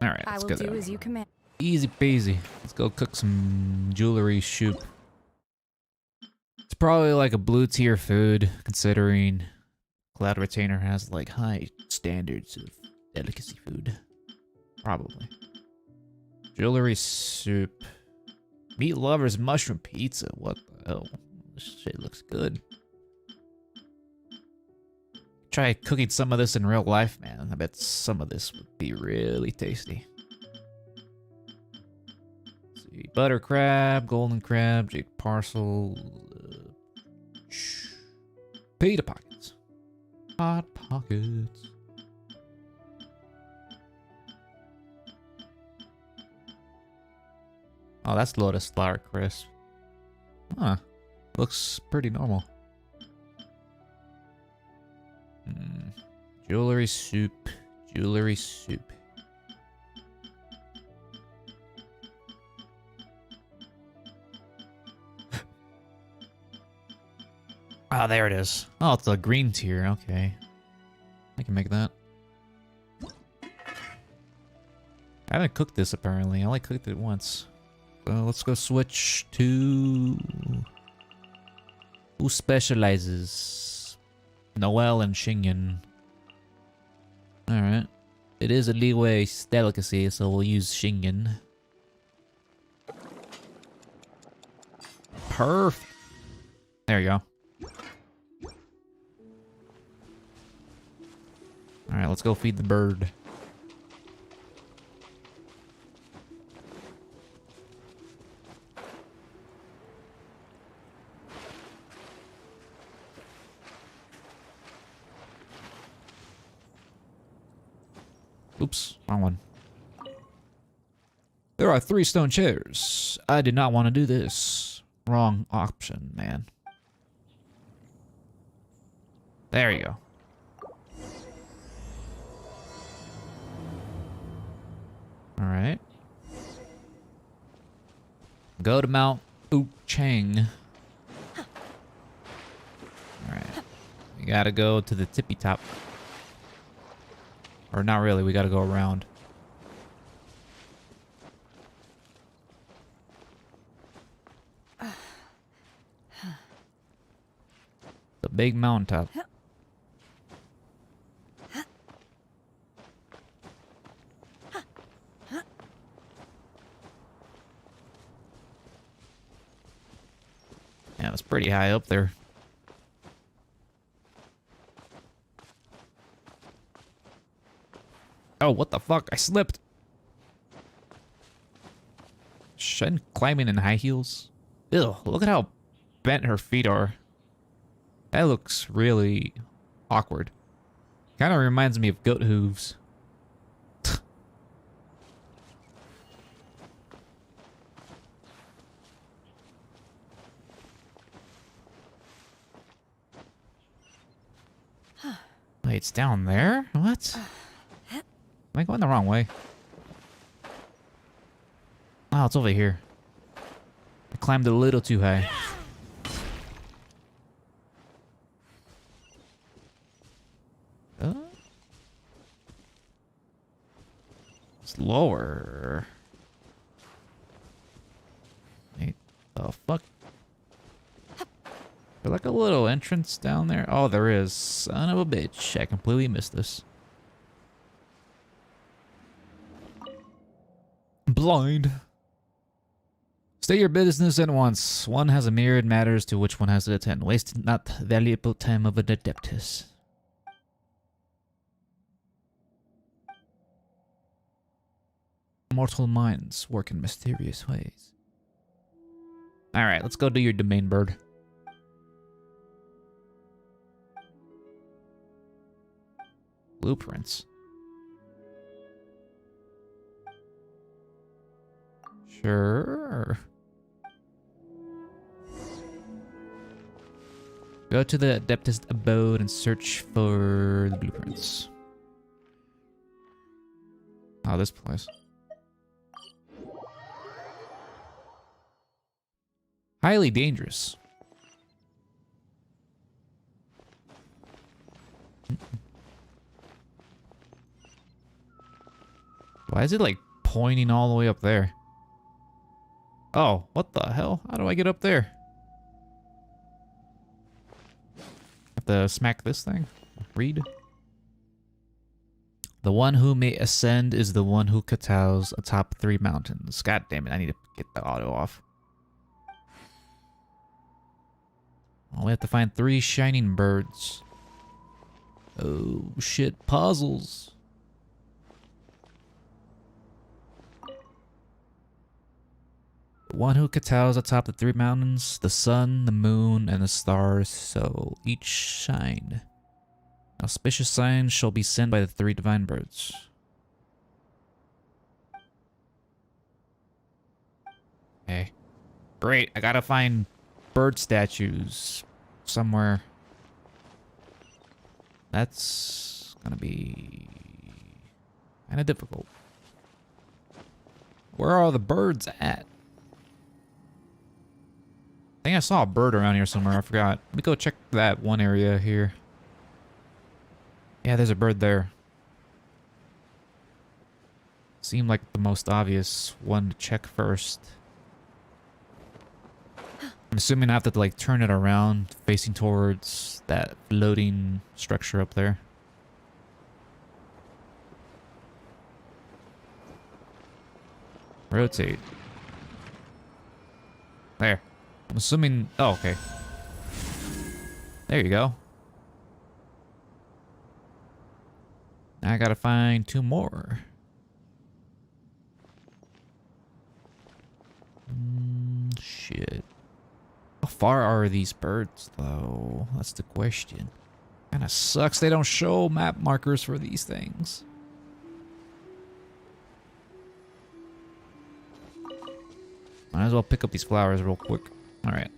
Alright, I let's will go do there. as you command. Easy peasy. Let's go cook some jewelry soup. It's probably like a blue tier food, considering Cloud Retainer has like high standards of delicacy food. Probably. Jewelry soup. Meat lovers mushroom pizza. What the hell? This shit looks good. Try cooking some of this in real life, man. I bet some of this would be really tasty. Let's see. Butter crab, golden crab, jade parcel, pita pockets. Hot pockets. Oh, that's Lotus Flower Crisp. Huh. Looks pretty normal. Jewelry soup. Jewelry soup. Oh, there it is. Oh, it's a green tier. Okay. I can make that. I haven't cooked this apparently. I only cooked it once. So let's go switch to... Who specializes? Noelle and Shingen. Alright. It is a Leeway delicacy, so we'll use Shingen. Perfect. There you go. Alright, let's go feed the bird. Oops, wrong one. There are 3 stone chairs. I did not want to do this. Wrong option, man. There you go. Alright. Go to Mount Chang. Alright. We gotta go to the tippy top. Or not really, we gotta go around. The big mountaintop. Yeah, it's pretty high up there. Oh, what the fuck? I slipped. Shouldn't climbing in high heels? Ew, look at how bent her feet are. That looks really awkward. Kind of reminds me of goat hooves. Wait, it's down there? What? Am I going the wrong way? Oh, it's over here. I climbed a little too high. It's lower. Wait, the fuck? There's like a little entrance down there. Oh, there is. Son of a bitch. I completely missed this. Blind. State your business at once. One has a myriad matters to which one has to attend. Waste not valuable time of an adeptus. Mortal minds work in mysterious ways. Alright, let's go do your domain, bird. Blueprints. Sure. Go to the Adeptus abode and search for the blueprints. Oh, this place. Highly dangerous. Why is it like pointing all the way up there? Oh, what the hell? How do I get up there? Have to smack this thing? Read. The one who may ascend is the one who kowtows atop 3 mountains. God damn it, I need to get the auto off. Well, we have to find 3 shining birds. Oh shit, puzzles. The one who kowtows atop the 3 mountains, the sun, the moon, and the stars, so each shine. Auspicious signs shall be sent by the 3 divine birds. Okay. Great, I gotta find bird statues somewhere. That's gonna be kind of difficult. Where are the birds at? I think I saw a bird around here somewhere. I forgot. Let me go check that one area here. Yeah, there's a bird there. Seemed like the most obvious one to check first. I'm assuming I have to like turn it around, facing towards that floating structure up there. Rotate. There. I'm assuming... Oh, okay. There you go. Now I gotta find 2 more. Shit. How far are these birds, though? That's the question. Kinda sucks they don't show map markers for these things. Might as well pick up these flowers real quick. Alright.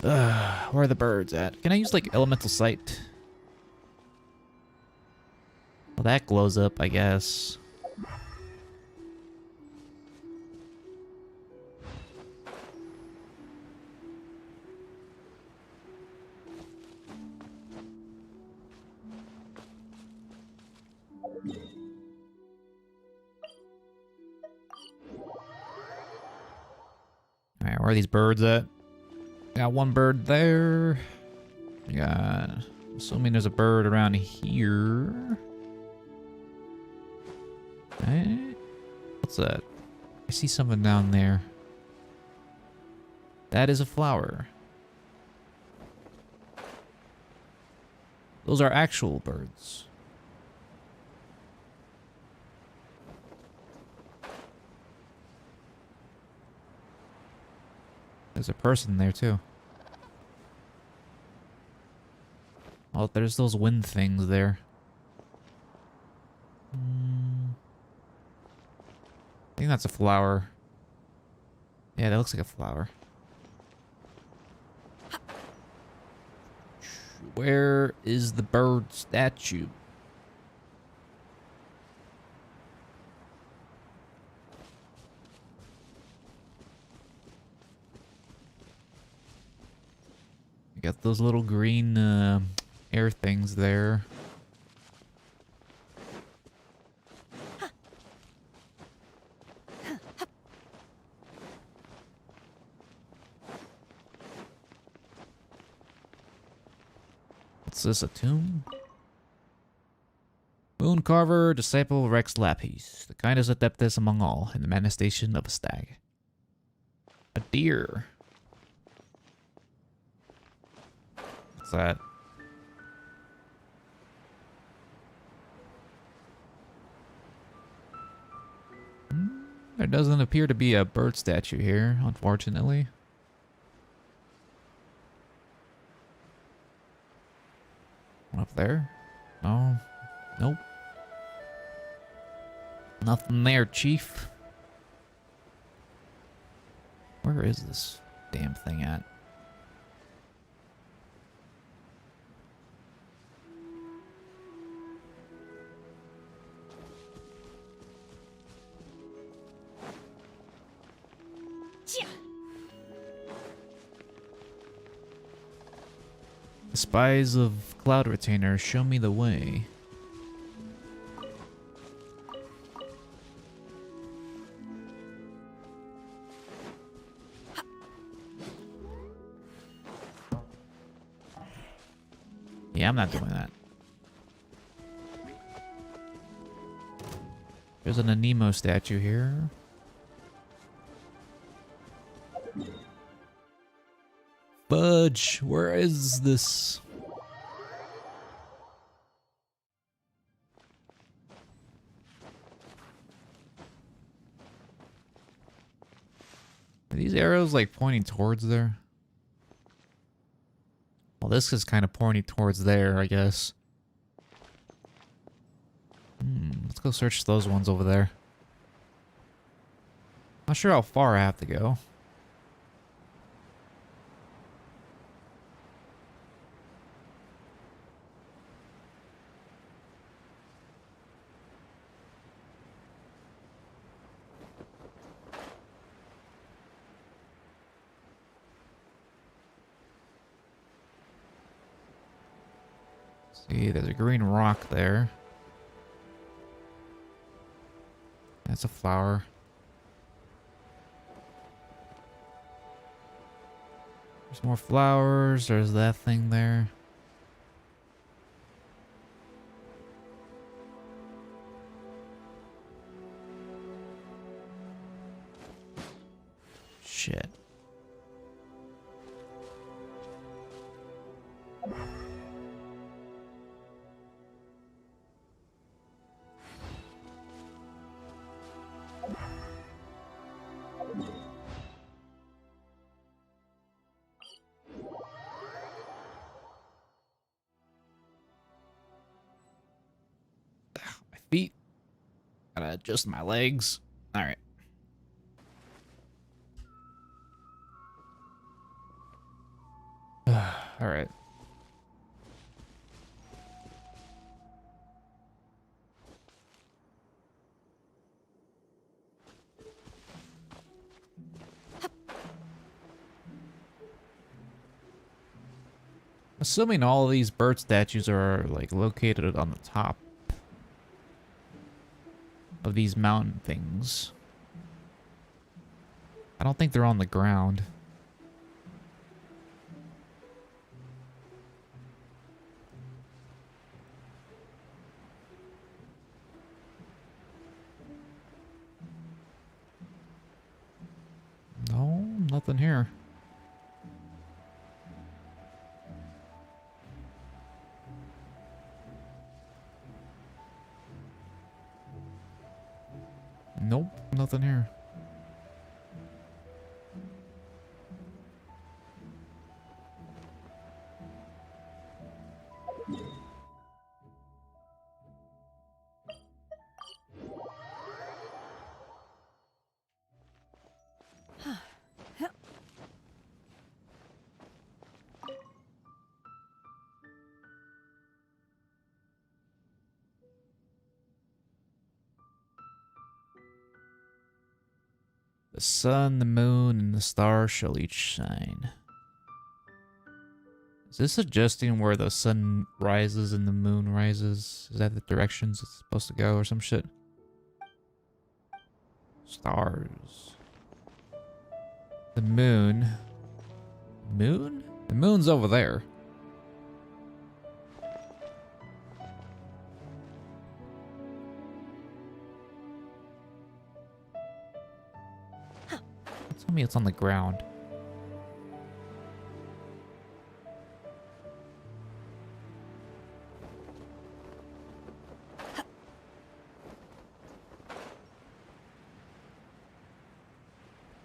Where are the birds at? Can I use, like, elemental sight? Well, that glows up, I guess. Alright, where are these birds at? Got one bird there. Got... Assuming there's a bird around here. Hey, what's that? I see something down there. That is a flower. Those are actual birds. There's a person there too. Oh, there's those wind things there. I think that's a flower. Yeah, that looks like a flower. Where is the bird statue? You got those little green air things there. What's this, a tomb? Moon Carver, disciple Rex Lapis, the kindest adeptus among all, in the manifestation of a stag. A deer. What's that? There doesn't appear to be a bird statue here, unfortunately. One up there? No. Nope. Nothing there, Chief. Where is this damn thing at? The spies of Cloud Retainer, show me the way. Yeah, I'm not doing that. There's an Anemo statue here. Fudge, where is this? Are these arrows like pointing towards there? Well, this is kind of pointing towards there, I guess. Let's go search those ones over there. Not sure how far I have to go. See, there's a green rock there. That's a flower. There's more flowers. There's that thing there. Shit. My feet. Gotta adjust my legs. Alright. Alright. Assuming all of these bird statues are like located on the top of these mountain things. I don't think they're on the ground. No, nothing here. Nope, nothing here. The sun, the moon, and the stars shall each shine. Is this suggesting where the sun rises and the moon rises? Is that the directions it's supposed to go or some shit? Stars. The moon. Moon? The moon's over there. Tell me it's on the ground.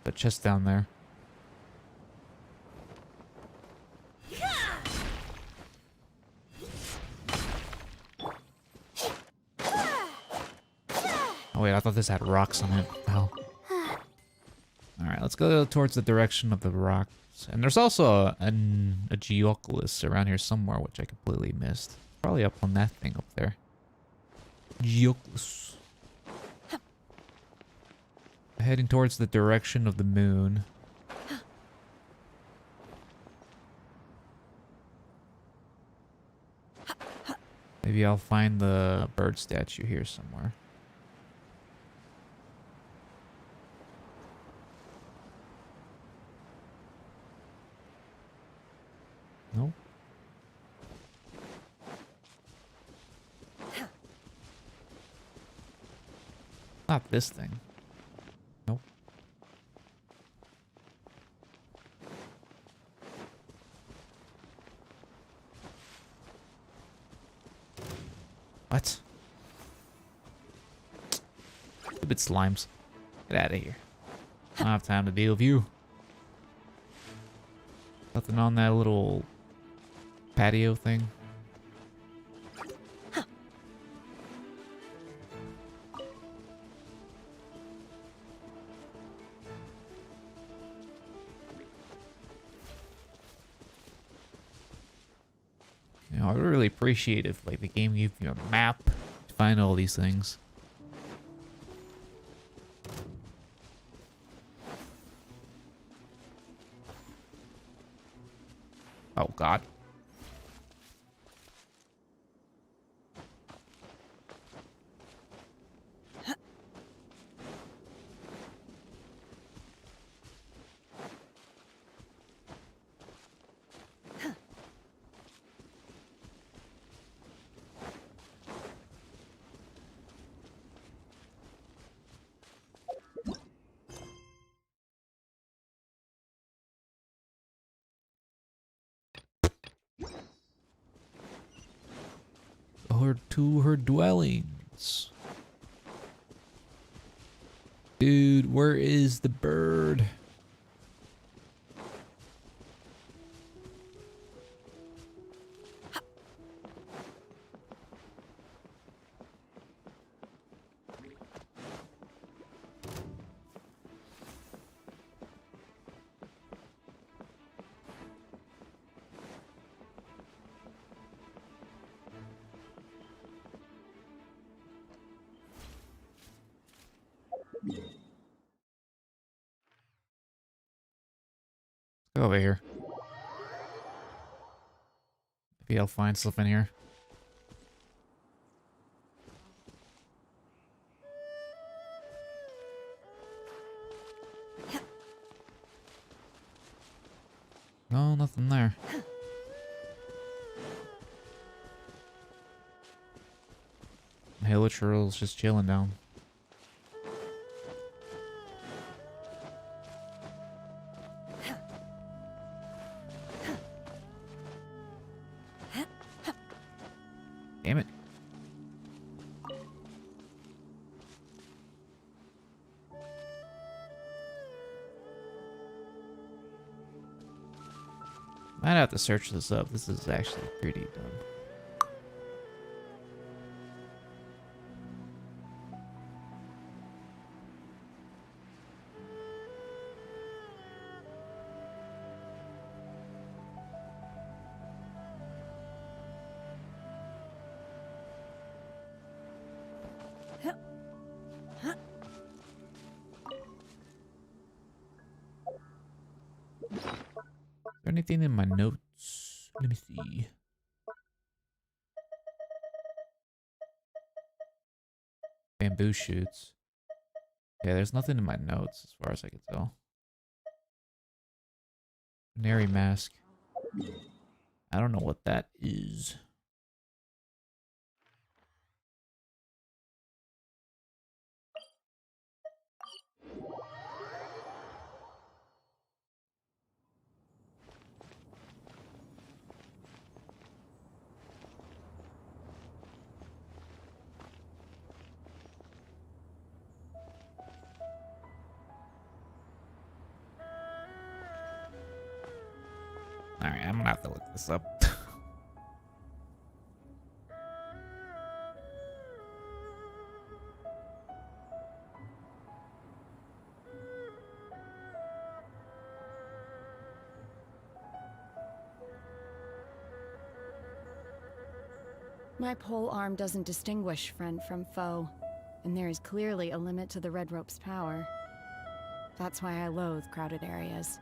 The chest down there. Oh wait, I thought this had rocks on it. Oh. Alright, let's go towards the direction of the rocks. And there's also a Geoculus around here somewhere, which I completely missed. Probably up on that thing up there. Geoculus. Heading towards the direction of the moon. Maybe I'll find the bird statue here somewhere. Nope. Not this thing. Nope. What? Stupid slimes. Get out of here. I don't have time to deal with you. Nothing on that little patio thing. You know, I would really appreciate if like the game gave you a map to find all these things. Oh God. Her to her dwellings. Dude, where is the bird? go over here. Maybe I'll find stuff in here. No, nothing there. Halo Churl's just chilling down. Damn it. Might have to search this up. This is actually pretty dumb. Is there anything in my notes? Let me see. Bamboo shoots. Yeah, there's nothing in my notes as far as I can tell. Canary mask. I don't know what that is. Alright, I'm gonna have to look this up. My pole arm doesn't distinguish friend from foe, and there is clearly a limit to the red rope's power. That's why I loathe crowded areas.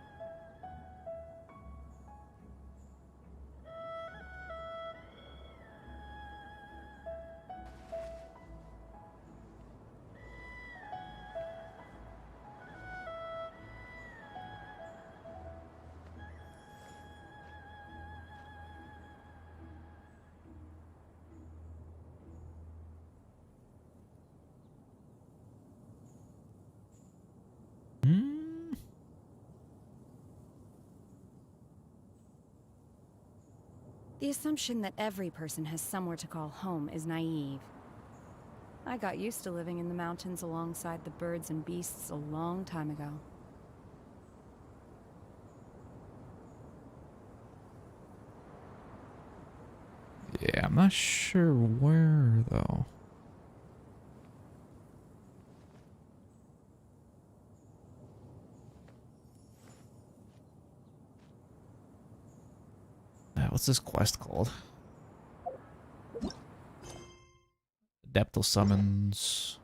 The assumption that every person has somewhere to call home is naive. I got used to living in the mountains alongside the birds and beasts a long time ago. Yeah, I'm not sure where though. What's this quest called? Adeptal summons.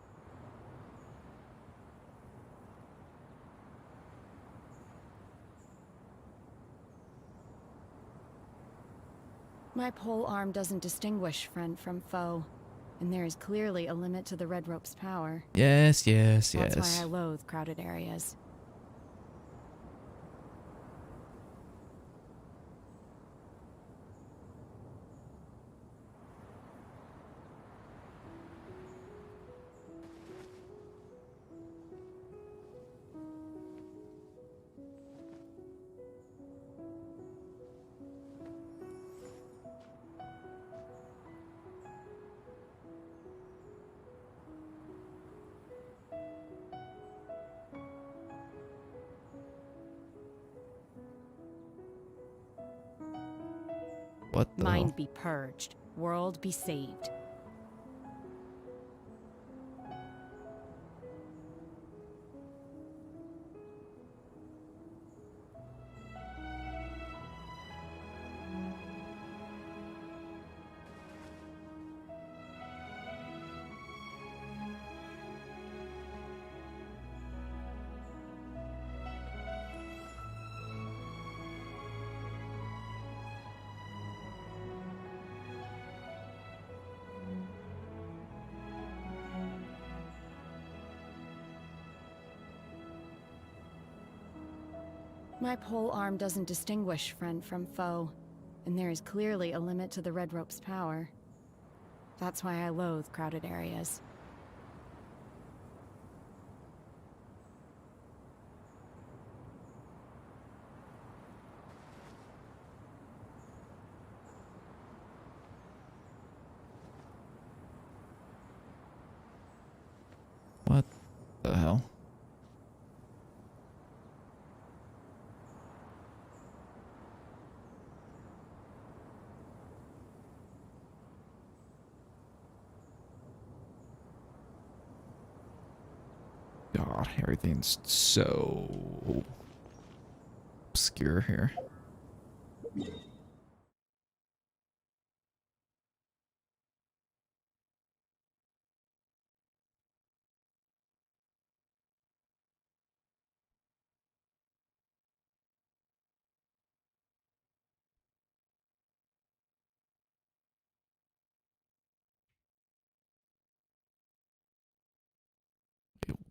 My pole arm doesn't distinguish friend from foe, and there is clearly a limit to the red rope's power. Yes, yes, That's yes. why I loathe crowded areas. What the Mind be purged, world be saved. My pole arm doesn't distinguish friend from foe, and there is clearly a limit to the Red Rope's power. That's why I loathe crowded areas. What the hell? God, everything's so obscure here.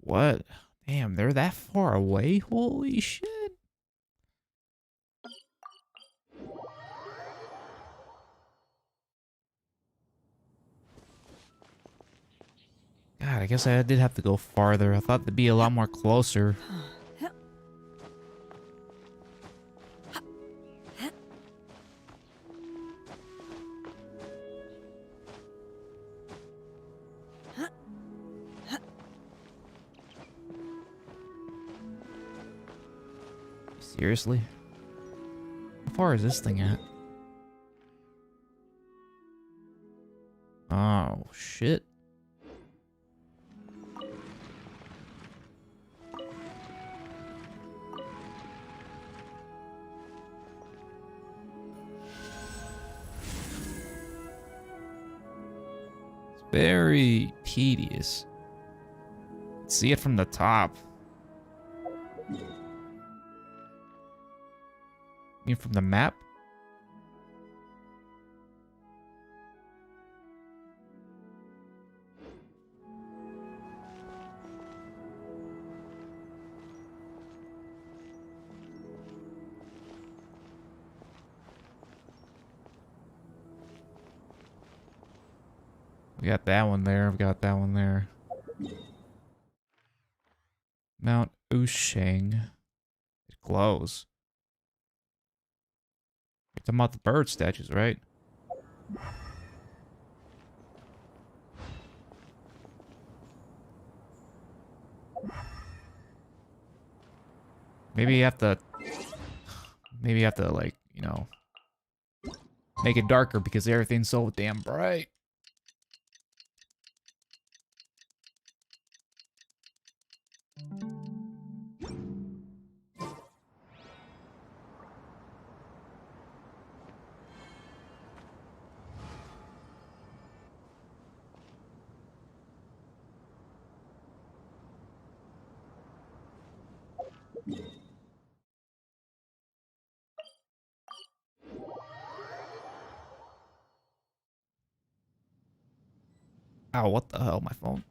What? Damn, they're that far away? Holy shit. God, I guess I did have to go farther. I thought they'd be a lot more closer. Seriously? How far is this thing at? Oh, shit. It's very tedious. See it from the top. You mean from the map? We got that one there. I've got that one there. Mount Usheng. It glows. You're talking about the bird statues, right? Maybe you have to... Maybe you have to, like, you know... make it darker because everything's so damn bright. Ow, what the hell, my phone?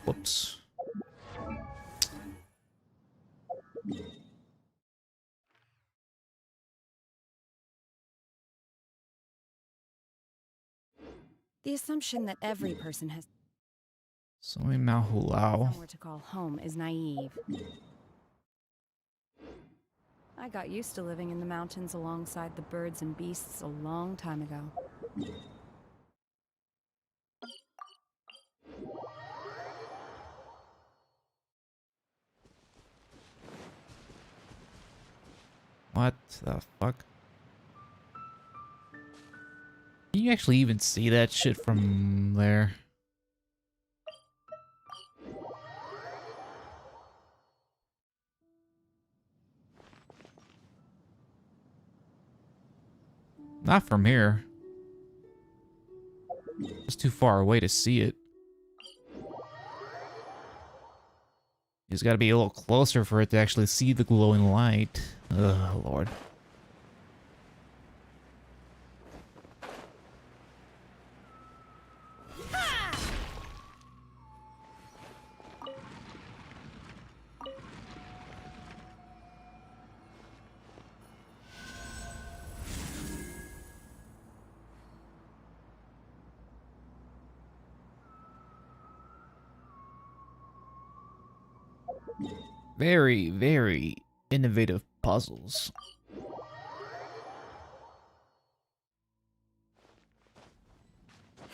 Whoops. The assumption that every person has Somewhere somewhere to call home is naive. I got used to living in the mountains alongside the birds and beasts a long time ago. What the fuck? Can you actually even see that shit from there? Not from here. It's too far away to see it. You just gotta be a little closer for it to actually see the glowing light. Ugh, Lord. Very, very innovative puzzles.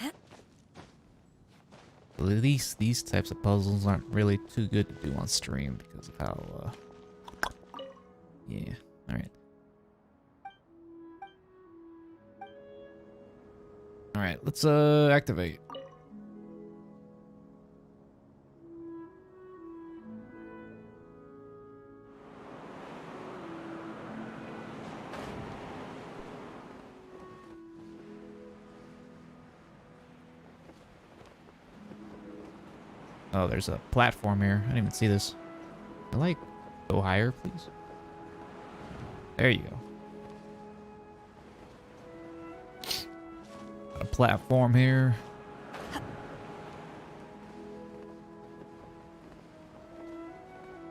At least these types of puzzles aren't really too good to do on stream because of how, yeah, alright. Alright, let's, activate. Oh, there's a platform here. I didn't even see this. Go higher, please. There you go. Got a platform here.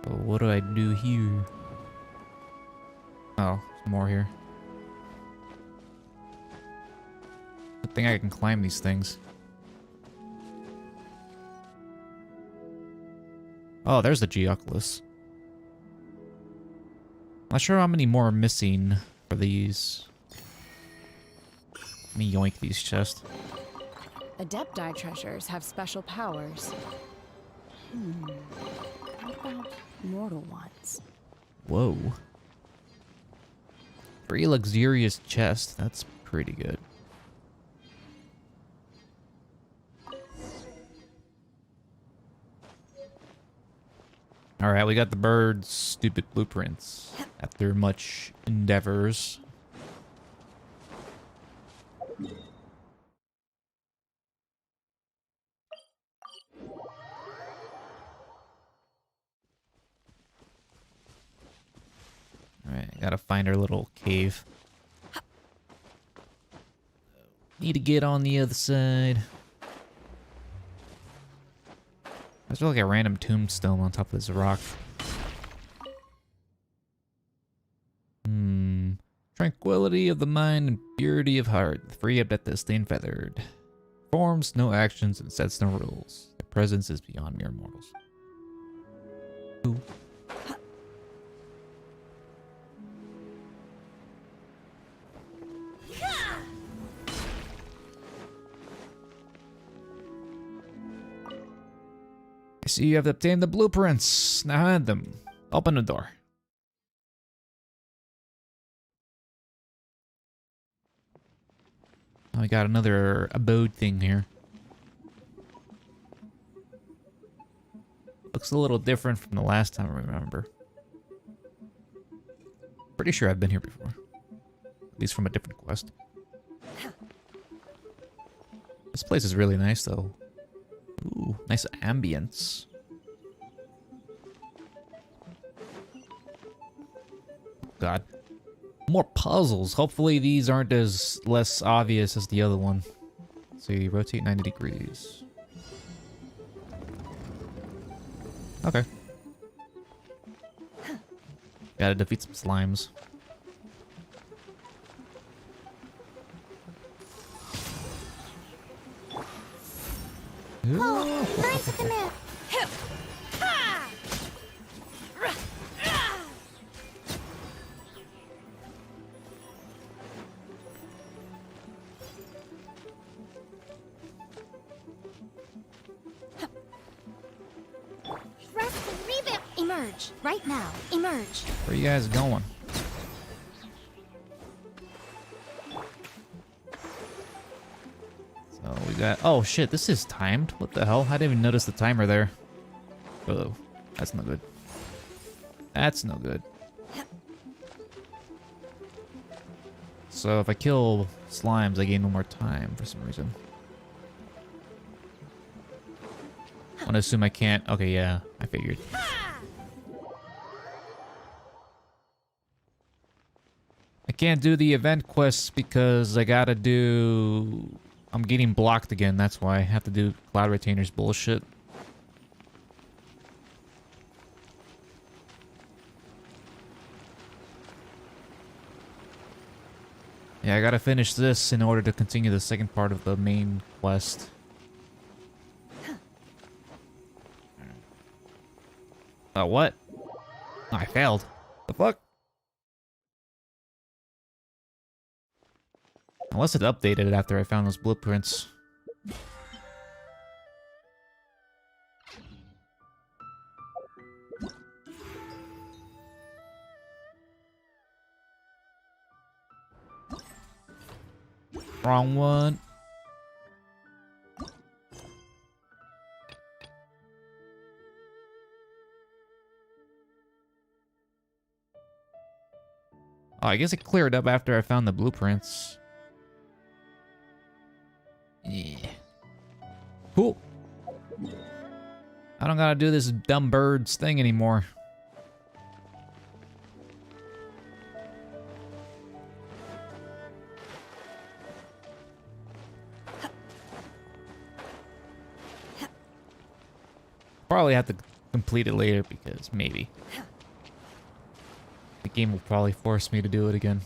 But what do I do here? Oh, there's more here. Good thing I can climb these things. Oh, there's the Geoculus. Not sure how many more are missing for these. Let me yoink these chests. Adepti treasures have special powers. What about mortal ones? Whoa. 3 luxurious chests. That's pretty good. Alright, we got the bird's stupid blueprints after much endeavors. Alright, gotta find our little cave. Need to get on the other side. There's like a random tombstone on top of this rock. Tranquility of the mind and purity of heart. The free adept is stained feathered. Forms no actions and sets no rules. Their presence is beyond mere mortals. Ooh. I see you have obtained the blueprints. Now hand them. Open the door. Oh, we got another abode thing here. Looks a little different from the last time I remember. Pretty sure I've been here before. At least from a different quest. This place is really nice though. Ooh, nice ambience. God. More puzzles. Hopefully these aren't as less obvious as the other one. So you rotate 90 degrees. Okay. Gotta defeat some slimes. Oh, mine's the move. Rest and revamp. Emerge. Right now. Emerge. Where are you guys going? got... Oh shit, this is timed? What the hell? I didn't even notice the timer there. Oh, that's no good. That's no good. So if I kill slimes, I gain no more time for some reason. I want to assume I can't... Okay, yeah, I figured. I can't do the event quests because I gotta do... I'm getting blocked again, that's why I have to do Cloud Retainer's bullshit. Yeah, I gotta finish this in order to continue the second part of the main quest. What? I failed. The fuck? Unless it updated it after I found those blueprints. Wrong one. Oh, I guess it cleared up after I found the blueprints. Yeah. Cool. I don't gotta do this dumb birds thing anymore. Probably have to complete it later because maybe. The game will probably force me to do it again.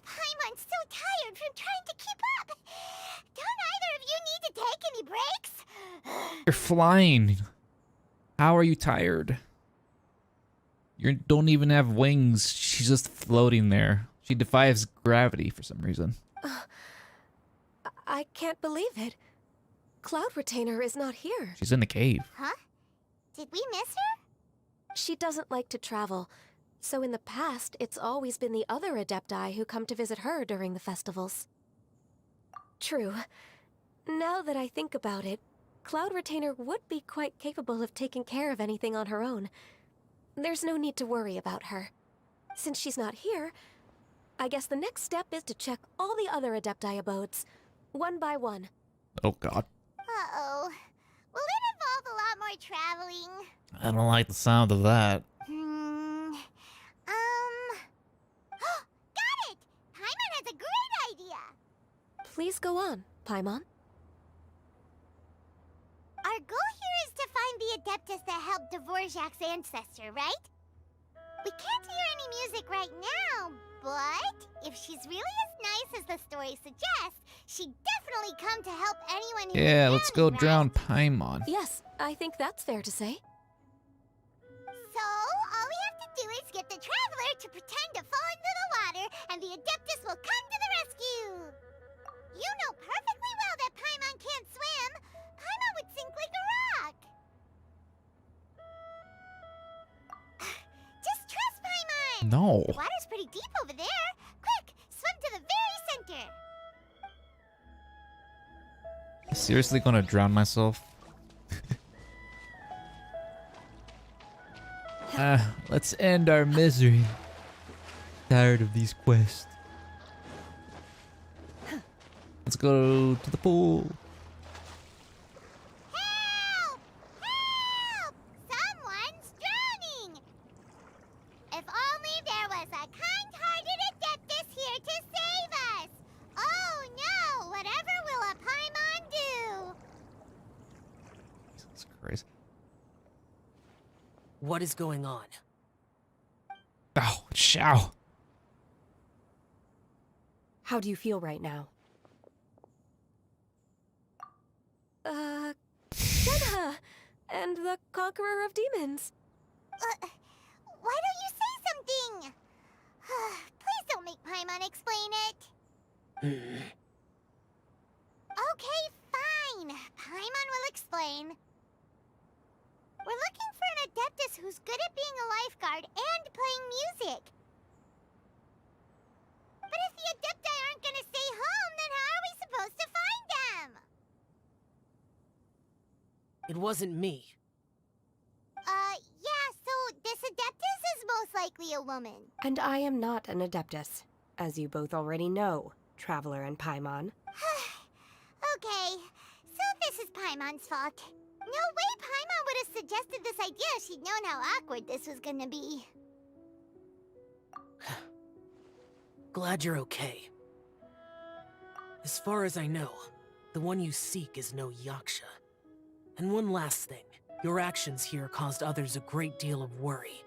Paimon's so tired from trying to keep up. Don't either of you need to take any breaks? You're flying. How are you tired? You don't even have wings. She's just floating there. She defies gravity for some reason. I can't believe it. Cloud Retainer is not here. She's in the cave. Huh? Did we miss her? She doesn't like to travel, so in the past, it's always been the other Adepti who come to visit her during the festivals. True. Now that I think about it, Cloud Retainer would be quite capable of taking care of anything on her own. There's no need to worry about her. Since she's not here, I guess the next step is to check all the other Adepti abodes, one by one. Oh god. Uh-oh. Will it involve a lot more traveling? I don't like the sound of that. Got it! Paimon has a great idea! Please go on, Paimon. Our goal here is to find the Adeptus that helped Dvorak's ancestor, right? We can't hear any music right now, but if she's really as nice as the story suggests, she'd definitely come to help anyone who Yeah, let's go right? drown Paimon. Yes, I think that's fair to say. So, all we have to do is get the Traveler to pretend to fall into the water, and the Adeptus will come to the rescue! You know perfectly well that Paimon can't swim! Paimon would sink like a rock! Just trust Paimon! No. The water's pretty deep over there! Quick, swim to the very center! Seriously gonna drown myself? Let's end our misery. Tired of these quests. Let's go to the pool. Help! Help! Someone's drowning! If only there was a kind-hearted Adeptus here to save us! Oh no! Whatever will a Paimon do? Jesus Christ. What is going on? Oh, Xiao. How do you feel right now? Shenhe! And the Conqueror of Demons. Why don't you say something? Please don't make Paimon explain it. Okay, fine. Paimon will explain. We're looking for an Adeptus who's good at being a lifeguard and playing music. It wasn't me. Yeah, so this Adeptus is most likely a woman. And I am not an Adeptus, as you both already know, Traveler and Paimon. Okay, so this is Paimon's fault. No way Paimon would have suggested this idea if she'd known how awkward this was gonna be. Glad you're okay. As far as I know, the one you seek is no Yaksha. And one last thing. Your actions here caused others a great deal of worry.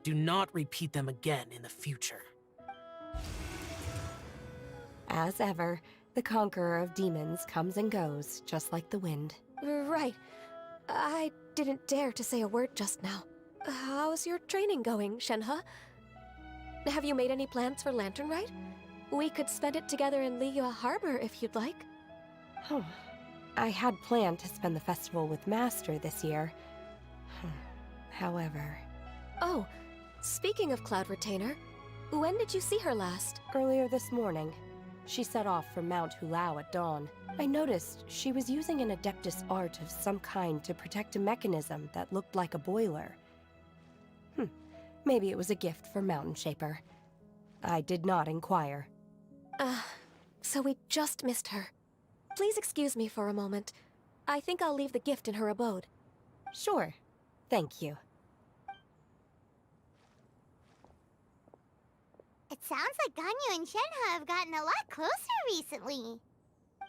Do not repeat them again in the future. As ever, the conqueror of demons comes and goes, just like the wind. Right. I didn't dare to say a word just now. How's your training going, Shenhe? Have you made any plans for Lantern Rite? We could spend it together in Liyue Harbor if you'd like. Oh, I had planned to spend the festival with Master this year. However... Oh, speaking of Cloud Retainer, when did you see her last? Earlier this morning. She set off for Mount Hulao at dawn. I noticed she was using an Adeptus art of some kind to protect a mechanism that looked like a boiler. Maybe it was a gift for Mountain Shaper. I did not inquire. So we just missed her. Please excuse me for a moment. I think I'll leave the gift in her abode. Sure. Thank you. It sounds like Ganyu and Shenhe have gotten a lot closer recently.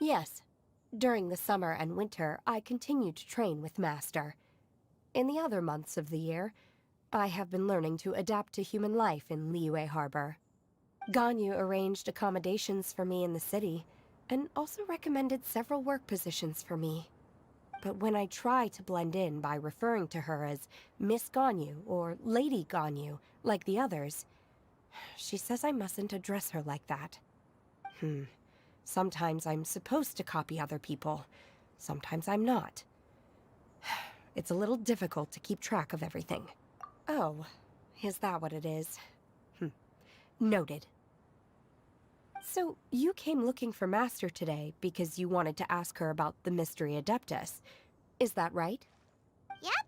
Yes. During the summer and winter, I continued to train with Master. In the other months of the year, I have been learning to adapt to human life in Liyue Harbor. Ganyu arranged accommodations for me in the city, and also recommended several work positions for me. But when I try to blend in by referring to her as Miss Ganyu or Lady Ganyu, like the others, she says I mustn't address her like that. Sometimes I'm supposed to copy other people. Sometimes I'm not. It's a little difficult to keep track of everything. Oh, is that what it is? Noted. So, you came looking for Master today because you wanted to ask her about the Mystery Adeptus. Is that right? Yep.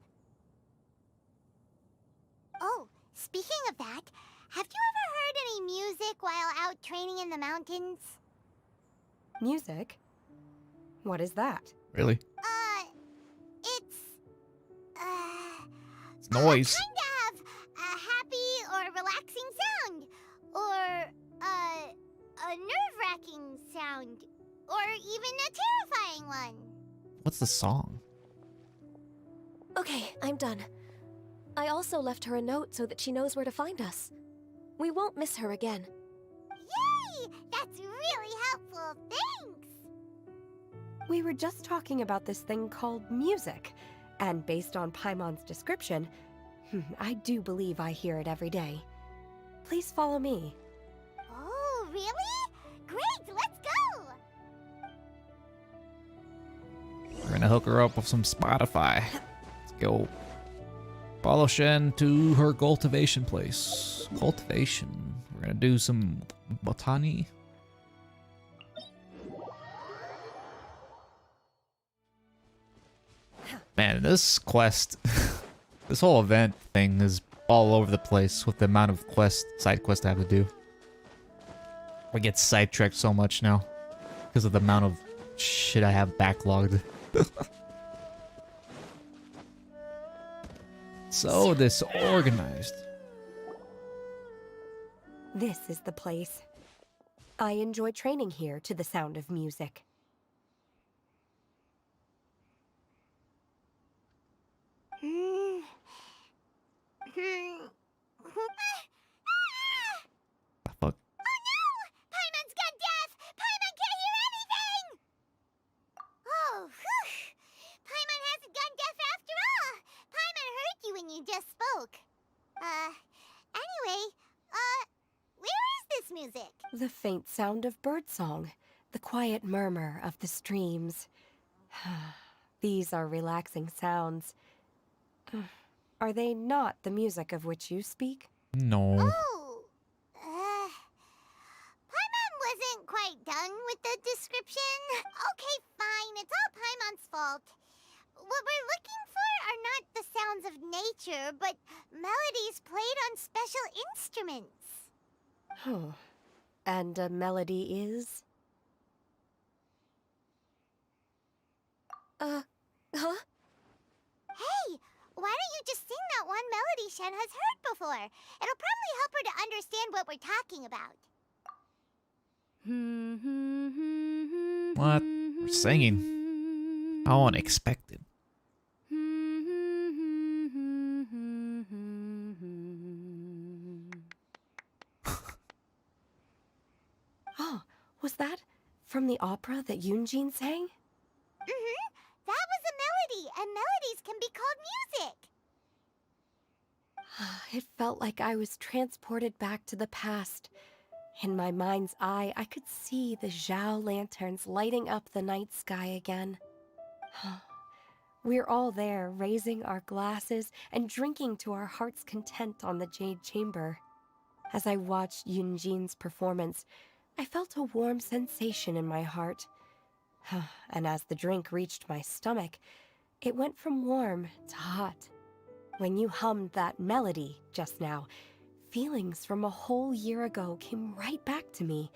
Oh, speaking of that, have you ever heard any music while out training in the mountains? Music? What is that? Really? It's noise. Kind of a happy or relaxing sound, or a nerve-wracking sound, or even a terrifying one. What's the song? Okay, I'm done. I also left her a note so that she knows where to find us. We won't miss her again. Yay! That's really helpful, thanks! We were just talking about this thing called music, and based on Paimon's description, I do believe I hear it every day. Please follow me. Oh, really? Great, let's go! We're gonna hook her up with some Spotify. Let's go. Follow Shen to her cultivation place. Cultivation. We're gonna do some botany. Man, this quest, this whole event thing is all over the place with the amount of side quests I have to do. I get sidetracked so much now because of the amount of shit I have backlogged. So disorganized. This is the place. I enjoy training here to the sound of music. Fuck. Oh no! Paimon's gone deaf! Paimon can't hear anything! Oh, whew! Paimon hasn't gone deaf after all! Paimon heard you when you just spoke. Anyway, where is this music? The faint sound of birdsong, the quiet murmur of the streams. These are relaxing sounds. Are they not the music of which you speak? No. Oh, Paimon wasn't quite done with the description. Okay, fine, it's all Paimon's fault. What What we're looking for are not the sounds of nature, but melodies played on special instruments. Oh. And a melody is? Huh? Hey, why don't you just sing that one melody Shen has heard before? It'll probably help her to understand what we're talking about. What? We're singing. How unexpected. Oh, was that from the opera that Yunjin sang? Mm-hmm. That was a melody, and melodies can be called music. It felt like I was transported back to the past. In my mind's eye, I could see the Zhao lanterns lighting up the night sky again. We're all there, raising our glasses and drinking to our heart's content on the Jade Chamber. As I watched Yunjin's performance, I felt a warm sensation in my heart. And as the drink reached my stomach, it went from warm to hot. When you hummed that melody just now, feelings from a whole year ago came right back to me,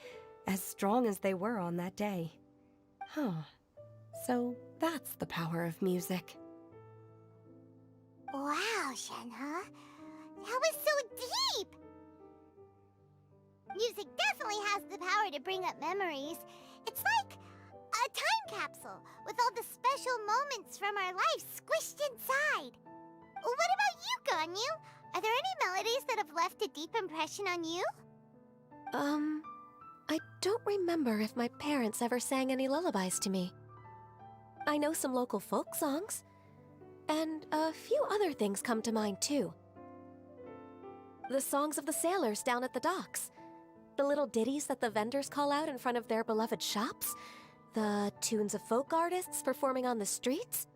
as strong as they were on that day. So that's the power of music. Wow, Shenhe. That was so deep! Music definitely has the power to bring up memories. It's like a time capsule with all the special moments from our life squished inside. What about you, Ganyu? Are there any melodies that have left a deep impression on you? I don't remember if my parents ever sang any lullabies to me. I know some local folk songs, and a few other things come to mind too. The songs of the sailors down at the docks, the little ditties that the vendors call out in front of their beloved shops, the tunes of folk artists performing on the streets.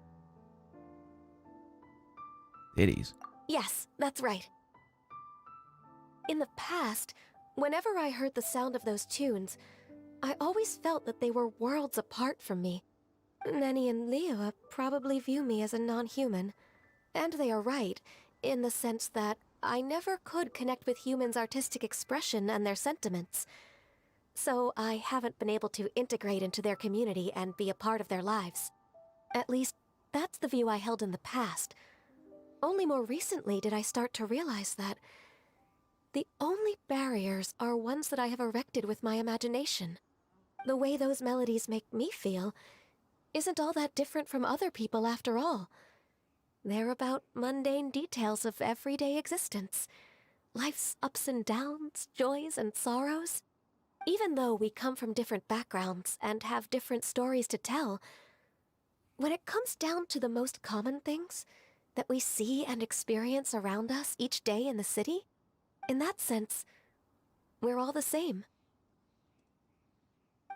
Ditties. Yes, that's right. In the past, whenever I heard the sound of those tunes, I always felt that they were worlds apart from me. Nenny and Liyue probably view me as a non-human. And they are right, in the sense that I never could connect with humans' artistic expression and their sentiments. So I haven't been able to integrate into their community and be a part of their lives. At least, that's the view I held in the past. Only more recently did I start to realize that the only barriers are ones that I have erected with my imagination. The way those melodies make me feel isn't all that different from other people after all. They're about mundane details of everyday existence. Life's ups and downs, joys and sorrows. Even though we come from different backgrounds and have different stories to tell, when it comes down to the most common things that we see and experience around us each day in the city, in that sense, we're all the same.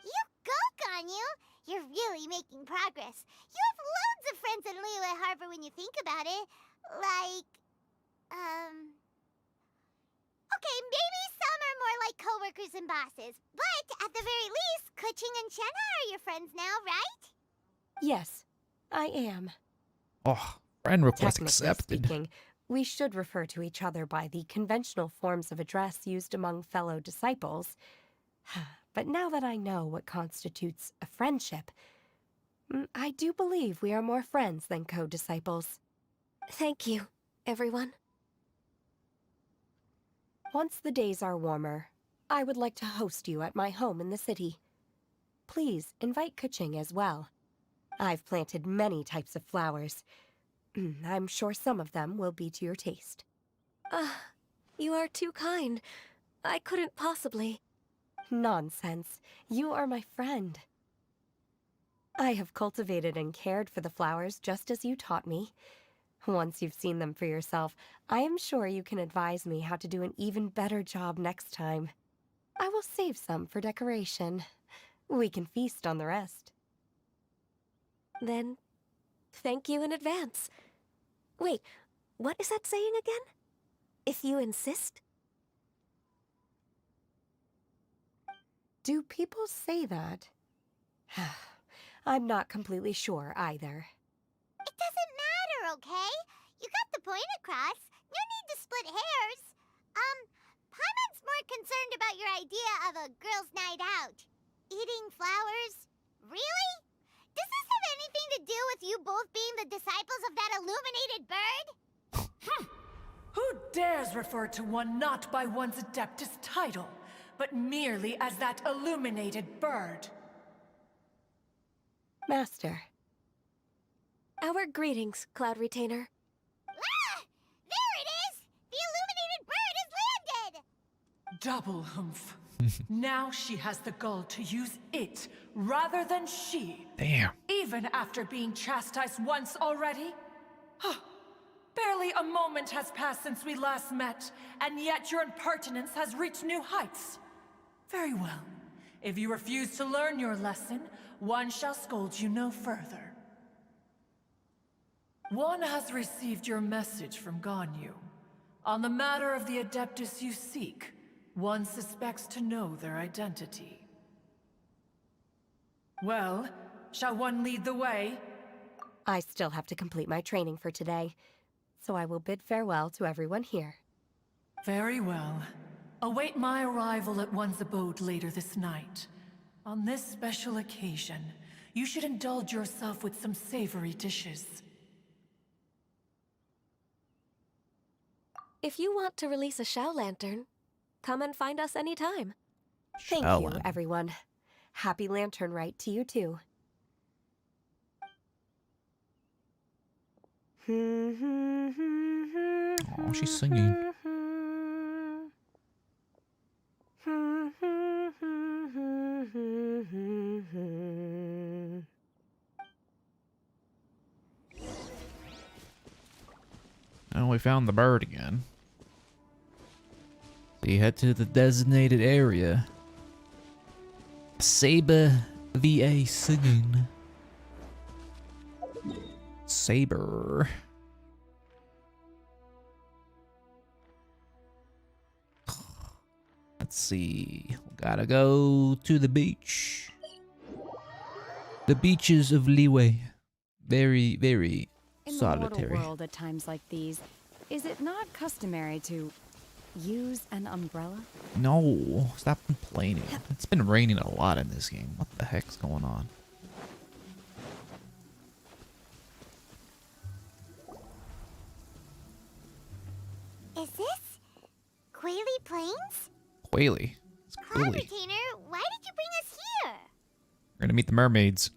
You go, Ganyu! You're really making progress. You have loads of friends in Liyue Harbor when you think about it. Like, okay, maybe some are more like coworkers and bosses, but at the very least, Kuching and Shenhe are your friends now, right? Yes, I am. Oh, friend request Technically accepted. speaking, we should refer to each other by the conventional forms of address used among fellow disciples. But now that I know what constitutes a friendship, I do believe we are more friends than co-disciples. Thank you, everyone. Once the days are warmer, I would like to host you at my home in the city. Please invite Kuching as well. I've planted many types of flowers. I'm sure some of them will be to your taste. You are too kind. I couldn't possibly. Nonsense. You are my friend. I have cultivated and cared for the flowers just as you taught me. Once you've seen them for yourself, I am sure you can advise me how to do an even better job next time. I will save some for decoration. We can feast on the rest. Then, thank you in advance. Wait, what is that saying again? If you insist? Do people say that? I'm not completely sure either. It doesn't okay? You got the point across. No need to split hairs. Paimon's more concerned about your idea of a girls' night out. Eating flowers? Really? Does this have anything to do with you both being the disciples of that illuminated bird? Who dares refer to one not by one's Adeptus title, but merely as that illuminated bird? Master. Our greetings, Cloud Retainer. Ah! There it is! The illuminated bird has landed! Double humph. Now she has the gall to use it rather than she. Damn. Even after being chastised once already? Barely a moment has passed since we last met, and yet your impertinence has reached new heights. Very well. If you refuse to learn your lesson, one shall scold you no further. One has received your message from Ganyu. On the matter of the Adeptus you seek, one suspects to know their identity. Well, shall one lead the way? I still have to complete my training for today, so I will bid farewell to everyone here. Very well. Await my arrival at one's abode later this night. On this special occasion, you should indulge yourself with some savory dishes. If you want to release a Shao Lantern, come and find us anytime. Thank you, everyone. Happy Lantern Rite to you too. Oh, she's singing. Oh, we found the bird again. So you head to the designated area. Saber VA singing. Saber. Let's see. Gotta go to the beach. The beaches of Liyue. Very, very solitary. In the mortal world at times like these, is it not customary to use an umbrella? No, stop complaining. It's been raining a lot in this game. What the heck's going on? Is this Quayle Plains? Quayle. It's Cloud Quayle. Retainer, why did you bring us here? We're gonna meet the mermaids.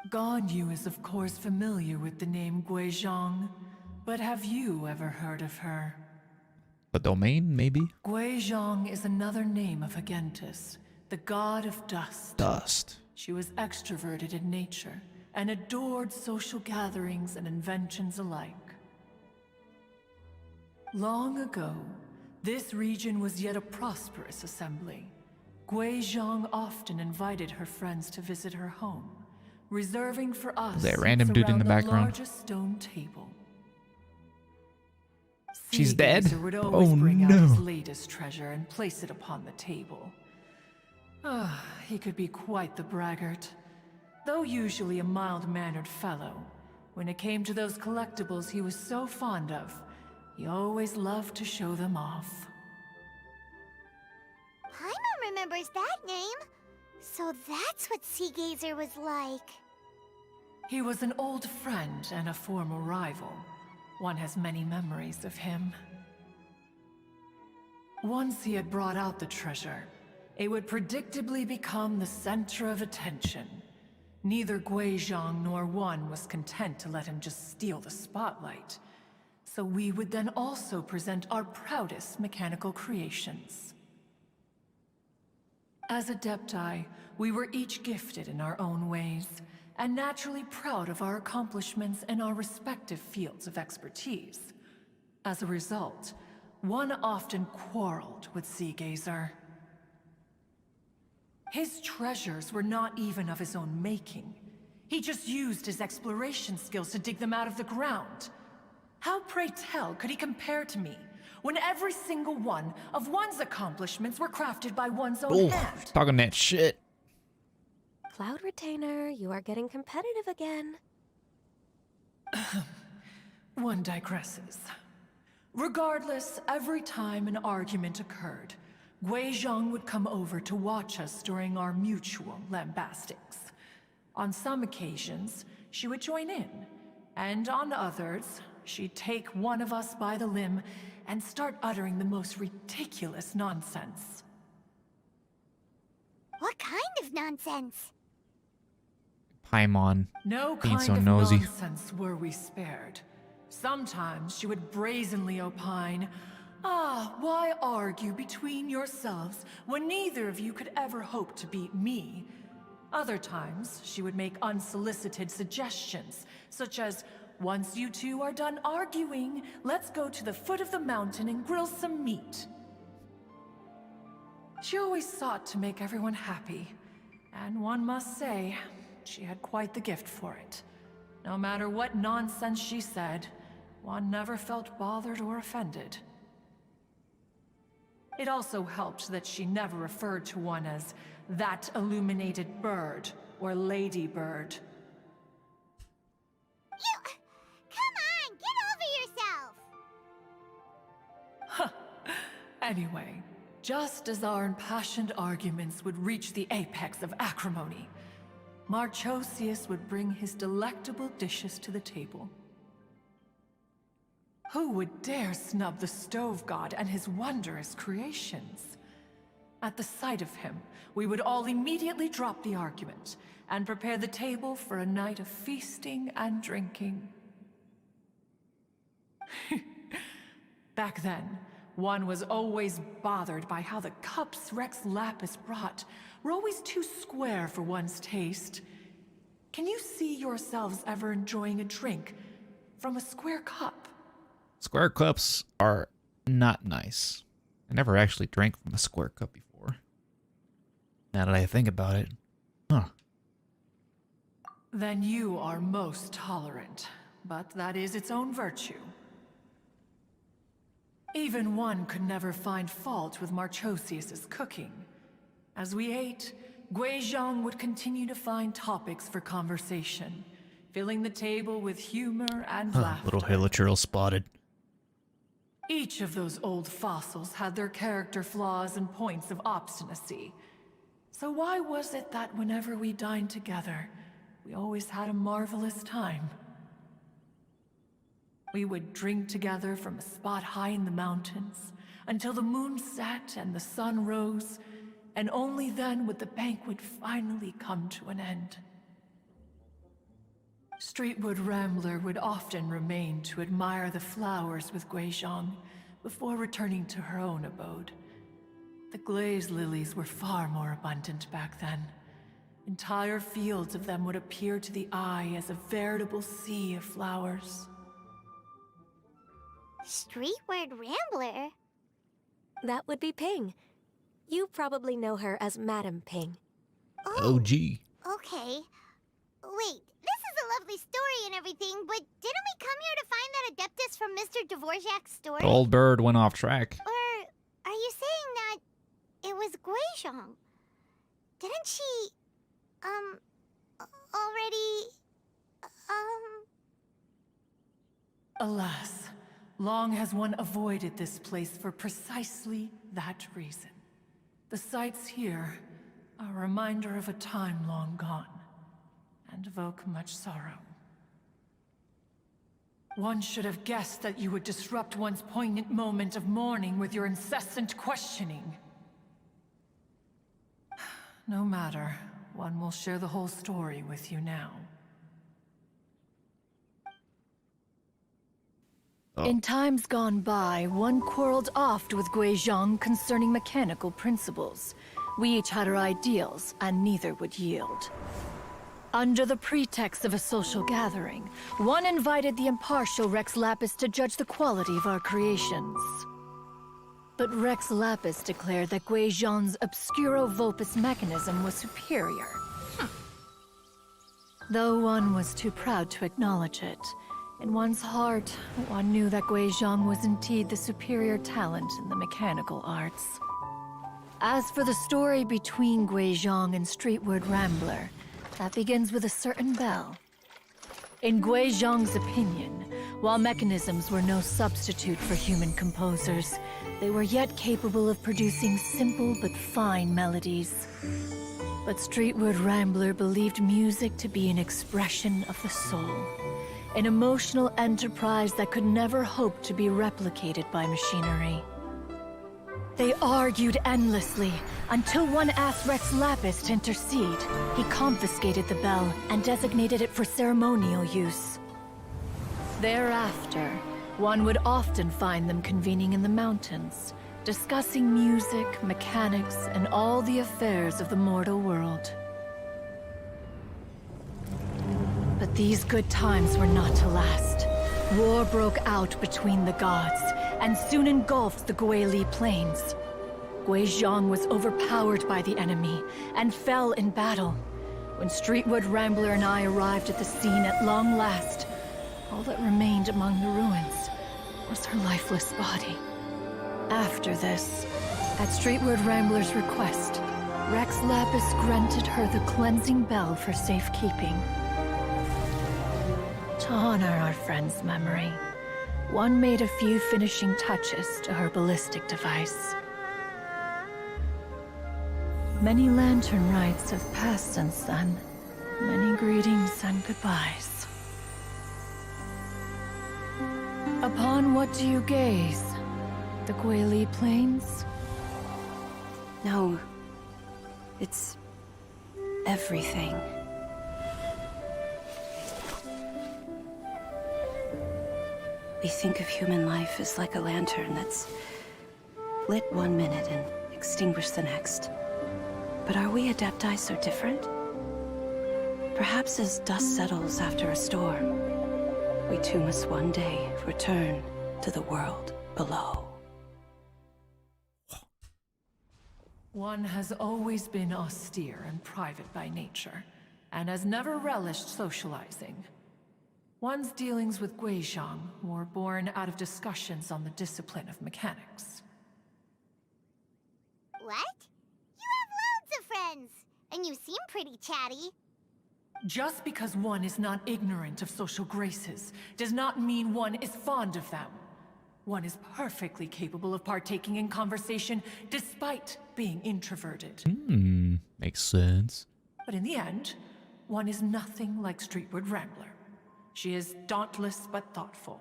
Ganyu is of course familiar with the name Guizhong, but have you ever heard of her? The domain, maybe? Guizhong is another name of Agentis, the god of dust. Dust. She was extroverted in nature and adored social gatherings and inventions alike. Long ago, this region was yet a prosperous assembly. Guizhong often invited her friends to visit her home, reserving for us That random dude in the background. largest stone table. She's dead? Caesar would always Oh, bring out no. his latest treasure and place it upon the table. He could be quite the braggart. Though usually a mild-mannered fellow, when it came to those collectibles he was so fond of, he always loved to show them off. Paimon remembers that name. So that's what Sea Gazer was like. He was an old friend and a former rival. One has many memories of him. Once he had brought out the treasure, it would predictably become the center of attention. Neither Guizhong nor one was content to let him just steal the spotlight. So we would then also present our proudest mechanical creations. As Adepti, we were each gifted in our own ways, and naturally proud of our accomplishments in our respective fields of expertise. As a result, one often quarreled with Sea Gazer. His treasures were not even of his own making. He just used his exploration skills to dig them out of the ground. How, pray tell, could he compare to me, when every single one of one's accomplishments were crafted by one's own hand? Talking that shit. Cloud Retainer, you are getting competitive again. One digresses. Regardless, every time an argument occurred, Guizhong would come over to watch us during our mutual lambastics. On some occasions, she would join in, and on others, she'd take one of us by the limb and start uttering the most ridiculous nonsense. What kind of nonsense? Paimon No being kind so of nosy. nonsense were we spared. Sometimes she would brazenly opine, why argue between yourselves when neither of you could ever hope to beat me? Other times, she would make unsolicited suggestions, such as, once you two are done arguing, let's go to the foot of the mountain and grill some meat. She always sought to make everyone happy, and one must say, she had quite the gift for it. No matter what nonsense she said, one never felt bothered or offended. It also helped that she never referred to one as that illuminated bird or lady bird. Come on, get over yourself! Anyway, just as our impassioned arguments would reach the apex of acrimony, Marchosius would bring his delectable dishes to the table. Who would dare snub the stove god and his wondrous creations? At the sight of him, we would all immediately drop the argument and prepare the table for a night of feasting and drinking. Back then, one was always bothered by how the cups Rex Lapis brought were always too square for one's taste. Can you see yourselves ever enjoying a drink from a square cup? Square cups are not nice. I never actually drank from a square cup before. Now that I think about it. Huh. Then you are most tolerant, but that is its own virtue. Even one could never find fault with Marchosius's cooking. As we ate, Guizhong would continue to find topics for conversation, filling the table with humor and laughter. Little hilichurl spotted. Each of those old fossils had their character flaws and points of obstinacy. So why was it that whenever we dined together, we always had a marvelous time? We would drink together from a spot high in the mountains, until the moon set and the sun rose, and only then would the banquet finally come to an end. Streetwood Rambler would often remain to admire the flowers with Guizhong before returning to her own abode. The glaze lilies were far more abundant back then. Entire fields of them would appear to the eye as a veritable sea of flowers. Streetward Rambler? That would be Ping. You probably know her as Madam Ping. OG. Okay. Wait, this is a lovely story and everything, but didn't we come here to find that Adeptus from Mr. Dvorak's story? Old bird went off track. Or are you saying that it was Guizhong? Didn't she, already, Alas, long has one avoided this place for precisely that reason. The sights here are a reminder of a time long gone, and evoke much sorrow. One should have guessed that you would disrupt one's poignant moment of mourning with your incessant questioning. No matter, one will share the whole story with you now. In times gone by, one quarreled oft with Guizhong concerning mechanical principles. We each had our ideals, and neither would yield. Under the pretext of a social gathering, one invited the impartial Rex Lapis to judge the quality of our creations. But Rex Lapis declared that Guizhong's Obscuro Vulpus mechanism was superior. Though one was too proud to acknowledge it, in one's heart, one knew that Guizhong was indeed the superior talent in the mechanical arts. As for the story between Guizhong and Streetward Rambler, that begins with a certain bell. In Guizhong's opinion, While mechanisms were no substitute for human composers, they were yet capable of producing simple but fine melodies. But Streetwood Rambler believed music to be an expression of the soul, an emotional enterprise that could never hope to be replicated by machinery. They argued endlessly, until one asked Rex Lapis to intercede. He confiscated the bell and designated it for ceremonial use. Thereafter, one would often find them convening in the mountains, discussing music, mechanics, and all the affairs of the mortal world. But these good times were not to last. War broke out between the gods, and soon engulfed the Guili Plains. Guizhong was overpowered by the enemy, and fell in battle. When Streetwood Rambler and I arrived at the scene at long last, all that remained among the ruins was her lifeless body. After this, at Streetwood Rambler's request, Rex Lapis granted her the cleansing bell for safekeeping. To honor our friend's memory, one made a few finishing touches to her ballistic device. Many lantern rites have passed since then. Many greetings and goodbyes. Upon what do you gaze? The Guili Plains? No. It's everything. We think of human life as like a lantern that's lit one minute and extinguished the next. But are we Adepti so different? Perhaps as dust settles after a storm, we too must one day return to the world below. One has always been austere and private by nature, and has never relished socializing. One's dealings with Guizhong were born out of discussions on the discipline of mechanics. What? You have loads of friends, and you seem pretty chatty. Just because one is not ignorant of social graces does not mean one is fond of them. One is perfectly capable of partaking in conversation despite being introverted. Makes sense. But in the end, one is nothing like Streetwood Rambler. She is dauntless but thoughtful,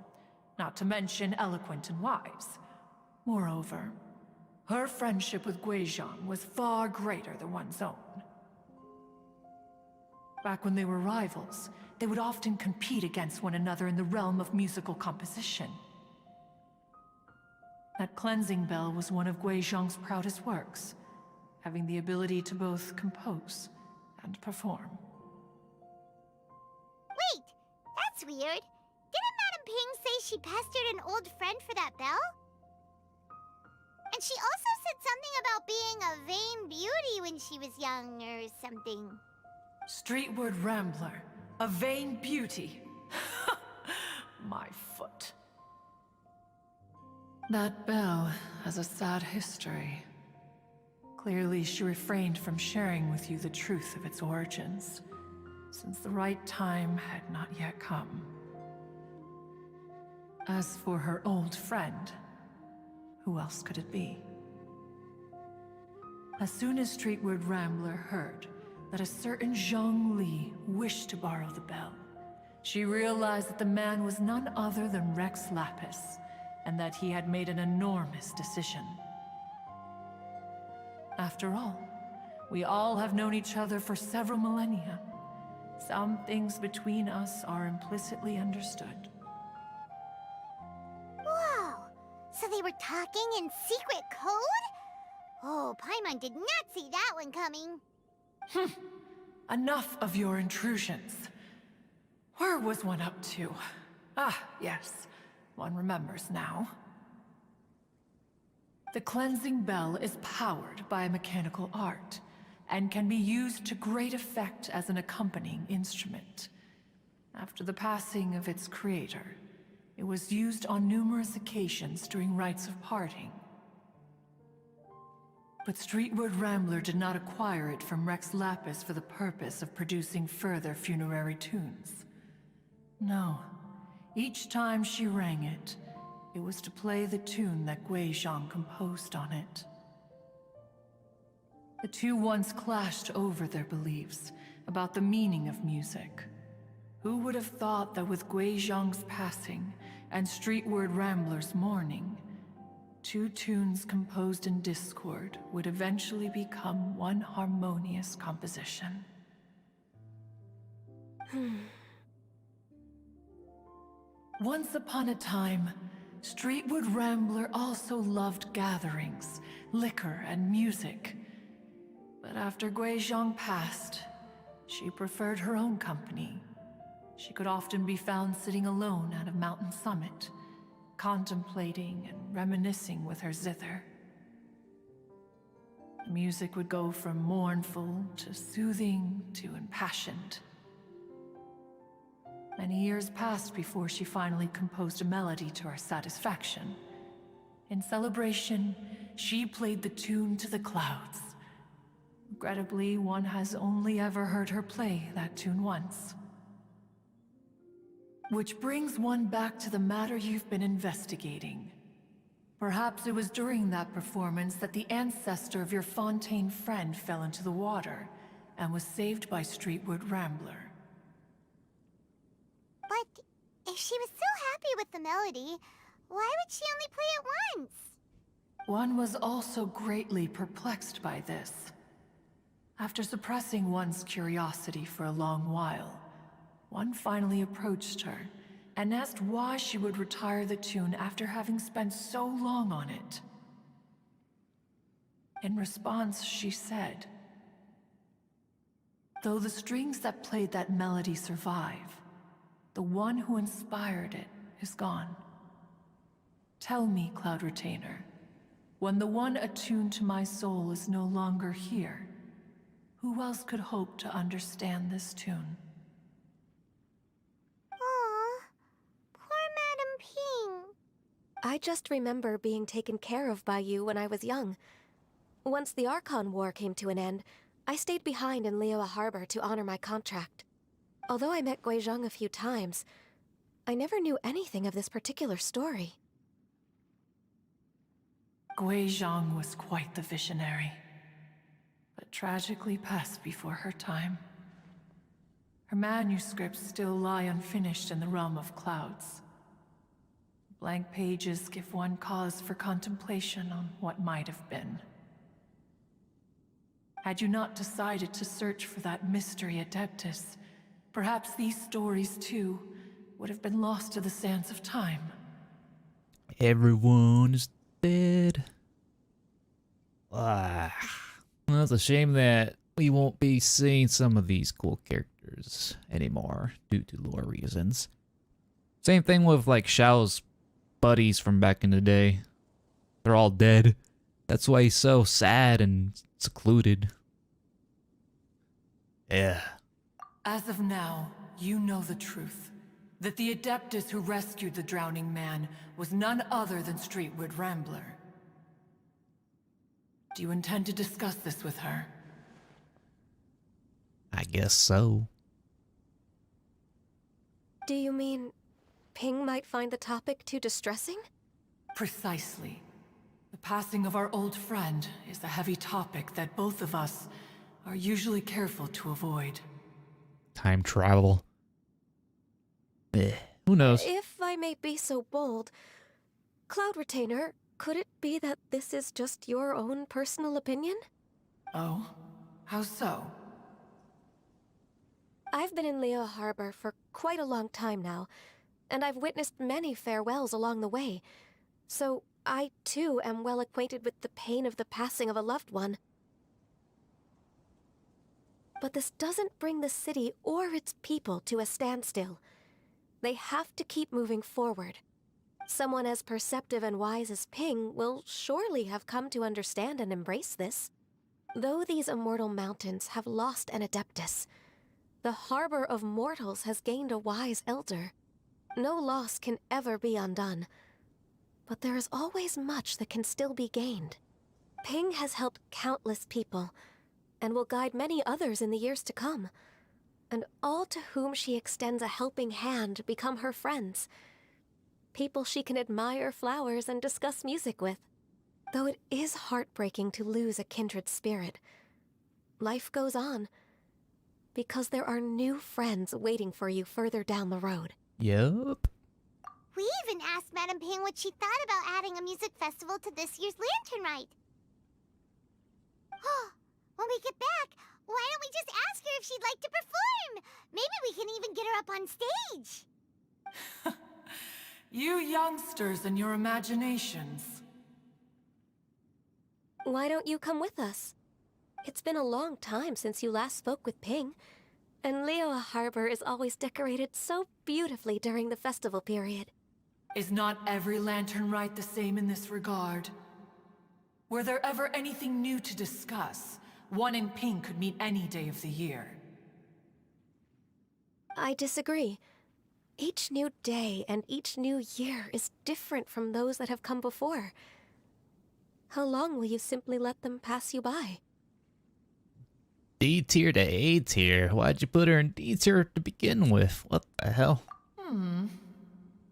not to mention eloquent and wise. Moreover, her friendship with Guizhong was far greater than one's own. Back when they were rivals, they would often compete against one another in the realm of musical composition. That cleansing bell was one of Guizhong's proudest works, having the ability to both compose and perform. Wait, that's weird. Didn't Madame Ping say she pestered an old friend for that bell? And she also said something about being a vain beauty when she was young or something. Streetwood Rambler, a vain beauty. My foot. That bell has a sad history. Clearly, she refrained from sharing with you the truth of its origins, since the right time had not yet come. As for her old friend, who else could it be? As soon as Streetwood Rambler heard that a certain Zhang Li wished to borrow the bell, she realized that the man was none other than Rex Lapis, and that he had made an enormous decision. After all, we all have known each other for several millennia. Some things between us are implicitly understood. Whoa! So they were talking in secret code? Oh, Paimon did not see that one coming. Enough of your intrusions. Where was one up to? Ah, yes. One remembers now. The cleansing bell is powered by a mechanical art, and can be used to great effect as an accompanying instrument. After the passing of its creator, it was used on numerous occasions during rites of parting. But Streetwood Rambler did not acquire it from Rex Lapis for the purpose of producing further funerary tunes. No. Each time she rang it, it was to play the tune that Guizhong composed on it. The two once clashed over their beliefs about the meaning of music. Who would have thought that with Guizhong's passing and Streetward Rambler's mourning, two tunes composed in discord would eventually become one harmonious composition? Once upon a time, Streetwood Rambler also loved gatherings, liquor, and music. But after Guizhong passed, she preferred her own company. She could often be found sitting alone at a mountain summit, contemplating and reminiscing with her zither. The music would go from mournful to soothing to impassioned. Many years passed before she finally composed a melody to her satisfaction. In celebration, she played the tune to the clouds. Regrettably, one has only ever heard her play that tune once. Which brings one back to the matter you've been investigating. Perhaps it was during that performance that the ancestor of your Fontaine friend fell into the water and was saved by Streetwood Rambler. But if she was so happy with the melody, why would she only play it once? One was also greatly perplexed by this. After suppressing one's curiosity for a long while, one finally approached her and asked why she would retire the tune after having spent so long on it. In response, she said, "Though the strings that played that melody survive, the one who inspired it is gone. Tell me, Cloud Retainer, when the one attuned to my soul is no longer here, who else could hope to understand this tune?" Aw, poor Madam Ping. I just remember being taken care of by you when I was young. Once the Archon War came to an end, I stayed behind in Liyue Harbor to honor my contract. Although I met Guizhong a few times, I never knew anything of this particular story. Guizhong was quite the visionary, but tragically passed before her time. Her manuscripts still lie unfinished in the realm of clouds. Blank pages give one cause for contemplation on what might have been. Had you not decided to search for that mystery Adeptus, perhaps these stories, too, would have been lost to the sands of time. Everyone is dead. Well, it's a shame that we won't be seeing some of these cool characters anymore due to lore reasons. Same thing with like Xiao's buddies from back in the day. They're all dead. That's why he's so sad and secluded. Yeah. As of now, you know the truth. That the Adeptus who rescued the drowning man was none other than Streetwood Rambler. Do you intend to discuss this with her? I guess so. Do you mean Ping might find the topic too distressing? Precisely. The passing of our old friend is a heavy topic that both of us are usually careful to avoid. Time travel. Who knows? If I may be so bold, Cloud Retainer, could it be that this is just your own personal opinion? Oh? How so? I've been in Liyue Harbor for quite a long time now, and I've witnessed many farewells along the way, so I too am well acquainted with the pain of the passing of a loved one. But this doesn't bring the city or its people to a standstill. They have to keep moving forward. Someone as perceptive and wise as Ping will surely have come to understand and embrace this. Though these immortal mountains have lost an Adeptus, the harbor of mortals has gained a wise elder. No loss can ever be undone, but there is always much that can still be gained. Ping has helped countless people, and will guide many others in the years to come. and all to whom she extends a helping hand become her friends. People she can admire flowers and discuss music with. Though it is heartbreaking to lose a kindred spirit, life goes on, because there are new friends waiting for you further down the road. Yup. We even asked Madame Ping what she thought about adding a music festival to this year's Lantern Rite. When we get back, why don't we just ask her if she'd like to perform? Maybe we can even get her up on stage. You youngsters and your imaginations. Why don't you come with us? It's been a long time since you last spoke with Ping, and Liyue Harbor is always decorated so beautifully during the festival period. Is not every Lantern Rite the same in this regard? Were there ever anything new to discuss? One in Ping could meet any day of the year. I disagree. Each new day and each new year is different from those that have come before. How long will you simply let them pass you by? D tier to A tier. Why'd you put her in D tier to begin with? What the hell?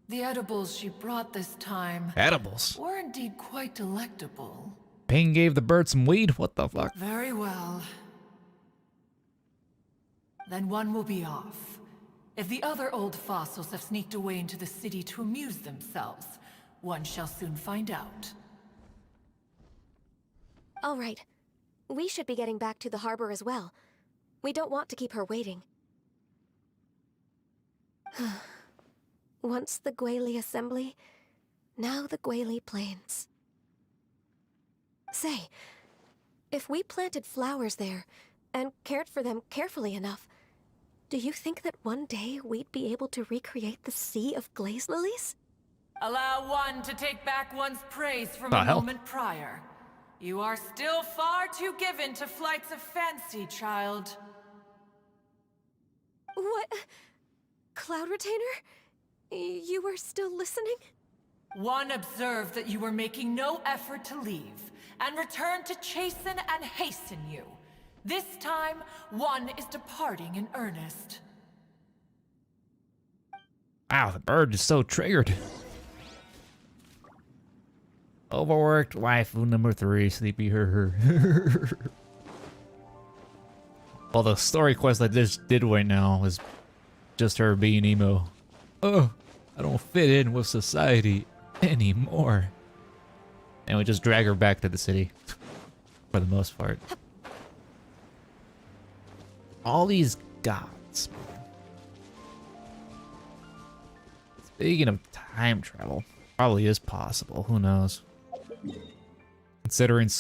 The edibles she brought this time Edibles? were indeed quite delectable. Ping gave the bird some weed? What the fuck? Very well. Then one will be off. If the other old fossils have sneaked away into the city to amuse themselves, one shall soon find out. All right. We should be getting back to the harbor as well. We don't want to keep her waiting. Once the Guili Assembly, now the Guili Plains. Say, if we planted flowers there and cared for them carefully enough, do you think that one day we'd be able to recreate the sea of glaze lilies? Allow one to take back one's praise from The a hell? moment prior. You are still far too given to flights of fancy, child. What? Cloud Retainer? You were still listening? One observed that you were making no effort to leave, and returned to chasten and hasten you. This time, one is departing in earnest. Wow, the bird is so triggered. Overworked waifu number 3, Sleepy her. Well, the story quest I just did right now was just her being emo. Oh, I don't fit in with society anymore. And we just drag her back to the city. For the most part. All these gods, man. Speaking of time travel, probably is possible. Who knows? Considering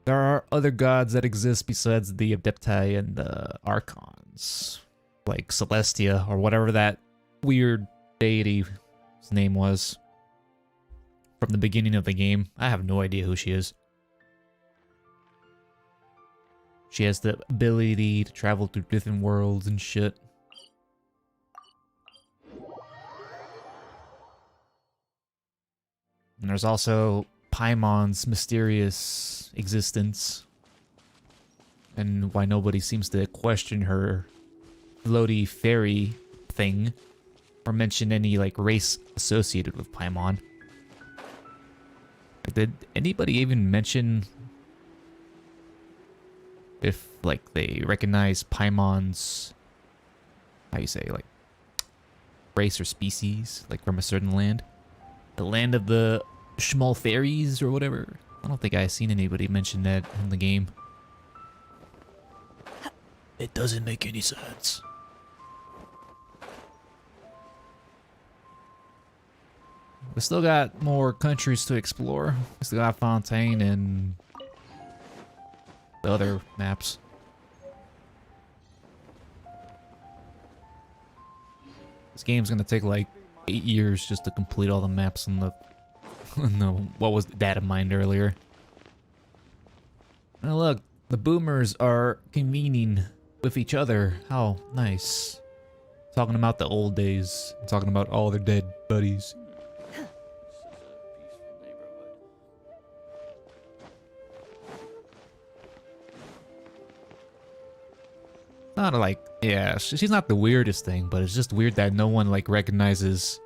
there are other gods that exist besides the Adepti and the Archons. Like Celestia, or whatever that weird deity's name was. From the beginning of the game. I have no idea who she is. She has the ability to travel through different worlds and shit. And there's also Paimon's mysterious existence. And why nobody seems to question her floaty fairy thing. Or mention any, like, race associated with Paimon. Did anybody even mention if, like, they recognize Paimon's, how you say, like, race or species, like, from a certain land? The land of the Schmal fairies or whatever? I don't think I've seen anybody mention that in the game. It doesn't make any sense. We still got more countries to explore. We still got Fontaine and the other maps. This game's gonna take like 8 years just to complete all the maps in the, what was data mined earlier. Oh look, the boomers are convening with each other. How nice. Talking about the old days. Talking about all their dead buddies. not like, yeah, she's not the weirdest thing, but it's just weird that no one like recognizes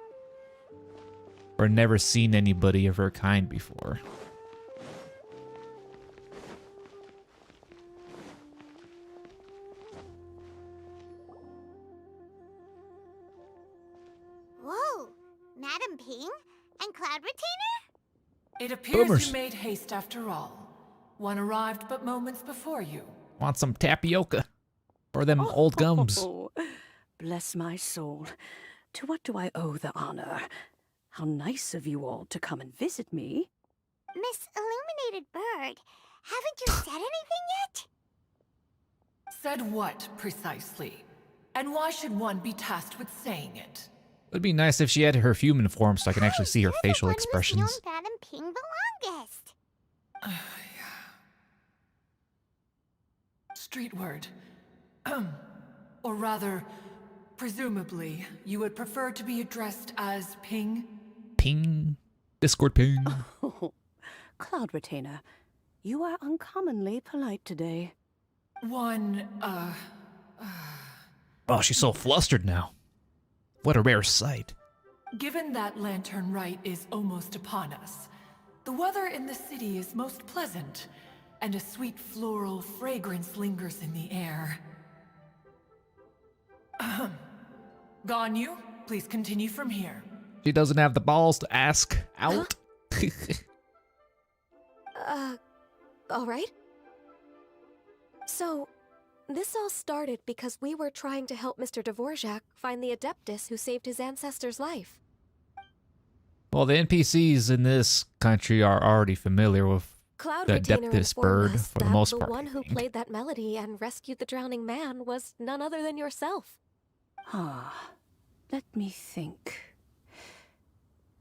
or never seen anybody of her kind before. Whoa, Madam Ping and Cloud Retainer? It appears Boomers. you made haste after all. One arrived but moments before you. Want some tapioca? Or them old gums? Oh, bless my soul. To what do I owe the honor? How nice of you all to come and visit me. Miss Illuminated Bird, haven't you said anything yet? Said what, precisely? And why should one be tasked with saying it? It'd be nice if she had her human form so I can actually see her facial Known expressions. Madam Ping the longest. Street word. Or rather, presumably, you would prefer to be addressed as Ping? Ping. Discord ping. Oh, Cloud Retainer, you are uncommonly polite today. Oh, she's so flustered now. What a rare sight. Given that Lantern Rite is almost upon us, the weather in the city is most pleasant, and a sweet floral fragrance lingers in the air. Ganyu, please continue from here. She doesn't have the balls to ask out. All right. So, this all started because we were trying to help Mr. Dvorak find the Adeptus who saved his ancestor's life. Well, the NPCs in this country are already familiar with Cloud the Retainer Adeptus informed bird us for the that most the part. one who played that melody and rescued the drowning man was none other than yourself. Ah, let me think.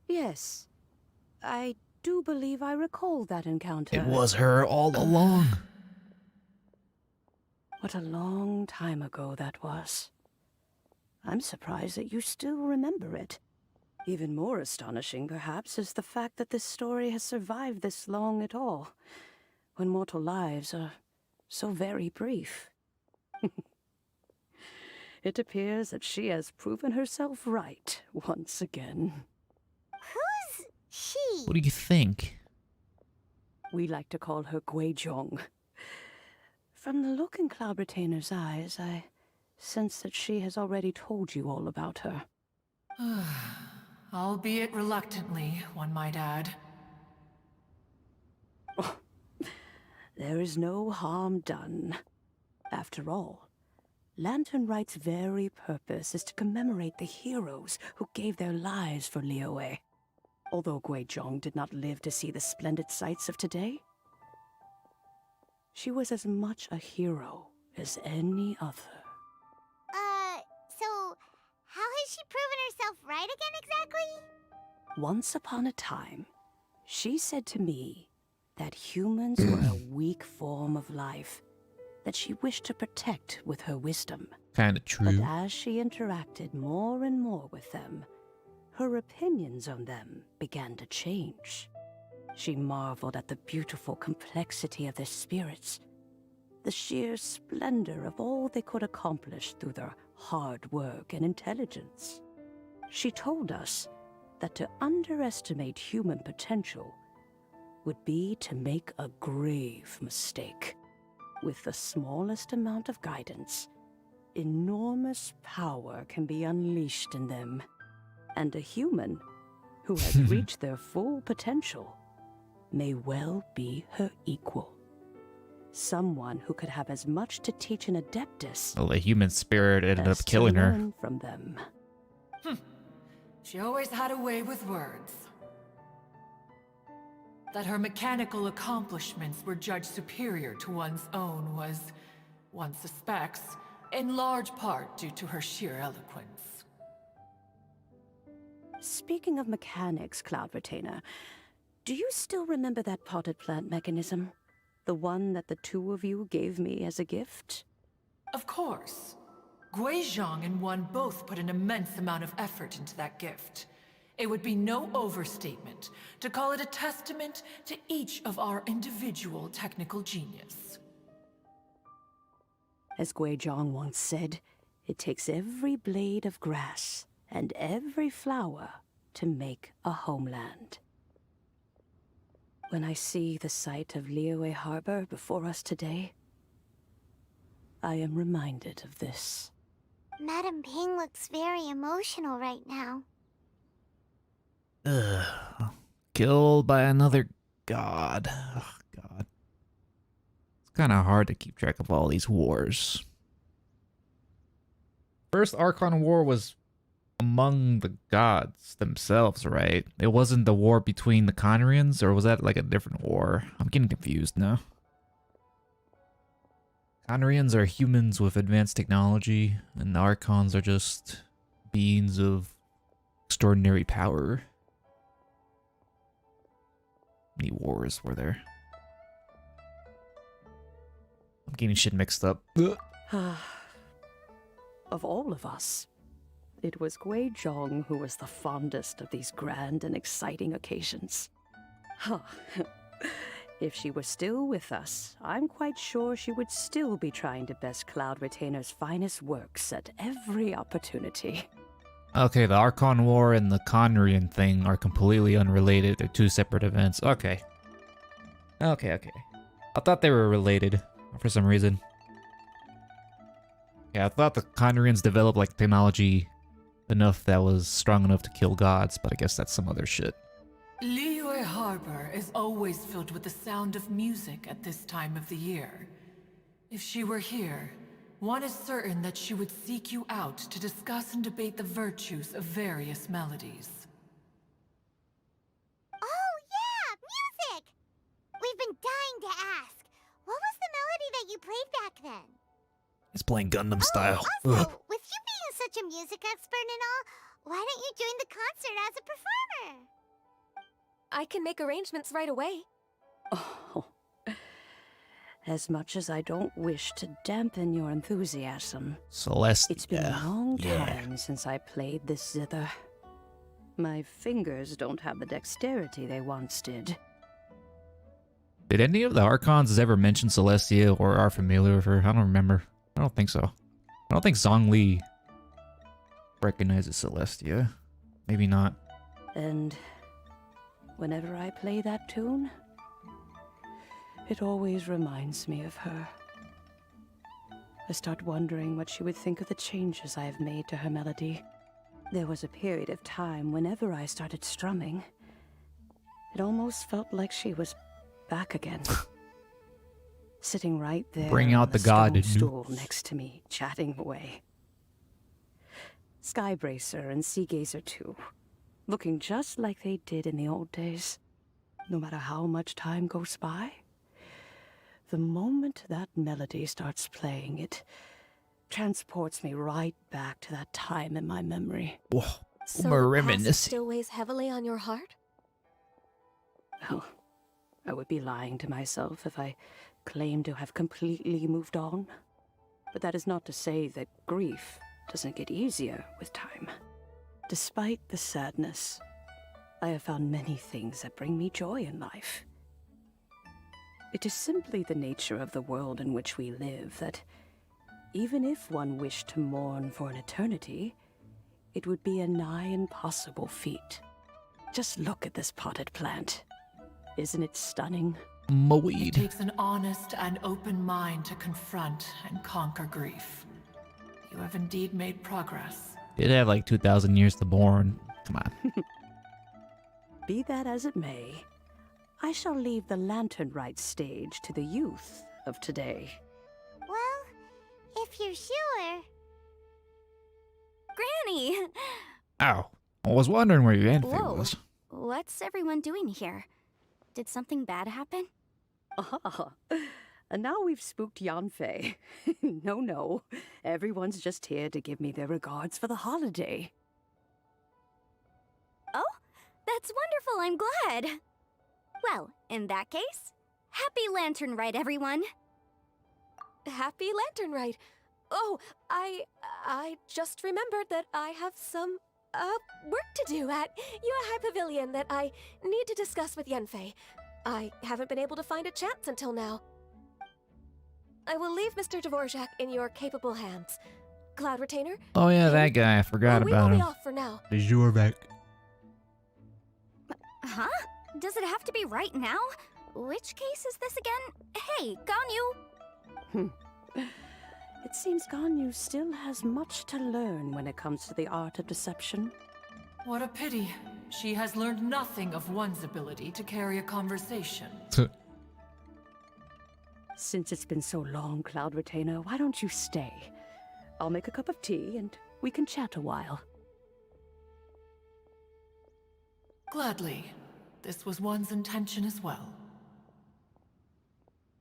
Yes, I do believe I recall that encounter. It was her all along. What a long time ago that was. I'm surprised that you still remember it. Even more astonishing, perhaps, is the fact that this story has survived this long at all, when mortal lives are so very brief. It appears that she has proven herself right once again. Who's she? What do you think? We like to call her Guizhong. From the look in Cloud Retainer's eyes, I sense that she has already told you all about her. Albeit reluctantly, one might add. There is no harm done. After all, Lantern Rite's very purpose is to commemorate the heroes who gave their lives for Liyue. Although Guizhong did not live to see the splendid sights of today, she was as much a hero as any other. So how has she proven herself right again exactly? Once upon a time, she said to me that humans were a weak form of life that she wished to protect with her wisdom. Kinda true. But as she interacted more and more with them, her opinions on them began to change. She marveled at the beautiful complexity of their spirits, the sheer splendor of all they could accomplish through their hard work and intelligence. She told us that to underestimate human potential would be to make a grave mistake. With the smallest amount of guidance, enormous power can be unleashed in them. And a human who has reached their full potential may well be her equal. Someone who could have as much to teach an Adeptus. Well, the human spirit ended as up killing to her. learn from them. She always had a way with words. That her mechanical accomplishments were judged superior to one's own was, one suspects, in large part due to her sheer eloquence. Speaking of mechanics, Cloud Retainer, do you still remember that potted plant mechanism? The one that the two of you gave me as a gift? Of course. Guizhong and one both put an immense amount of effort into that gift. It would be no overstatement to call it a testament to each of our individual technical genius. As Guizhong once said, it takes every blade of grass and every flower to make a homeland. When I see the sight of Liyue Harbor before us today, I am reminded of this. Madame Ping looks very emotional right now. Ugh. Killed by another god. Oh, God. It's kind of hard to keep track of all these wars. First Archon War was among the gods themselves, right? It wasn't the war between the Conrians, or was that like a different war? I'm getting confused now. Conrians are humans with advanced technology, and the Archons are just beings of extraordinary power. How many wars were there? I'm getting shit mixed up. Of all of us, it was Guizhong who was the fondest of these grand and exciting occasions. If she were still with us, I'm quite sure she would still be trying to best Cloud Retainer's finest works at every opportunity. Okay, the Archon War and the Conrian thing are completely unrelated. They're two separate events. Okay. Okay. I thought they were related for some reason. Yeah, I thought the Conrians developed like technology enough that was strong enough to kill gods, but I guess that's some other shit. Liyue Harbor is always filled with the sound of music at this time of the year. If she were here, one is certain that she would seek you out to discuss and debate the virtues of various melodies. Oh, yeah! Music! We've been dying to ask. What was the melody that you played back then? It's playing Gundam style. Also, Ugh. with you being such a music expert and all, why don't you join the concert as a performer? I can make arrangements right away. Oh, as much as I don't wish to dampen your enthusiasm, Celeste. it's been a long time since I played this zither. My fingers don't have the dexterity they once did. Did any of the Archons ever mention Celestia or are familiar with her? I don't remember. I don't think so. I don't think Zhongli recognizes Celestia. Maybe not. And whenever I play that tune, it always reminds me of her. I start wondering what she would think of the changes I have made to her melody. There was a period of time whenever I started strumming, it almost felt like she was back again. Sitting right there Bring out on the god in stool next to me, chatting away. Skybracer and Seagazer too, looking just like they did in the old days. No matter how much time goes by, the moment that melody starts playing, it transports me right back to that time in my memory. Whoa, So the past still weighs heavily on your heart? Oh, I would be lying to myself if I claimed to have completely moved on. But that is not to say that grief doesn't get easier with time. Despite the sadness, I have found many things that bring me joy in life. It is simply the nature of the world in which we live that even if one wished to mourn for an eternity, it would be a nigh impossible feat. Just look at this potted plant. Isn't it stunning? It takes an honest and open mind to confront and conquer grief. You have indeed made progress. Did have like 2,000 years to born. Come on. Be that as it may, I shall leave the Lantern Rite stage to the youth of today. Well, if you're sure. Granny! Ow. I was wondering where your Yanfei Whoa. was. What's everyone doing here? Did something bad happen? Ah, and now we've spooked Yanfei. No. Everyone's just here to give me their regards for the holiday. Oh, that's wonderful. I'm glad. Well, in that case, happy Lantern Rite, everyone. Happy Lantern Rite. Oh, I just remembered that I have some work to do at Yuehai Pavilion that I need to discuss with Yanfei. I haven't been able to find a chance until now. I will leave Mr. Dvorak in your capable hands. Cloud Retainer? Oh yeah, that guy. I forgot we about will him. be off for now. Dvorak. Huh? Does it have to be right now? Which case is this again? Hey, Ganyu! It seems Ganyu still has much to learn when it comes to the art of deception. What a pity. She has learned nothing of one's ability to carry a conversation. Since it's been so long, Cloud Retainer, why don't you stay? I'll make a cup of tea and we can chat a while. Gladly. This was one's intention as well.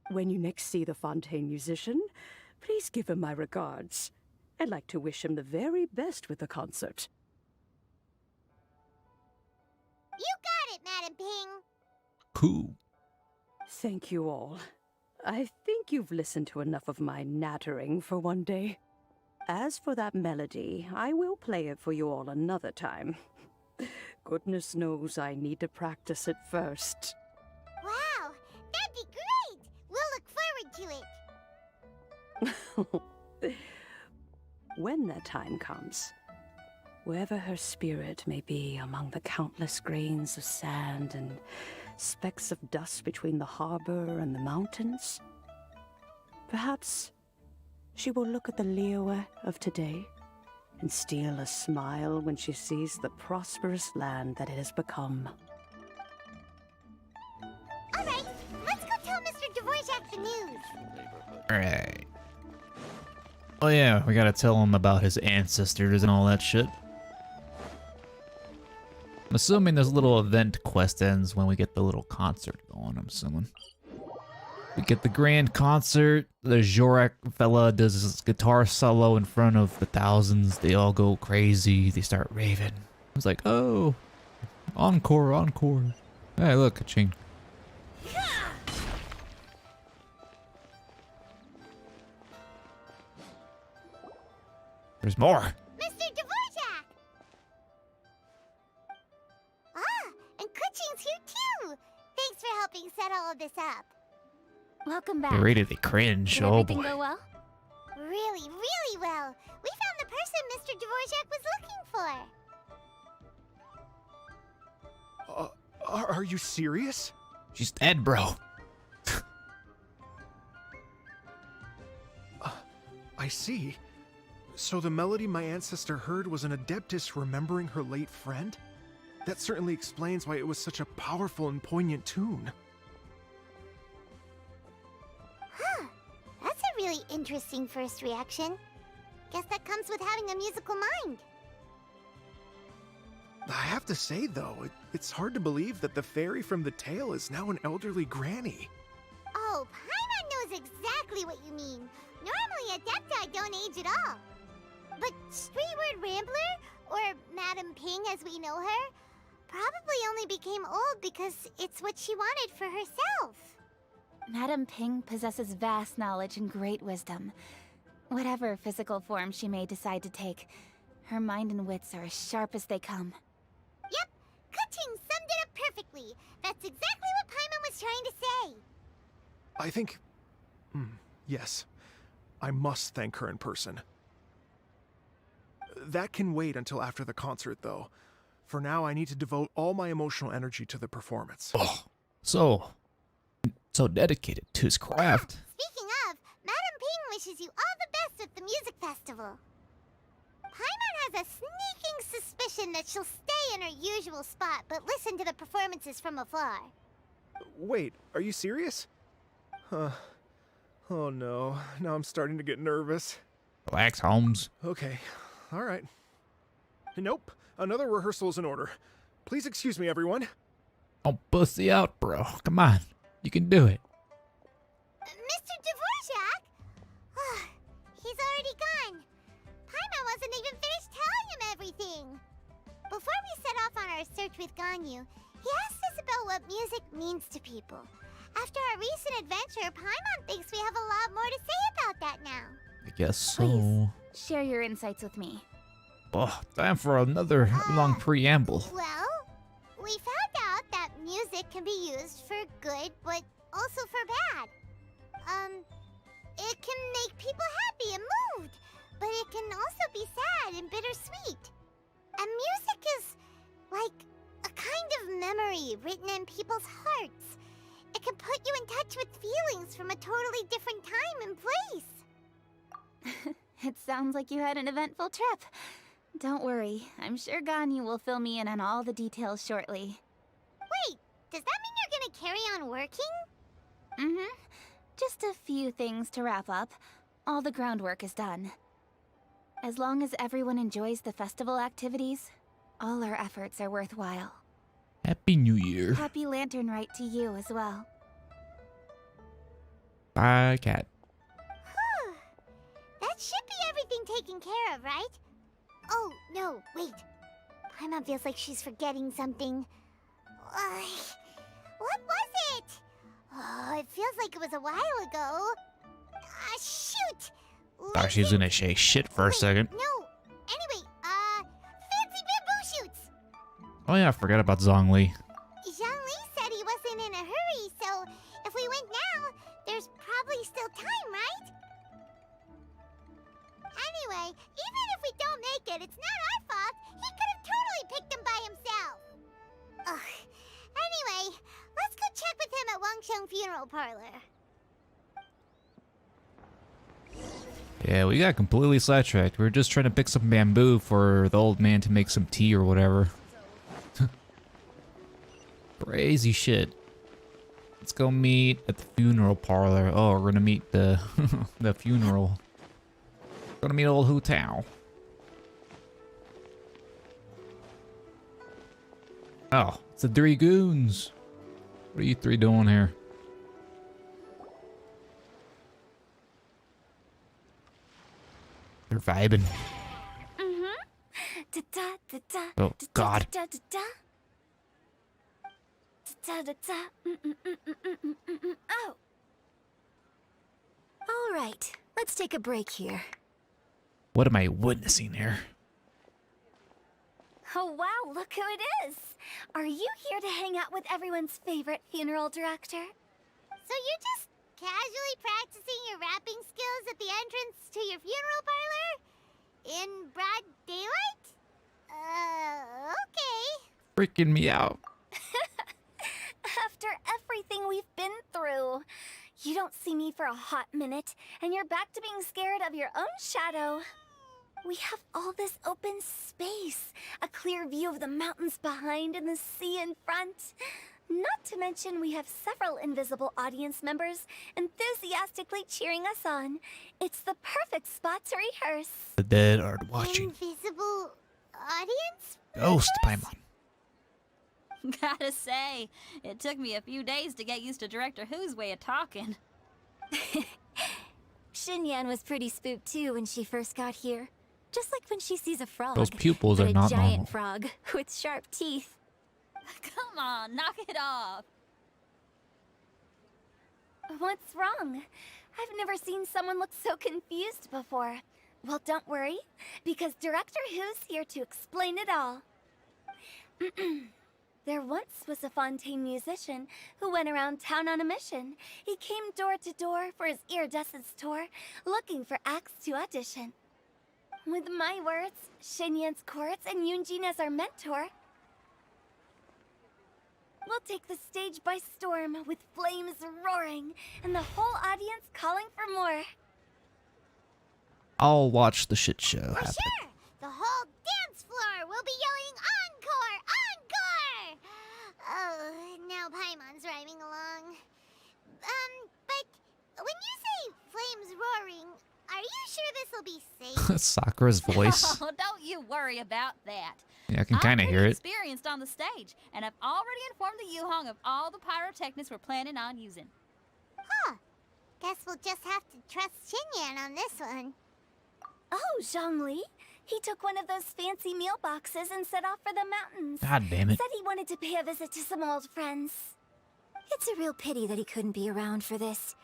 When you next see the Fontaine musician, please give him my regards. I'd like to wish him the very best with the concert. You got it, Madam Ping. Cool. Thank you all. I think you've listened to enough of my nattering for one day. As for that melody, I will play it for you all another time. Goodness knows I need to practice it first. Wow, that'd be great! We'll look forward to it. When that time comes, wherever her spirit may be among the countless grains of sand and specks of dust between the harbor and the mountains, perhaps she will look at the Liyue of today and steal a smile when she sees the prosperous land that it has become. All right, let's go tell Mr. Dvorak the news. Alright. Oh yeah, we gotta tell him about his ancestors and all that shit. I'm assuming this little event quest ends when we get the little concert going, I'm assuming. We get the grand concert, the Dvorak fella does his guitar solo in front of the thousands, they all go crazy, they start raving. It's like, oh, encore, encore. Hey, look, ka-ching. There's more. Mr. Dvorak! Ah, and Kuching's here too! Thanks for helping set all of this up. Welcome back. They rated the cringe, Did oh everything boy. go well? Really, really well. We found the person Mr. Dvorak was looking for. Are you serious? She's dead, bro. I see. So the melody my ancestor heard was an Adeptus remembering her late friend? That certainly explains why it was such a powerful and poignant tune. Huh. That's a really interesting first reaction. Guess that comes with having a musical mind. I have to say, though, it's hard to believe that the fairy from the tale is now an elderly granny. Oh, Paimon knows exactly what you mean. Normally, Adepti don't age at all. But Streetward Rambler, or Madam Ping as we know her, probably only became old because it's what she wanted for herself. Madam Ping possesses vast knowledge and great wisdom. Whatever physical form she may decide to take, her mind and wits are as sharp as they come. Yep, Kuching summed it up perfectly. That's exactly what Paimon was trying to say. I think... yes. I must thank her in person. That can wait until after the concert, though. For now, I need to devote all my emotional energy to the performance. Oh, so dedicated to his craft. Speaking of, Madam Ping wishes you all the best at the music festival. Paimon has a sneaking suspicion that she'll stay in her usual spot, but listen to the performances from afar. Wait, are you serious? Huh. Oh no, now I'm starting to get nervous. Relax, Holmes. Okay, alright. Nope, another rehearsal is in order. Please excuse me, everyone. Don't pussy out, bro. Come on. You can do it. Mr. Dvorak? He's already gone. Paimon wasn't even finished telling him everything. Before we set off on our search with Ganyu, he asked us about what music means to people. After our recent adventure, Paimon thinks we have a lot more to say about that now. I guess so. Please, share your insights with me. Oh, time for another long preamble. Well, we found out that music can be used for good, but also for bad. It can make people happy and moved, but it can also be sad and bittersweet. And music is like a kind of memory written in people's hearts. It can put you in touch with feelings from a totally different time and place. It sounds like you had an eventful trip. Don't worry, I'm sure Ganyu will fill me in on all the details shortly. Wait, does that mean you're gonna carry on working? Mm-hmm. Just a few things to wrap up. All the groundwork is done. As long as everyone enjoys the festival activities, all our efforts are worthwhile. Happy New Year. Happy Lantern Rite to you as well. Bye, cat. That should be everything taken care of, right? Oh, no, wait. Paimon feels like she's forgetting something. What was it? Oh, it feels like it was a while ago. Shoot! Thought she was gonna say shit for a second. No. Anyway, fancy bamboo shoots! Oh yeah, I forgot about Zhongli. Zhongli said he wasn't in a hurry, so if we went now, there's probably still time, right? Anyway, even if we don't make it, it's not our fault. He could have totally picked them by himself. Ugh. Anyway, let's go check with him at Wangsheng Funeral Parlor. Yeah, we got completely sidetracked. We were just trying to pick some bamboo for the old man to make some tea or whatever. Crazy shit. Let's go meet at the funeral parlor. Oh, we're gonna meet the the funeral. Gonna meet old Hu Tao. Oh, it's the three goons. What are you three doing here? They're vibing. Oh, God. Oh. All right, let's take a break here. What am I witnessing here? Oh wow, look who it is! Are you here to hang out with everyone's favorite funeral director? So you're just casually practicing your rapping skills at the entrance to your funeral parlor? In broad daylight? Okay. Freaking me out. After everything we've been through, you don't see me for a hot minute, and you're back to being scared of your own shadow. We have all this open space, a clear view of the mountains behind and the sea in front. Not to mention we have several invisible audience members enthusiastically cheering us on. It's the perfect spot to rehearse. The dead are watching. Invisible audience? Ghost Paimon. Gotta say, it took me a few days to get used to Director Who's way of talking. Xinyan was pretty spooked too when she first got here. Just like when she sees a frog. Those pupils but are not a giant normal. frog with sharp teeth. Come on, knock it off. What's wrong? I've never seen someone look so confused before. Well, don't worry, because Director Who's here to explain it all. There once was a Fontaine musician who went around town on a mission. He came door to door for his iridescence tour, looking for acts to audition. With my words, Xinyan's chords, and Yunjin as our mentor, we'll take the stage by storm with flames roaring and the whole audience calling for more. I'll watch the shit show happen. Sure! The whole dance floor will be yelling encore! Encore! Oh, now Paimon's rhyming along. But when you say flames roaring, are you sure this will be safe? Sakura's voice. Oh, don't you worry about that. Yeah, I can kind of hear it. Experienced on the stage, and I've already informed the Yuhong of all the pyrotechnics we're planning on using. Huh. Guess we'll just have to trust Xinyan on this one. Oh, Zhongli. He took one of those fancy meal boxes and set off for the mountains. God damn it. Said he wanted to pay a visit to some old friends. It's a real pity that he couldn't be around for this.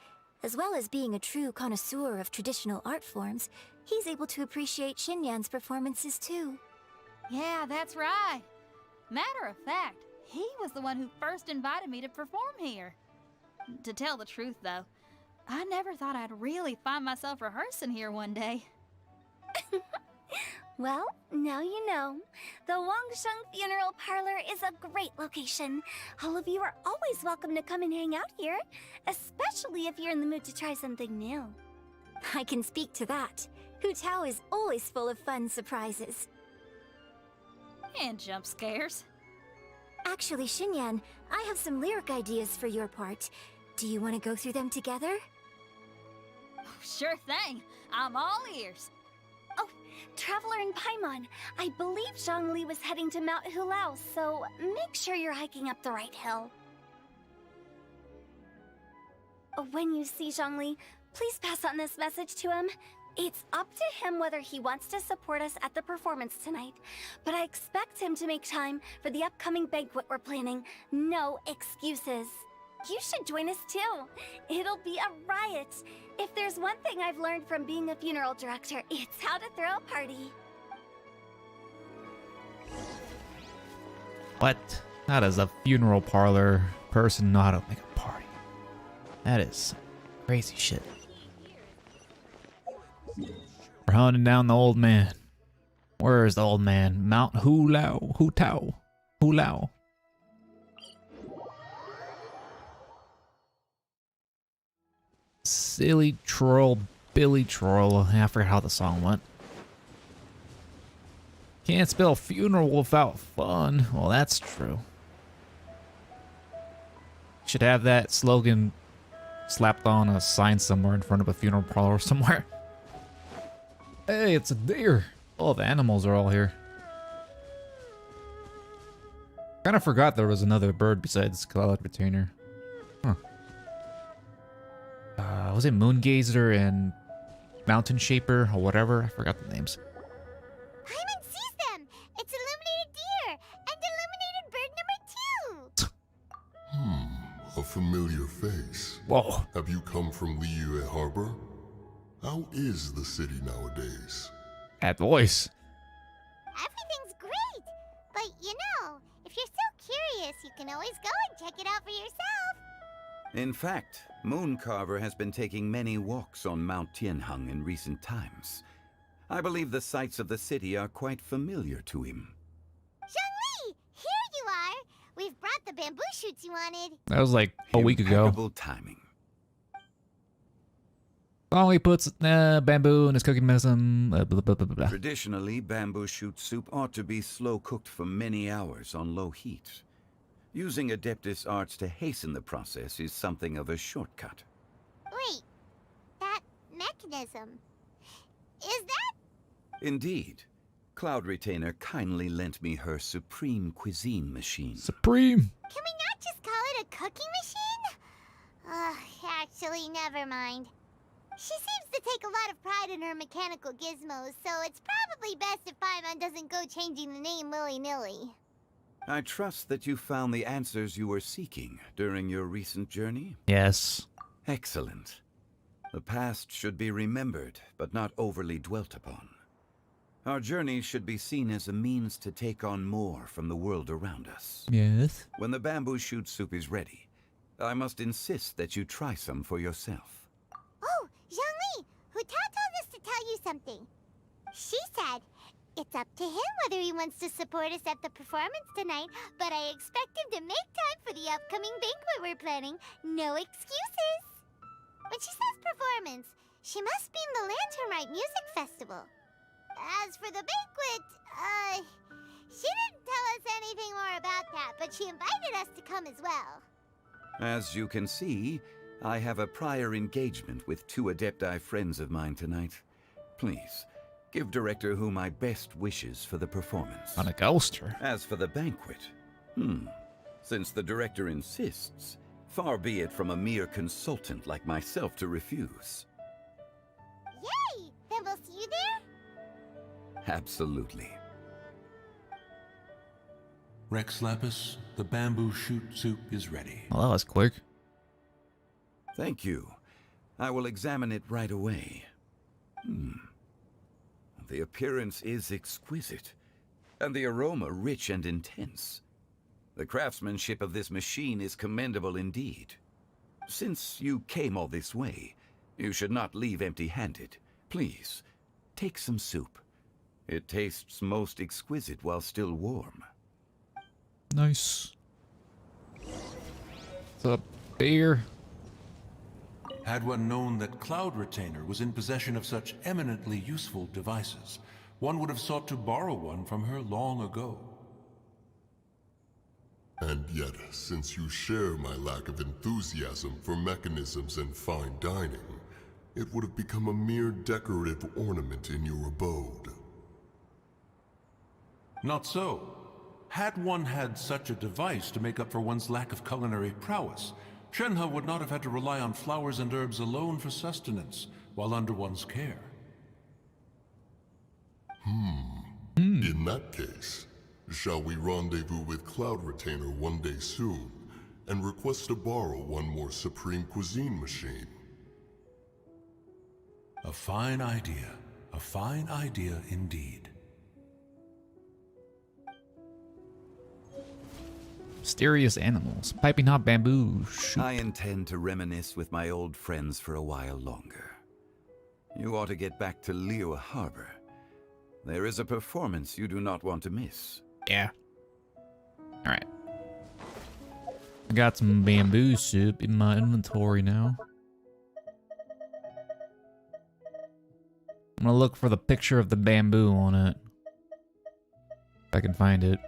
As well as being a true connoisseur of traditional art forms, he's able to appreciate Xinyan's performances too. Yeah, that's right. Matter of fact, he was the one who first invited me to perform here. To tell the truth, though, I never thought I'd really find myself rehearsing here one day. Well, now you know. The Wangsheng Funeral Parlor is a great location. All of you are always welcome to come and hang out here, especially if you're in the mood to try something new. I can speak to that. Hu Tao is always full of fun surprises. And jump scares. Actually, Xinyan, I have some lyric ideas for your part. Do you want to go through them together? Oh, sure thing. I'm all ears. Oh, Traveler in Paimon, I believe Zhongli was heading to Mount Hulao, so make sure you're hiking up the right hill. When you see Zhongli, please pass on this message to him. It's up to him whether he wants to support us at the performance tonight, but I expect him to make time for the upcoming banquet we're planning. No excuses. You should join us too. It'll be a riot. If there's one thing I've learned from being a funeral director, it's how to throw a party. What? How does a funeral parlor person know how to make a party? That is crazy shit. We're hunting down the old man. Where is the old man? Mount Hulao. Hulao. Silly troll, Billy Troll. I forgot how the song went. Can't spell funeral without fun. Well, that's true. Should have that slogan slapped on a sign somewhere in front of a funeral parlor somewhere. Hey, it's a deer. Oh, the animals are all here. Kind of forgot there was another bird besides Cloud Retainer. Huh. Was it Moongazer and Mountain Shaper or whatever? I forgot the names. Paimon sees them! It's illuminated deer! And illuminated bird number 2! A familiar face. Whoa. Have you come from Liyue Harbor? How is the city nowadays? That voice. Everything's great! But you know, if you're so curious, you can always go and check it out for yourself! In fact, Mooncarver has been taking many walks on Mount Tianheng in recent times. I believe the sights of the city are quite familiar to him. Zhongli! Here you are! We've brought the bamboo shoots you wanted. That was like a week ago. Impeccable timing. Oh, he puts bamboo in his cooking medicine. Blah, blah, blah, blah, blah. Traditionally, bamboo shoot soup ought to be slow cooked for many hours on low heat. Using Adeptus arts to hasten the process is something of a shortcut. Wait, that mechanism, is that? Indeed. Cloud Retainer kindly lent me her Supreme Cuisine machine. Supreme? Can we not just call it a cooking machine? Actually, never mind. She seems to take a lot of pride in her mechanical gizmos, so it's probably best if Paimon doesn't go changing the name willy-nilly. I trust that you found the answers you were seeking during your recent journey? Yes. Excellent. The past should be remembered, but not overly dwelt upon. Our journey should be seen as a means to take on more from the world around us. Yes. When the bamboo shoot soup is ready, I must insist that you try some for yourself. Oh, Zhongli! Hu Tao told us to tell you something. She said, it's up to him whether he wants to support us at the performance tonight, but I expect him to make time for the upcoming banquet we're planning. No excuses! When she says performance, she must mean the Lantern Rite Music Festival. As for the banquet, she didn't tell us anything more about that, but she invited us to come as well. As you can see, I have a prior engagement with 2 Adepti friends of mine tonight. Please, give Director Hu my best wishes for the performance. On a ghoster. As for the banquet, since the Director insists, far be it from a mere consultant like myself to refuse. Yay! Then we'll see you there? Absolutely. Rex Lapis, the bamboo shoot soup is ready. Well, that was quick. Thank you. I will examine it right away. The appearance is exquisite, and the aroma rich and intense. The craftsmanship of this machine is commendable indeed. Since you came all this way, You should not leave empty-handed. Please, take some soup. It tastes most exquisite while still warm. Nice. What's up, bear? Had one known that Cloud Retainer was in possession of such eminently useful devices, one would have sought to borrow one from her long ago. And yet, since you share my lack of enthusiasm for mechanisms and fine dining, it would have become a mere decorative ornament in your abode. Not so. Had one had such a device to make up for one's lack of culinary prowess, Shenhe would not have had to rely on flowers and herbs alone for sustenance, while under one's care. In that case, shall we rendezvous with Cloud Retainer one day soon, and request to borrow one more Supreme Cuisine machine? A fine idea. A fine idea indeed. Mysterious animals. Piping hot bamboo. Shoot. I intend to reminisce with my old friends for a while longer. You ought to get back to Liyue Harbor. There is a performance you do not want to miss. Yeah. Alright. I got some bamboo soup in my inventory now. I'm gonna look for the picture of the bamboo on it. If I can find it.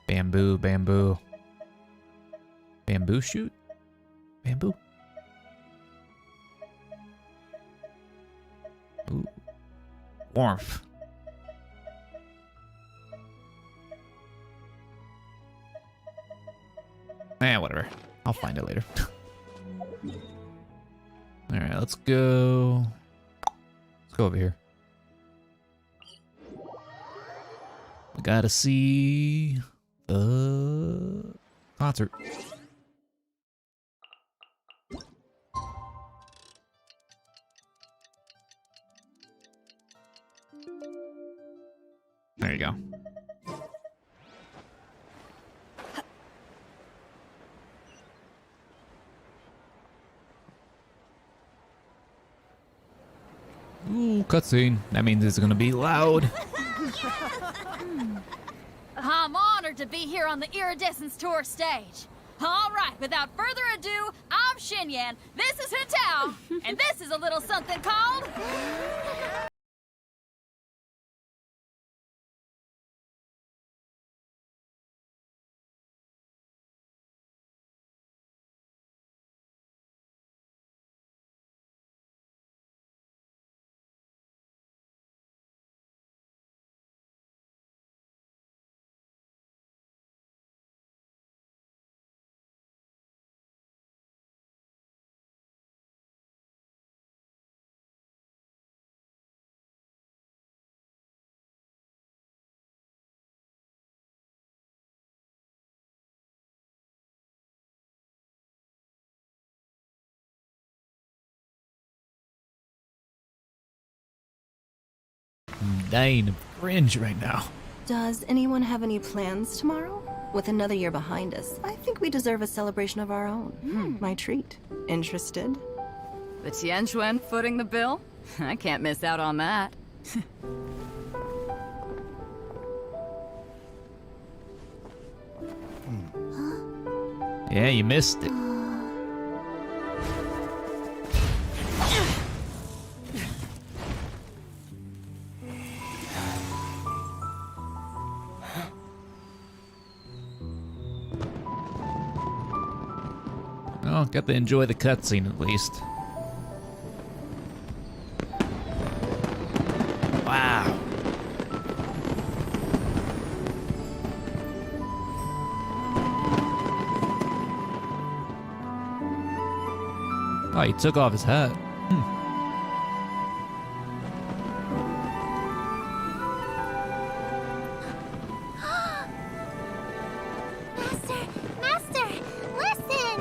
Bamboo, bamboo. Bamboo shoot? Bamboo? Ooh. Warmth. Whatever. I'll find it later. Alright, let's go. Let's go over here. We gotta see the concert. There you go. Ooh, cutscene. That means it's gonna be loud. I'm honored to be here on the Iridescence Tour stage. All right, without further ado, I'm Xinyan, this is Hetao, and this is a little something called... I'm dying of cringe right now. Does anyone have any plans tomorrow? With another year behind us, I think we deserve a celebration of our own. My treat. Interested? The Tianquan footing the bill? I can't miss out on that. Yeah, you missed it. Oh, got to enjoy the cutscene at least. Wow. Oh, he took off his hat. Master, listen!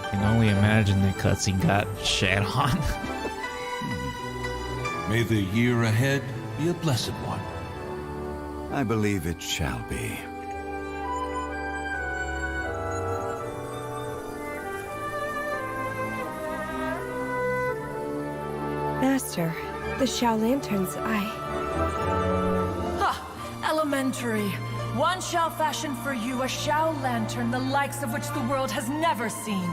I can only imagine the cutscene got shat on. May the year ahead be a blessed one. I believe it shall be. Master, the Xiao Lanterns, Ha! Elementary. One shall fashion for you a Xiao Lantern the likes of which the world has never seen.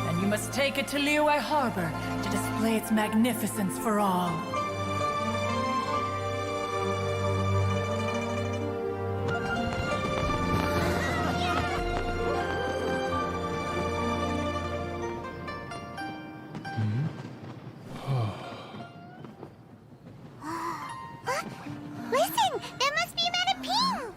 And you must take it to Liyue Harbor to display its magnificence for all. Listen! That must be Manaping!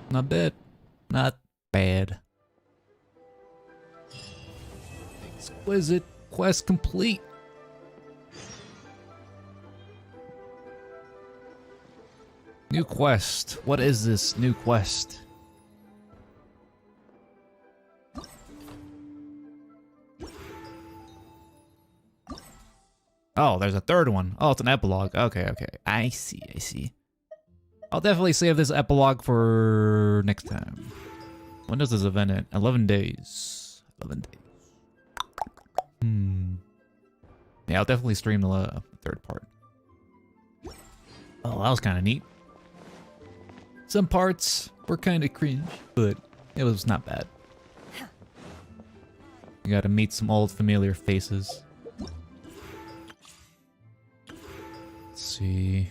Not bad. Not bad. Exquisite quest complete. New quest. What is this new quest? Oh, there's a third one. Oh, it's an epilogue. Okay, okay. I see, I see. I'll definitely save this epilogue for next time. When does this event end? 11 days. 11 days. Yeah, I'll definitely stream the third part. Oh, that was kind of neat. Some parts were kind of cringe, but it was not bad. You gotta meet some old familiar faces. Let's see.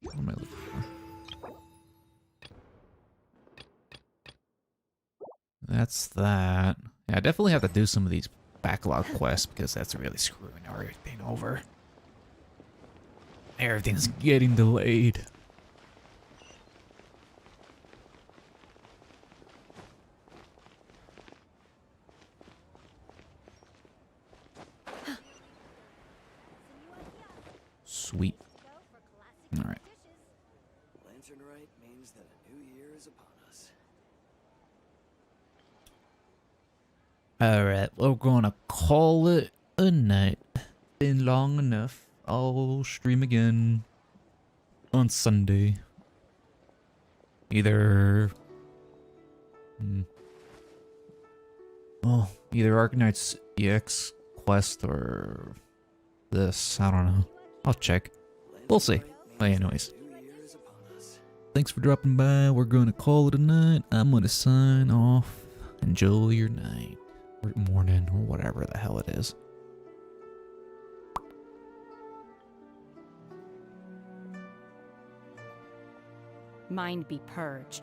What am I looking for? That's that. Yeah, I definitely have to do some of these backlog quests because that's really screwing everything over. Everything's getting delayed. Sweet. All right. Lantern Rite means that a new year is upon us. All right, we're gonna call it a night. Been long enough. I'll stream again on Sunday. Either either Arcanite's EX quest or this. I don't know. I'll check. We'll see. But anyways, thanks for dropping by. We're gonna call it a night. I'm gonna sign off. Enjoy your night or morning or whatever the hell it is. Mind be purged.